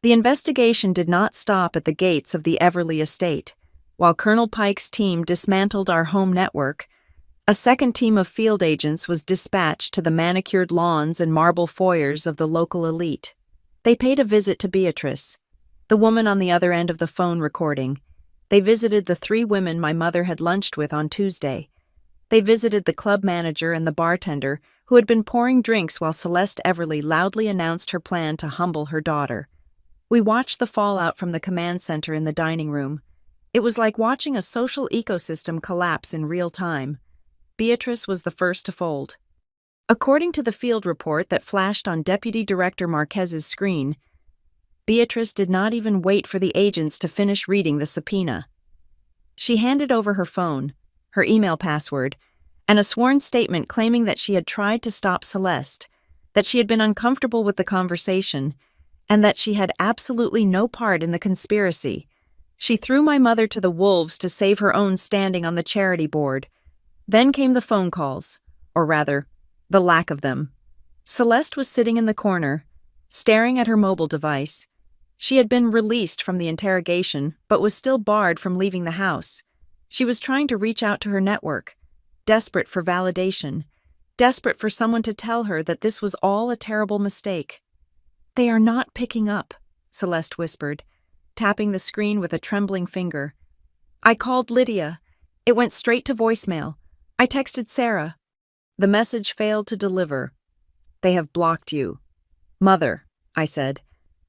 The investigation did not stop at the gates of the Everly estate. While Colonel Pike's team dismantled our home network, a second team of field agents was dispatched to the manicured lawns and marble foyers of the local elite. They paid a visit to Beatrice, the woman on the other end of the phone recording. They visited the 3 women my mother had lunched with on Tuesday. They visited the club manager and the bartender who had been pouring drinks while Celeste Everly loudly announced her plan to humble her daughter. We watched the fallout from the command center in the dining room. It was like watching a social ecosystem collapse in real time. Beatrice was the first to fold. According to the field report that flashed on Deputy Director Marquez's screen, Beatrice did not even wait for the agents to finish reading the subpoena. She handed over her phone, her email password, and a sworn statement claiming that she had tried to stop Celeste, that she had been uncomfortable with the conversation, and that she had absolutely no part in the conspiracy. She threw my mother to the wolves to save her own standing on the charity board. Then came the phone calls, or rather, the lack of them. Celeste was sitting in the corner, staring at her mobile device. She had been released from the interrogation, but was still barred from leaving the house. She was trying to reach out to her network, desperate for validation, desperate for someone to tell her that this was all a terrible mistake. They are not picking up, Celeste whispered, tapping the screen with a trembling finger. I called Lydia. It went straight to voicemail. I texted Sarah. The message failed to deliver. They have blocked you. Mother, I said,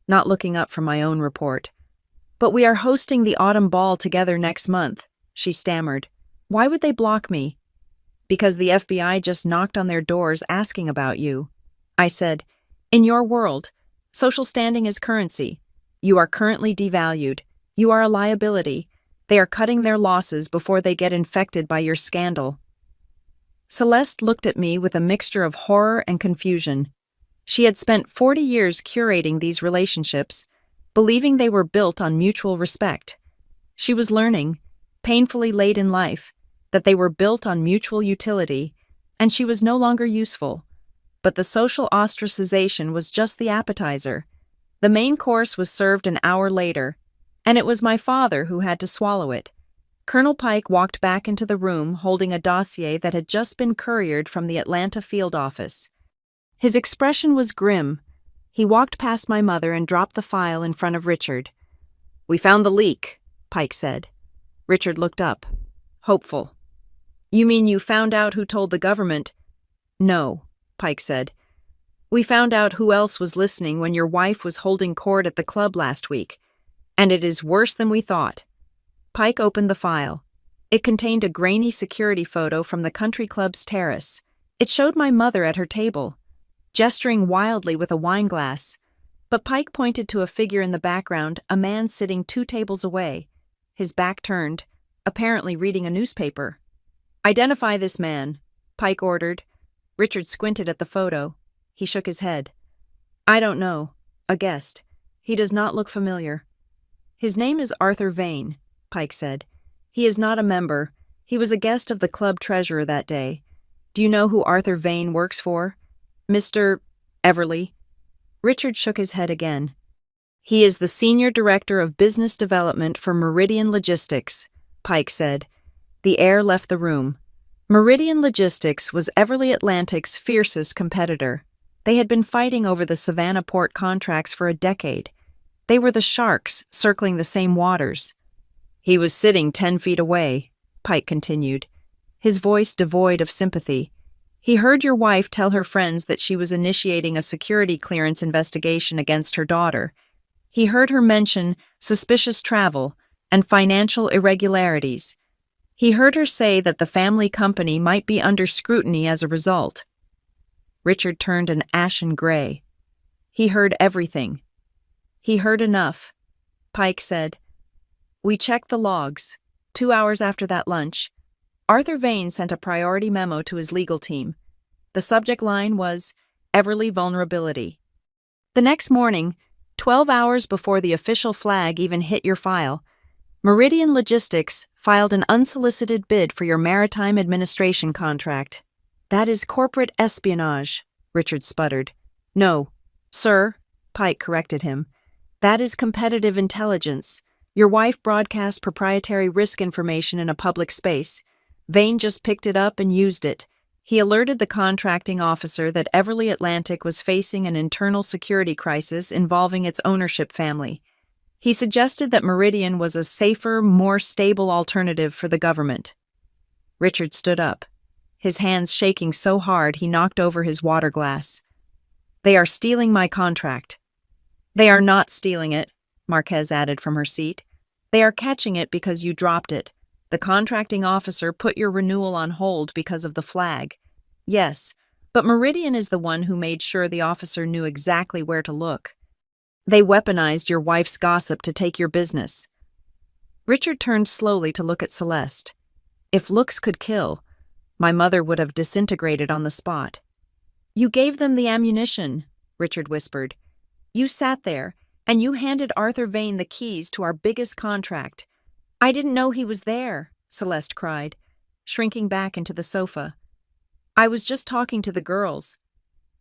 not looking up from my own report. But we are hosting the autumn ball together next month, she stammered. Why would they block me? Because the FBI just knocked on their doors asking about you. I said, in your world, social standing is currency. You are currently devalued. You are a liability. They are cutting their losses before they get infected by your scandal. Celeste looked at me with a mixture of horror and confusion. She had spent 40 years curating these relationships, believing they were built on mutual respect. She was learning, painfully late in life, that they were built on mutual utility, and she was no longer useful. But the social ostracization was just the appetizer. The main course was served an hour later, and it was my father who had to swallow it. Colonel Pike walked back into the room holding a dossier that had just been couriered from the Atlanta field office. His expression was grim. He walked past my mother and dropped the file in front of Richard. "We found the leak," Pike said. Richard looked up, hopeful. "You mean you found out who told the government?" "No," Pike said. "We found out who else was listening when your wife was holding court at the club last week, and it is worse than we thought." Pike opened the file. It contained a grainy security photo from the country club's terrace. It showed my mother at her table, gesturing wildly with a wineglass. But Pike pointed to a figure in the background, a man sitting 2 tables away, his back turned, apparently reading a newspaper. "Identify this man," Pike ordered. Richard squinted at the photo. He shook his head. "I don't know. A guest. He does not look familiar." "His name is Arthur Vane," Pike said. "He is not a member. He was a guest of the club treasurer that day. Do you know who Arthur Vane works for? Mr. Everly?" Richard shook his head again. "He is the senior director of business development for Meridian Logistics," Pike said. The air left the room. Meridian Logistics was Everly Atlantic's fiercest competitor. They had been fighting over the Savannah port contracts for a decade. They were the sharks circling the same waters. "He was sitting 10 feet away," Pike continued, his voice devoid of sympathy. "He heard your wife tell her friends that she was initiating a security clearance investigation against her daughter. He heard her mention suspicious travel and financial irregularities. He heard her say that the family company might be under scrutiny as a result." Richard turned an ashen gray. He heard everything. He heard enough. Pike said, "We checked the logs. 2 hours after that lunch, Arthur Vane sent a priority memo to his legal team. The subject line was Everly vulnerability. The next morning, 12 hours before the official flag even hit your file, Meridian Logistics filed an unsolicited bid for your maritime administration contract." "That is corporate espionage," Richard sputtered. "No, sir," Pike corrected him. "That is competitive intelligence. Your wife broadcast proprietary risk information in a public space. Vane just picked it up and used it. He alerted the contracting officer that Everly Atlantic was facing an internal security crisis involving its ownership family. He suggested that Meridian was a safer, more stable alternative for the government." Richard stood up, his hands shaking so hard he knocked over his water glass. "They are stealing my contract." "They are not stealing it," Marquez added from her seat. "They are catching it because you dropped it. The contracting officer put your renewal on hold because of the flag. Yes, but Meridian is the one who made sure the officer knew exactly where to look. They weaponized your wife's gossip to take your business." Richard turned slowly to look at Celeste. If looks could kill, my mother would have disintegrated on the spot. "You gave them the ammunition," Richard whispered. "You sat there, and you handed Arthur Vane the keys to our biggest contract." "I didn't know he was there," Celeste cried, shrinking back into the sofa. "I was just talking to the girls."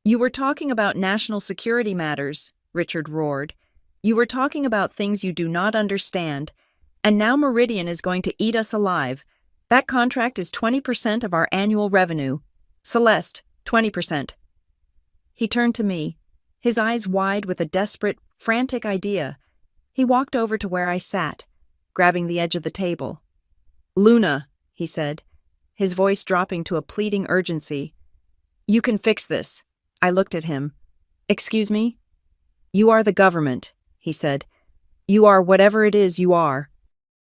"You were talking about national security matters," Richard roared. "You were talking about things you do not understand, and now Meridian is going to eat us alive. That contract is 20% of our annual revenue. Celeste, 20%. He turned to me, his eyes wide with a desperate, frantic idea. He walked over to where I sat, grabbing the edge of the table. "Luna," he said, his voice dropping to a pleading urgency. "You can fix this." I looked at him. "Excuse me?" "You are the government," he said. "You are whatever it is you are.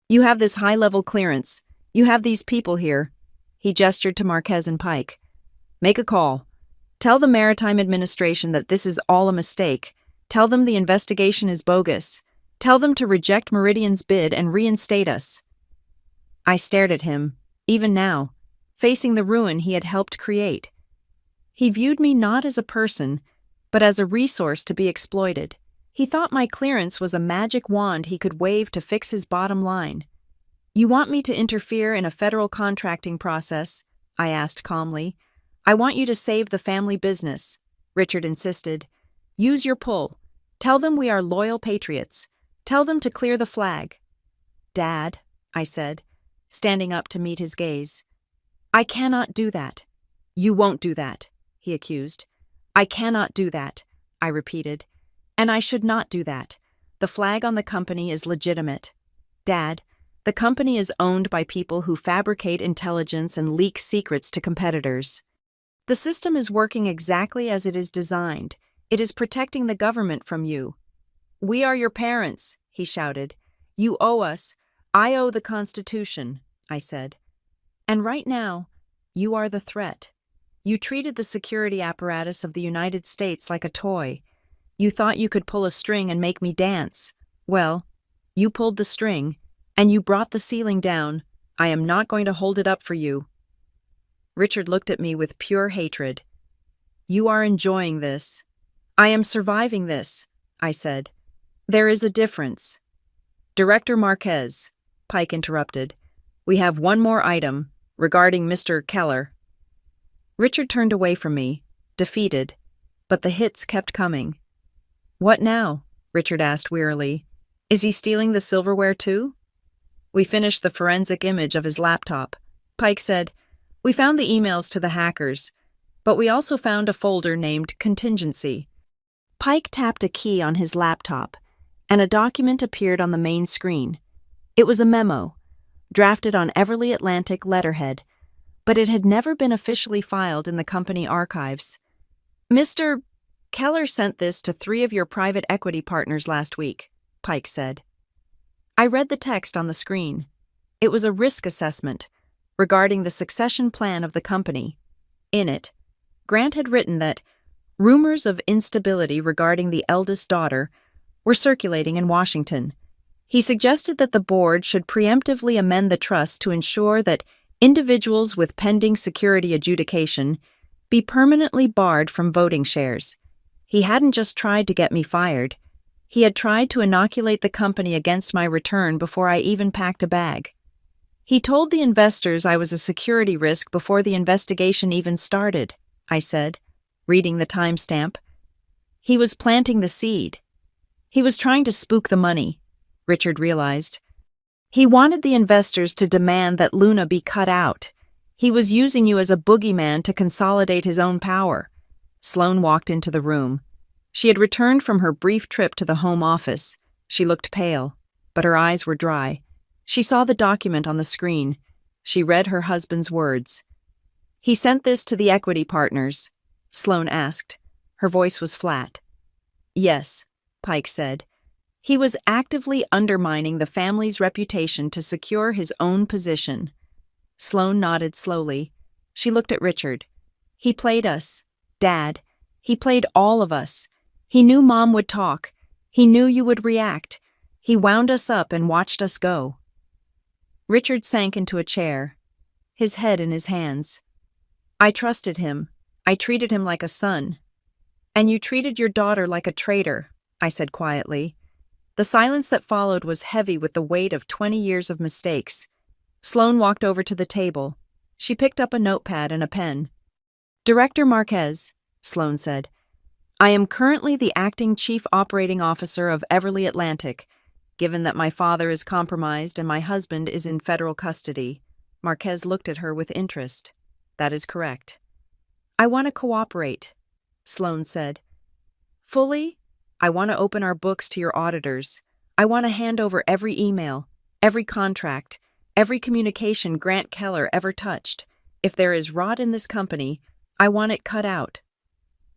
You have this high-level clearance. You have these people here." He gestured to Marquez and Pike. "Make a call. Tell the Maritime Administration that this is all a mistake. Tell them the investigation is bogus. Tell them to reject Meridian's bid and reinstate us." I stared at him, even now, facing the ruin he had helped create. He viewed me not as a person, but as a resource to be exploited. He thought my clearance was a magic wand he could wave to fix his bottom line. "You want me to interfere in a federal contracting process?" I asked calmly. I want you to save the family business, Richard insisted. Use your pull. Tell them we are loyal patriots. Tell them to clear the flag. Dad, I said, standing up to meet his gaze. I cannot do that. You won't do that, he accused. I cannot do that, I repeated. And I should not do that. The flag on the company is legitimate. Dad, the company is owned by people who fabricate intelligence and leak secrets to competitors. The system is working exactly as it is designed. It is protecting the government from you. We are your parents, he shouted. You owe us. I owe the Constitution, I said. And right now, you are the threat. You treated the security apparatus of the United States like a toy. You thought you could pull a string and make me dance. Well, you pulled the string, and you brought the ceiling down. I am not going to hold it up for you. Richard looked at me with pure hatred. You are enjoying this. I am surviving this, I said. There is a difference. Director Marquez, Pike interrupted. We have one more item regarding Mr. Keller. Richard turned away from me, defeated, but the hits kept coming. What now? Richard asked wearily. Is he stealing the silverware too? We finished the forensic image of his laptop. Pike said, We found the emails to the hackers, but we also found a folder named Contingency. Pike tapped a key on his laptop, and a document appeared on the main screen. It was a memo, drafted on Everly Atlantic letterhead, but it had never been officially filed in the company archives. Mr. Keller sent this to 3 of your private equity partners last week, Pike said. I read the text on the screen. It was a risk assessment regarding the succession plan of the company. In it, Grant had written that rumors of instability regarding the eldest daughter were circulating in Washington. He suggested that the board should preemptively amend the trust to ensure that individuals with pending security adjudication be permanently barred from voting shares. He hadn't just tried to get me fired. He had tried to inoculate the company against my return before I even packed a bag. He told the investors I was a security risk before the investigation even started, I said, reading the timestamp. He was planting the seed. He was trying to spook the money, Richard realized. He wanted the investors to demand that Luna be cut out. He was using you as a boogeyman to consolidate his own power. Sloane walked into the room. She had returned from her brief trip to the home office. She looked pale, but her eyes were dry. She saw the document on the screen. She read her husband's words. He sent this to the equity partners, Sloane asked. Her voice was flat. Yes, Pike said. He was actively undermining the family's reputation to secure his own position. Sloane nodded slowly. She looked at Richard. He played us, Dad. He played all of us. He knew Mom would talk. He knew you would react. He wound us up and watched us go. Richard sank into a chair, his head in his hands. I trusted him. I treated him like a son. And you treated your daughter like a traitor, I said quietly. The silence that followed was heavy with the weight of 20 years of mistakes. Sloane walked over to the table. She picked up a notepad and a pen. Director Marquez, Sloane said, I am currently the acting chief operating officer of Everly Atlantic. Given that my father is compromised and my husband is in federal custody, Marquez looked at her with interest. That is correct. I want to cooperate, Sloane said. Fully? I want to open our books to your auditors. I want to hand over every email, every contract, every communication Grant Keller ever touched. If there is rot in this company, I want it cut out.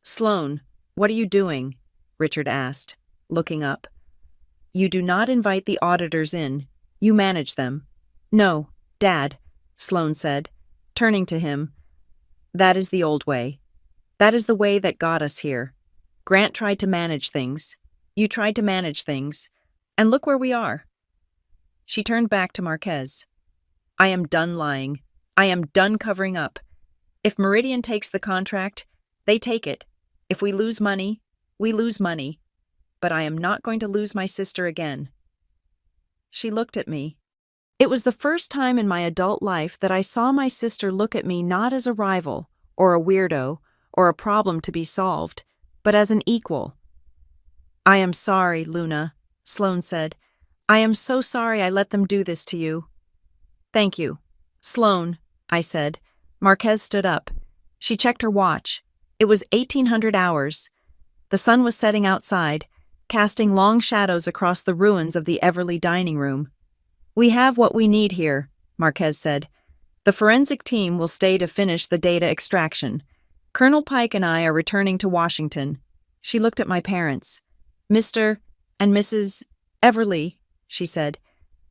Sloane, what are you doing? Richard asked, looking up. You do not invite the auditors in. You manage them. No, Dad, Sloane said, turning to him. That is the old way. That is the way that got us here. Grant tried to manage things. You tried to manage things. And look where we are. She turned back to Marquez. I am done lying. I am done covering up. If Meridian takes the contract, they take it. If we lose money, we lose money. But I am not going to lose my sister again. She looked at me. It was the first time in my adult life that I saw my sister look at me not as a rival or a weirdo, or a problem to be solved, but as an equal. "I am sorry, Luna," Sloane said. "I am so sorry I let them do this to you." "Thank you, Sloane," I said. Marquez stood up. She checked her watch. It was 1800 hours. The sun was setting outside, casting long shadows across the ruins of the Everly dining room. "We have what we need here," Marquez said. "The forensic team will stay to finish the data extraction. Colonel Pike and I are returning to Washington." She looked at my parents. "Mr. and Mrs. Everly," she said,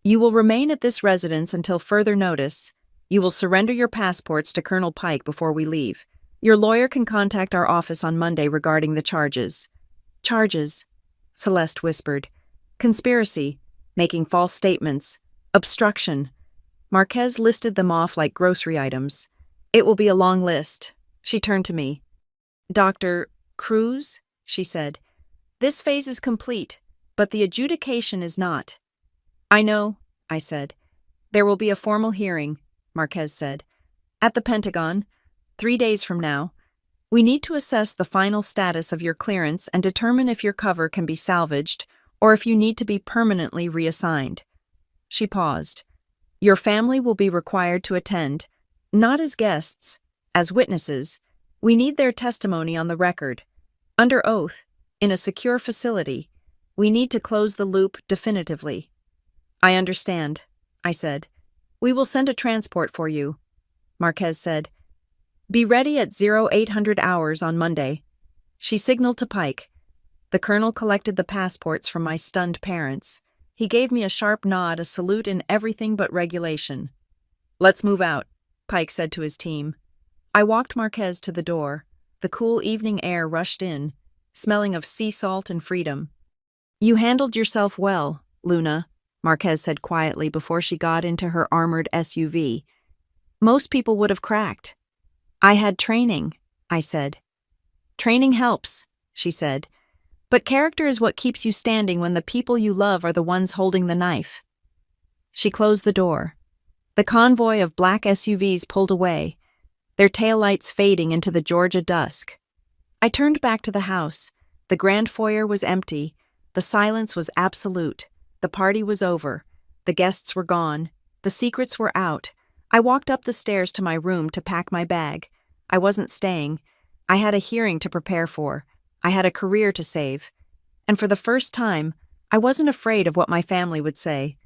"you will remain at this residence until further notice. You will surrender your passports to Colonel Pike before we leave. Your lawyer can contact our office on Monday regarding the charges." "Charges?" Celeste whispered. "Conspiracy, making false statements, obstruction." Marquez listed them off like grocery items. "It will be a long list." She turned to me. "Dr. Cruz," she said, "this phase is complete, but the adjudication is not." "I know," I said. "There will be a formal hearing," Marquez said, "at the Pentagon, 3 days from now. We need to assess the final status of your clearance and determine if your cover can be salvaged or if you need to be permanently reassigned." She paused. "Your family will be required to attend, not as guests, as witnesses. We need their testimony on the record. Under oath, in a secure facility. We need to close the loop definitively." "I understand," I said. "We will send a transport for you," Marquez said. "Be ready at 0800 hours on Monday." She signaled to Pike. The colonel collected the passports from my stunned parents. He gave me a sharp nod, a salute in everything but regulation. "Let's move out," Pike said to his team. I walked Marquez to the door. The cool evening air rushed in, smelling of sea salt and freedom. "You handled yourself well, Luna," Marquez said quietly before she got into her armored SUV. "Most people would have cracked." "I had training," I said. "Training helps," she said. "But character is what keeps you standing when the people you love are the ones holding the knife." She closed the door. The convoy of black SUVs pulled away, their taillights fading into the Georgia dusk. I turned back to the house. The grand foyer was empty. The silence was absolute. The party was over. The guests were gone. The secrets were out. I walked up the stairs to my room to pack my bag. I wasn't staying. I had a hearing to prepare for. I had a career to save. And for the first time, I wasn't afraid of what my family would say.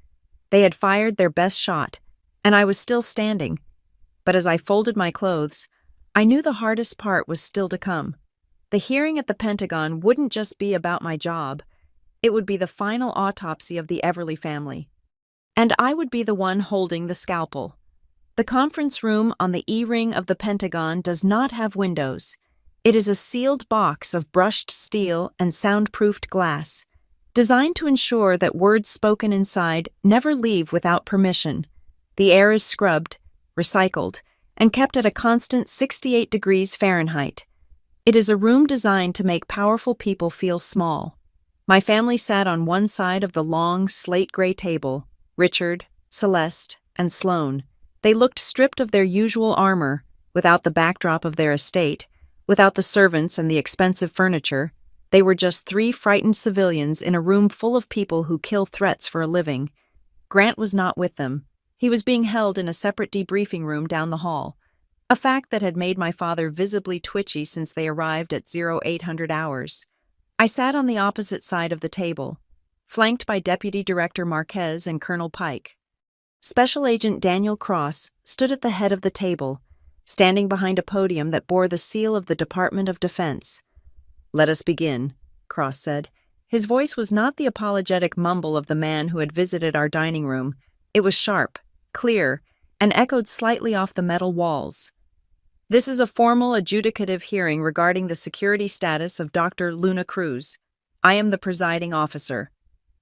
They had fired their best shot, and I was still standing. But as I folded my clothes, I knew the hardest part was still to come. The hearing at the Pentagon wouldn't just be about my job. It would be the final autopsy of the Everly family. And I would be the one holding the scalpel. The conference room on the E-ring of the Pentagon does not have windows. It is a sealed box of brushed steel and soundproofed glass, designed to ensure that words spoken inside never leave without permission. The air is scrubbed, recycled, and kept at a constant 68 degrees Fahrenheit. It is a room designed to make powerful people feel small. My family sat on one side of the long, slate-gray table, Richard, Celeste, and Sloane. They looked stripped of their usual armor, without the backdrop of their estate, without the servants and the expensive furniture. They were just 3 frightened civilians in a room full of people who kill threats for a living. Grant was not with them. He was being held in a separate debriefing room down the hall, a fact that had made my father visibly twitchy since they arrived at 0800 hours. I sat on the opposite side of the table, flanked by Deputy Director Marquez and Colonel Pike. Special Agent Daniel Cross stood at the head of the table, standing behind a podium that bore the seal of the Department of Defense. "Let us begin," Cross said. His voice was not the apologetic mumble of the man who had visited our dining room. It was sharp, clear, and echoed slightly off the metal walls. "This is a formal adjudicative hearing regarding the security status of Dr. Luna Cruz. I am the presiding officer.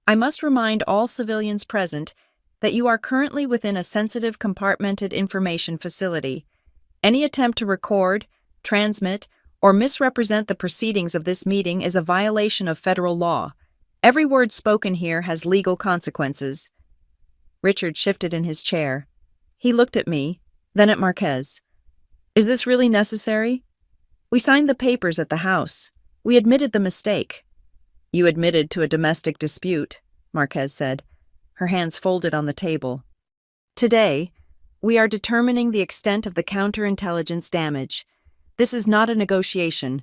I must remind all civilians present that you are currently within a sensitive compartmented information facility. Any attempt to record, transmit, or misrepresent the proceedings of this meeting is a violation of federal law. Every word spoken here has legal consequences." Richard shifted in his chair. He looked at me, then at Marquez. Is this really necessary? We signed the papers at the house. We admitted the mistake. You admitted to a domestic dispute, Marquez said, her hands folded on the table. Today, we are determining the extent of the counterintelligence damage. This is not a negotiation.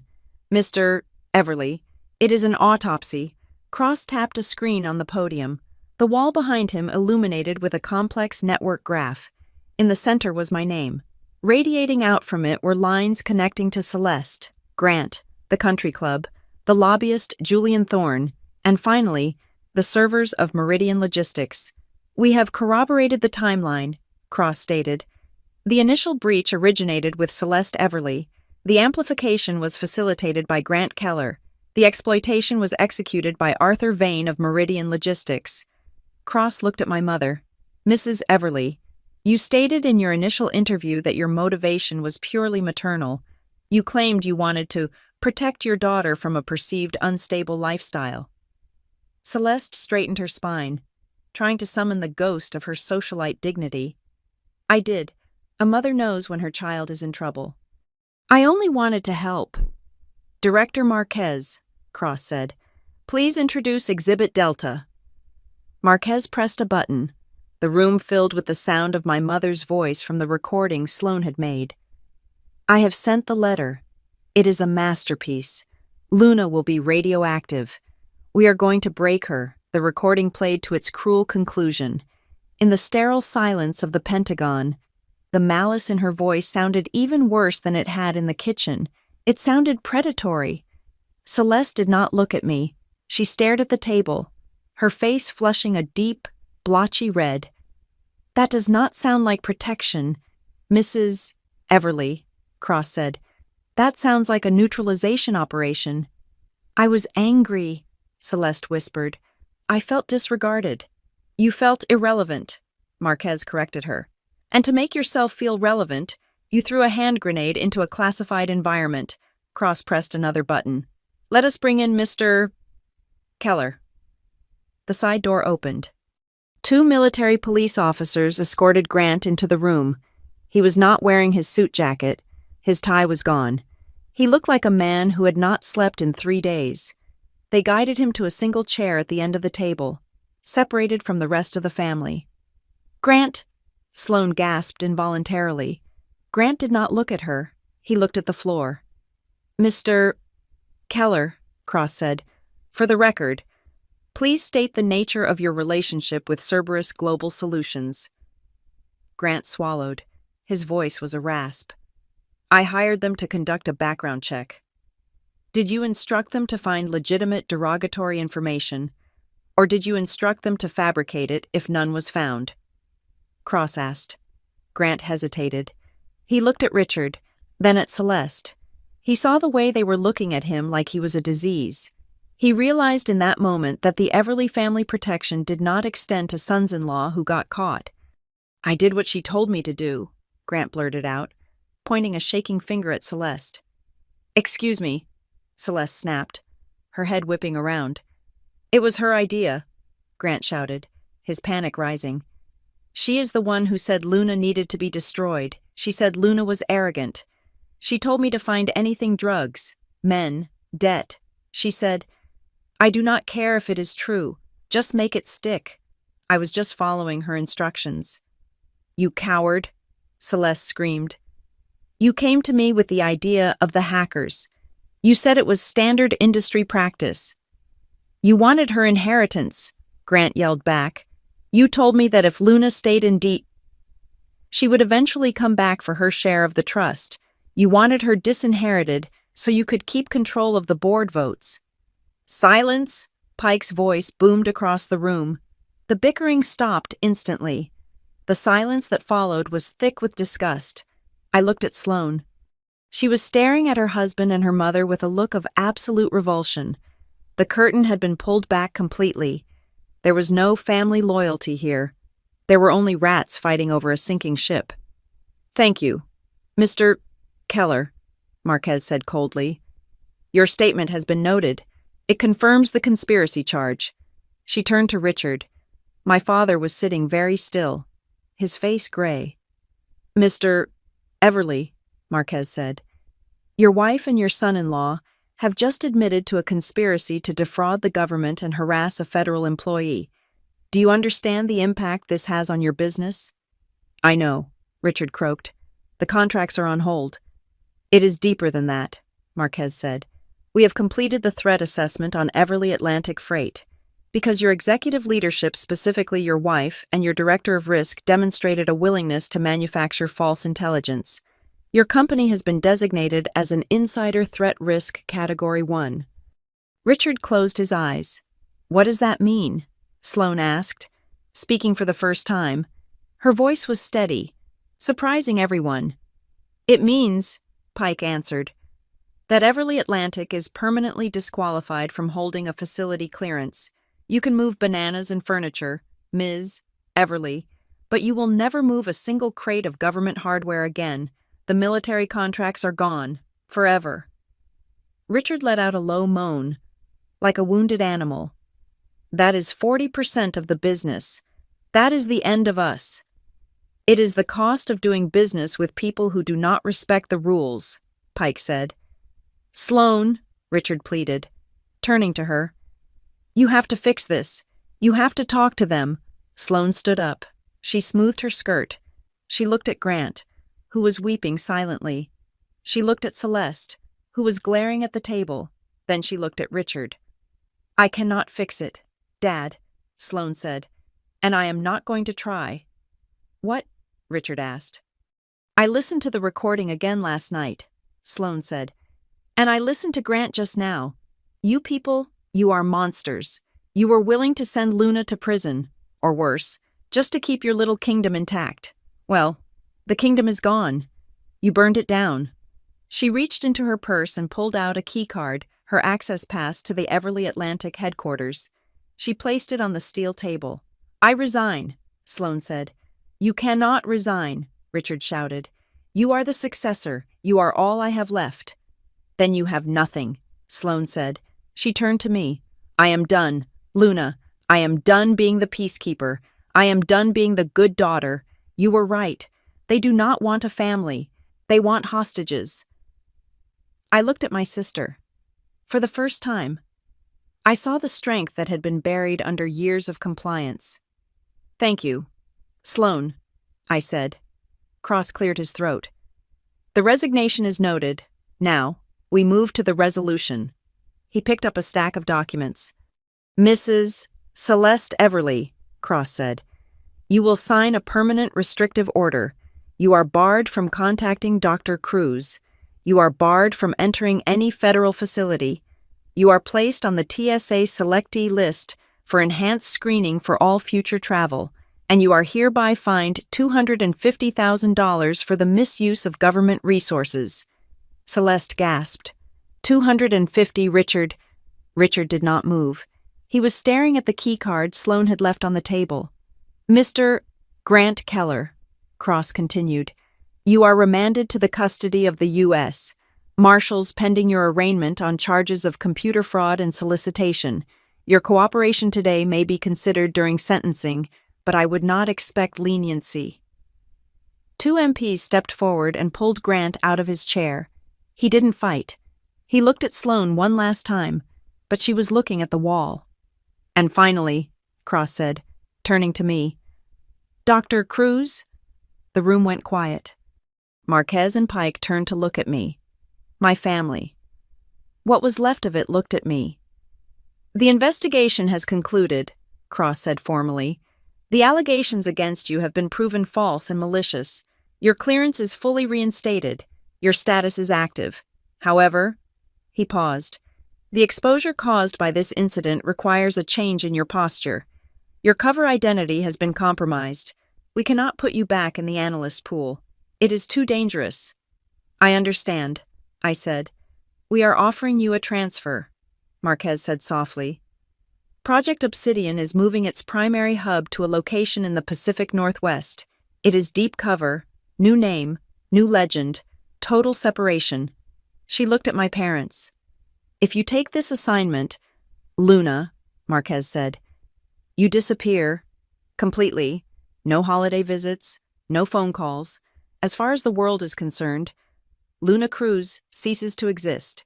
Mr. Everly, it is an autopsy. Cross tapped a screen on the podium. The wall behind him illuminated with a complex network graph. In the center was my name. Radiating out from it were lines connecting to Celeste, Grant, the country club, the lobbyist Julian Thorne, and finally, the servers of Meridian Logistics. We have corroborated the timeline, Cross stated. The initial breach originated with Celeste Everly. The amplification was facilitated by Grant Keller. The exploitation was executed by Arthur Vane of Meridian Logistics. Cross looked at my mother. Mrs. Everly, you stated in your initial interview that your motivation was purely maternal. You claimed you wanted to protect your daughter from a perceived unstable lifestyle. Celeste straightened her spine, trying to summon the ghost of her socialite dignity. I did. A mother knows when her child is in trouble. I only wanted to help. Director Marquez, Cross said, please introduce Exhibit Delta. Marquez pressed a button. The room filled with the sound of my mother's voice from the recording Sloan had made. I have sent the letter. It is a masterpiece. Luna will be radioactive. We are going to break her. The recording played to its cruel conclusion. In the sterile silence of the Pentagon, the malice in her voice sounded even worse than it had in the kitchen. It sounded predatory. Celeste did not look at me. She stared at the table, her face flushing a deep, blotchy red. That does not sound like protection, Mrs. Everly, Cross said. That sounds like a neutralization operation. I was angry, Celeste whispered. I felt disregarded. You felt irrelevant, Marquez corrected her. And to make yourself feel relevant, you threw a hand grenade into a classified environment. Cross pressed another button. Let us bring in Mr. Keller. The side door opened. 2 military police officers escorted Grant into the room. He was not wearing his suit jacket. His tie was gone. He looked like a man who had not slept in 3 days. They guided him to a single chair at the end of the table, separated from the rest of the family. Grant, Sloan gasped involuntarily. Grant did not look at her. He looked at the floor. Mr. Keller, Cross said, for the record, please state the nature of your relationship with Cerberus Global Solutions. Grant swallowed. His voice was a rasp. I hired them to conduct a background check. Did you instruct them to find legitimate derogatory information, or did you instruct them to fabricate it if none was found? Cross asked. Grant hesitated. He looked at Richard, then at Celeste. He saw the way they were looking at him like he was a disease. He realized in that moment that the Everly family protection did not extend to sons-in-law who got caught. I did what she told me to do, Grant blurted out, pointing a shaking finger at Celeste. Excuse me, Celeste snapped, her head whipping around. It was her idea, Grant shouted, his panic rising. She is the one who said Luna needed to be destroyed. She said Luna was arrogant. She told me to find anything drugs, men, debt. She said, I do not care if it is true. Just make it stick. I was just following her instructions. You coward, Celeste screamed. You came to me with the idea of the hackers. You said it was standard industry practice. You wanted her inheritance, Grant yelled back. You told me that if Luna stayed in she would eventually come back for her share of the trust. You wanted her disinherited so you could keep control of the board votes. Silence, Pike's voice boomed across the room. The bickering stopped instantly. The silence that followed was thick with disgust. I looked at Sloan. She was staring at her husband and her mother with a look of absolute revulsion. The curtain had been pulled back completely. There was no family loyalty here. There were only rats fighting over a sinking ship. Thank you, Mr. Keller, Marquez said coldly. Your statement has been noted. It confirms the conspiracy charge. She turned to Richard. My father was sitting very still, his face gray. Mr. Everly, Marquez said. Your wife and your son-in-law have just admitted to a conspiracy to defraud the government and harass a federal employee. Do you understand the impact this has on your business? I know, Richard croaked. The contracts are on hold. It is deeper than that, Marquez said. We have completed the threat assessment on Everly Atlantic Freight. Because your executive leadership, specifically your wife and your director of risk, demonstrated a willingness to manufacture false intelligence. Your company has been designated as an Insider Threat Risk Category 1. Richard closed his eyes. What does that mean? Sloane asked, speaking for the first time. Her voice was steady, surprising everyone. It means, Pike answered, that Everly Atlantic is permanently disqualified from holding a facility clearance. You can move bananas and furniture, Ms. Everly, but you will never move a single crate of government hardware again. The military contracts are gone, forever. Richard let out a low moan, like a wounded animal. That is 40% of the business. That is the end of us. It is the cost of doing business with people who do not respect the rules, Pike said. Sloane, Richard pleaded, turning to her. You have to fix this. You have to talk to them. Sloane stood up. She smoothed her skirt. She looked at Grant, who was weeping silently. She looked at Celeste, who was glaring at the table. Then she looked at Richard. I cannot fix it, Dad, Sloane said, and I am not going to try. What? Richard asked. I listened to the recording again last night, Sloane said, and I listened to Grant just now. You people, you are monsters. You were willing to send Luna to prison, or worse, just to keep your little kingdom intact. Well, the kingdom is gone. You burned it down. She reached into her purse and pulled out a key card, her access pass to the Everly Atlantic headquarters. She placed it on the steel table. I resign, Sloane said. You cannot resign, Richard shouted. You are the successor. You are all I have left. Then you have nothing, Sloane said. She turned to me. I am done. Luna, I am done being the peacekeeper. I am done being the good daughter. You were right. They do not want a family. They want hostages. I looked at my sister. For the first time, I saw the strength that had been buried under years of compliance. Thank you, Sloane, I said. Cross cleared his throat. The resignation is noted. Now, we move to the resolution. He picked up a stack of documents. Mrs. Celeste Everly, Cross said, you will sign a permanent restrictive order. You are barred from contacting Dr. Cruz. You are barred from entering any federal facility. You are placed on the TSA selectee list for enhanced screening for all future travel, and you are hereby fined $250,000 for the misuse of government resources. Celeste gasped. 250, Richard. Richard did not move. He was staring at the key card Sloane had left on the table. Mr. Grant Keller, Cross continued, you are remanded to the custody of the U.S. Marshals pending your arraignment on charges of computer fraud and solicitation. Your cooperation today may be considered during sentencing, but I would not expect leniency. 2 MPs stepped forward and pulled Grant out of his chair. He didn't fight. He looked at Sloane one last time, but she was looking at the wall. And finally, Cross said, turning to me, Dr. Cruz? The room went quiet. Marquez and Pike turned to look at me. My family. What was left of it looked at me. The investigation has concluded, Cross said formally. The allegations against you have been proven false and malicious. Your clearance is fully reinstated. Your status is active. However, he paused. The exposure caused by this incident requires a change in your posture. Your cover identity has been compromised. We cannot put you back in the analyst pool. It is too dangerous. I understand, I said. We are offering you a transfer, Marquez said softly. Project Obsidian is moving its primary hub to a location in the Pacific Northwest. It is deep cover, new name, new legend, total separation. She looked at my parents. If you take this assignment, Luna, Marquez said, you disappear. Completely. No holiday visits, no phone calls. As far as the world is concerned, Luna Cruz ceases to exist.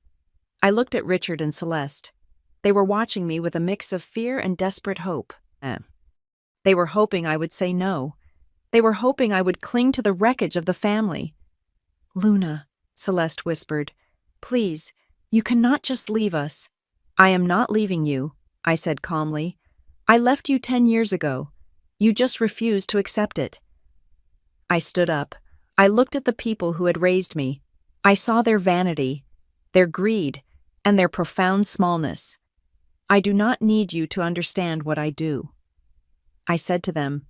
I looked at Richard and Celeste. They were watching me with a mix of fear and desperate hope. They were hoping I would say no. They were hoping I would cling to the wreckage of the family. Luna, Celeste whispered, please, you cannot just leave us. I am not leaving you, I said calmly. I left you 10 years ago. You just refused to accept it. I stood up. I looked at the people who had raised me. I saw their vanity, their greed, and their profound smallness. I do not need you to understand what I do. I said to them,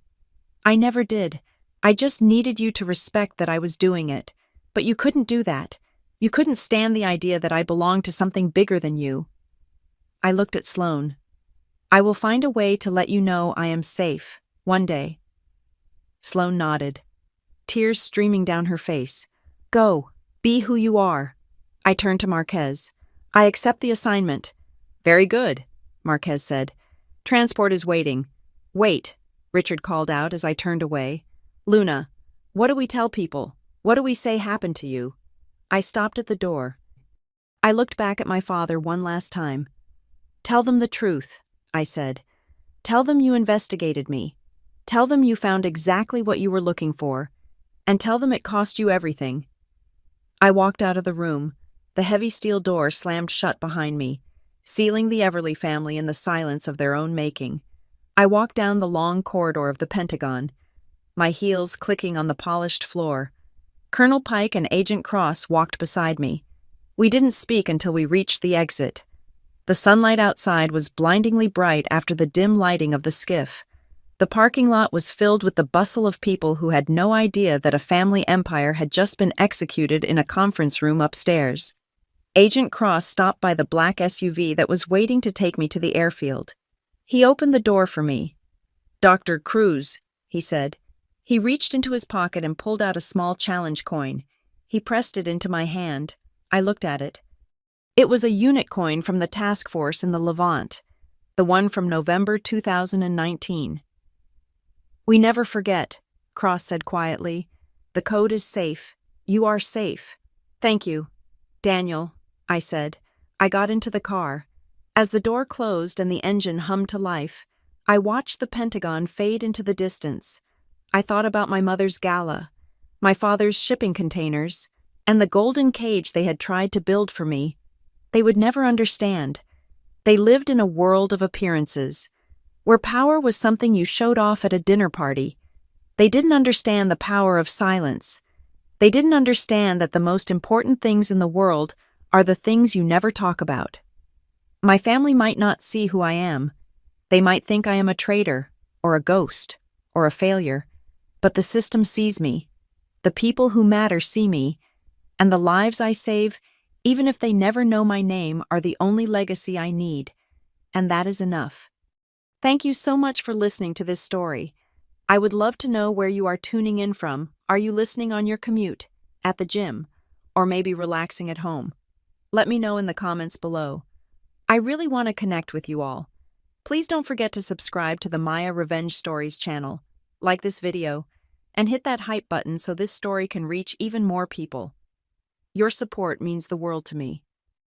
I never did. I just needed you to respect that I was doing it. But you couldn't do that. You couldn't stand the idea that I belonged to something bigger than you. I looked at Sloane. I will find a way to let you know I am safe, one day. Sloane nodded, tears streaming down her face. Go, be who you are. I turned to Marquez. I accept the assignment. Very good, Marquez said. Transport is waiting. Wait, Richard called out as I turned away. Luna, what do we tell people? What do we say happened to you? I stopped at the door. I looked back at my father one last time. Tell them the truth, I said. Tell them you investigated me. Tell them you found exactly what you were looking for. And tell them it cost you everything. I walked out of the room. The heavy steel door slammed shut behind me, sealing the Everly family in the silence of their own making. I walked down the long corridor of the Pentagon, my heels clicking on the polished floor. Colonel Pike and Agent Cross walked beside me. We didn't speak until we reached the exit. The sunlight outside was blindingly bright after the dim lighting of the skiff. The parking lot was filled with the bustle of people who had no idea that a family empire had just been executed in a conference room upstairs. Agent Cross stopped by the black SUV that was waiting to take me to the airfield. He opened the door for me. Dr. Cruz, he said. He reached into his pocket and pulled out a small challenge coin. He pressed it into my hand. I looked at it. It was a unit coin from the task force in the Levant, the one from November 2019. We never forget, Cross said quietly. The code is safe. You are safe. Thank you, Daniel, I said. I got into the car. As the door closed and the engine hummed to life, I watched the Pentagon fade into the distance. I thought about my mother's gala, my father's shipping containers, and the golden cage they had tried to build for me. They would never understand. They lived in a world of appearances, where power was something you showed off at a dinner party. They didn't understand the power of silence. They didn't understand that the most important things in the world are the things you never talk about. My family might not see who I am. They might think I am a traitor, or a ghost, or a failure. But the system sees me. The people who matter see me. And the lives I save, even if they never know my name, are the only legacy I need. And that is enough. Thank you so much for listening to this story. I would love to know where you are tuning in from. Are you listening on your commute, at the gym, or maybe relaxing at home? Let me know in the comments below. I really want to connect with you all. Please don't forget to subscribe to the Maya Revenge Stories channel, like this video, and hit that hype button so this story can reach even more people. Your support means the world to me.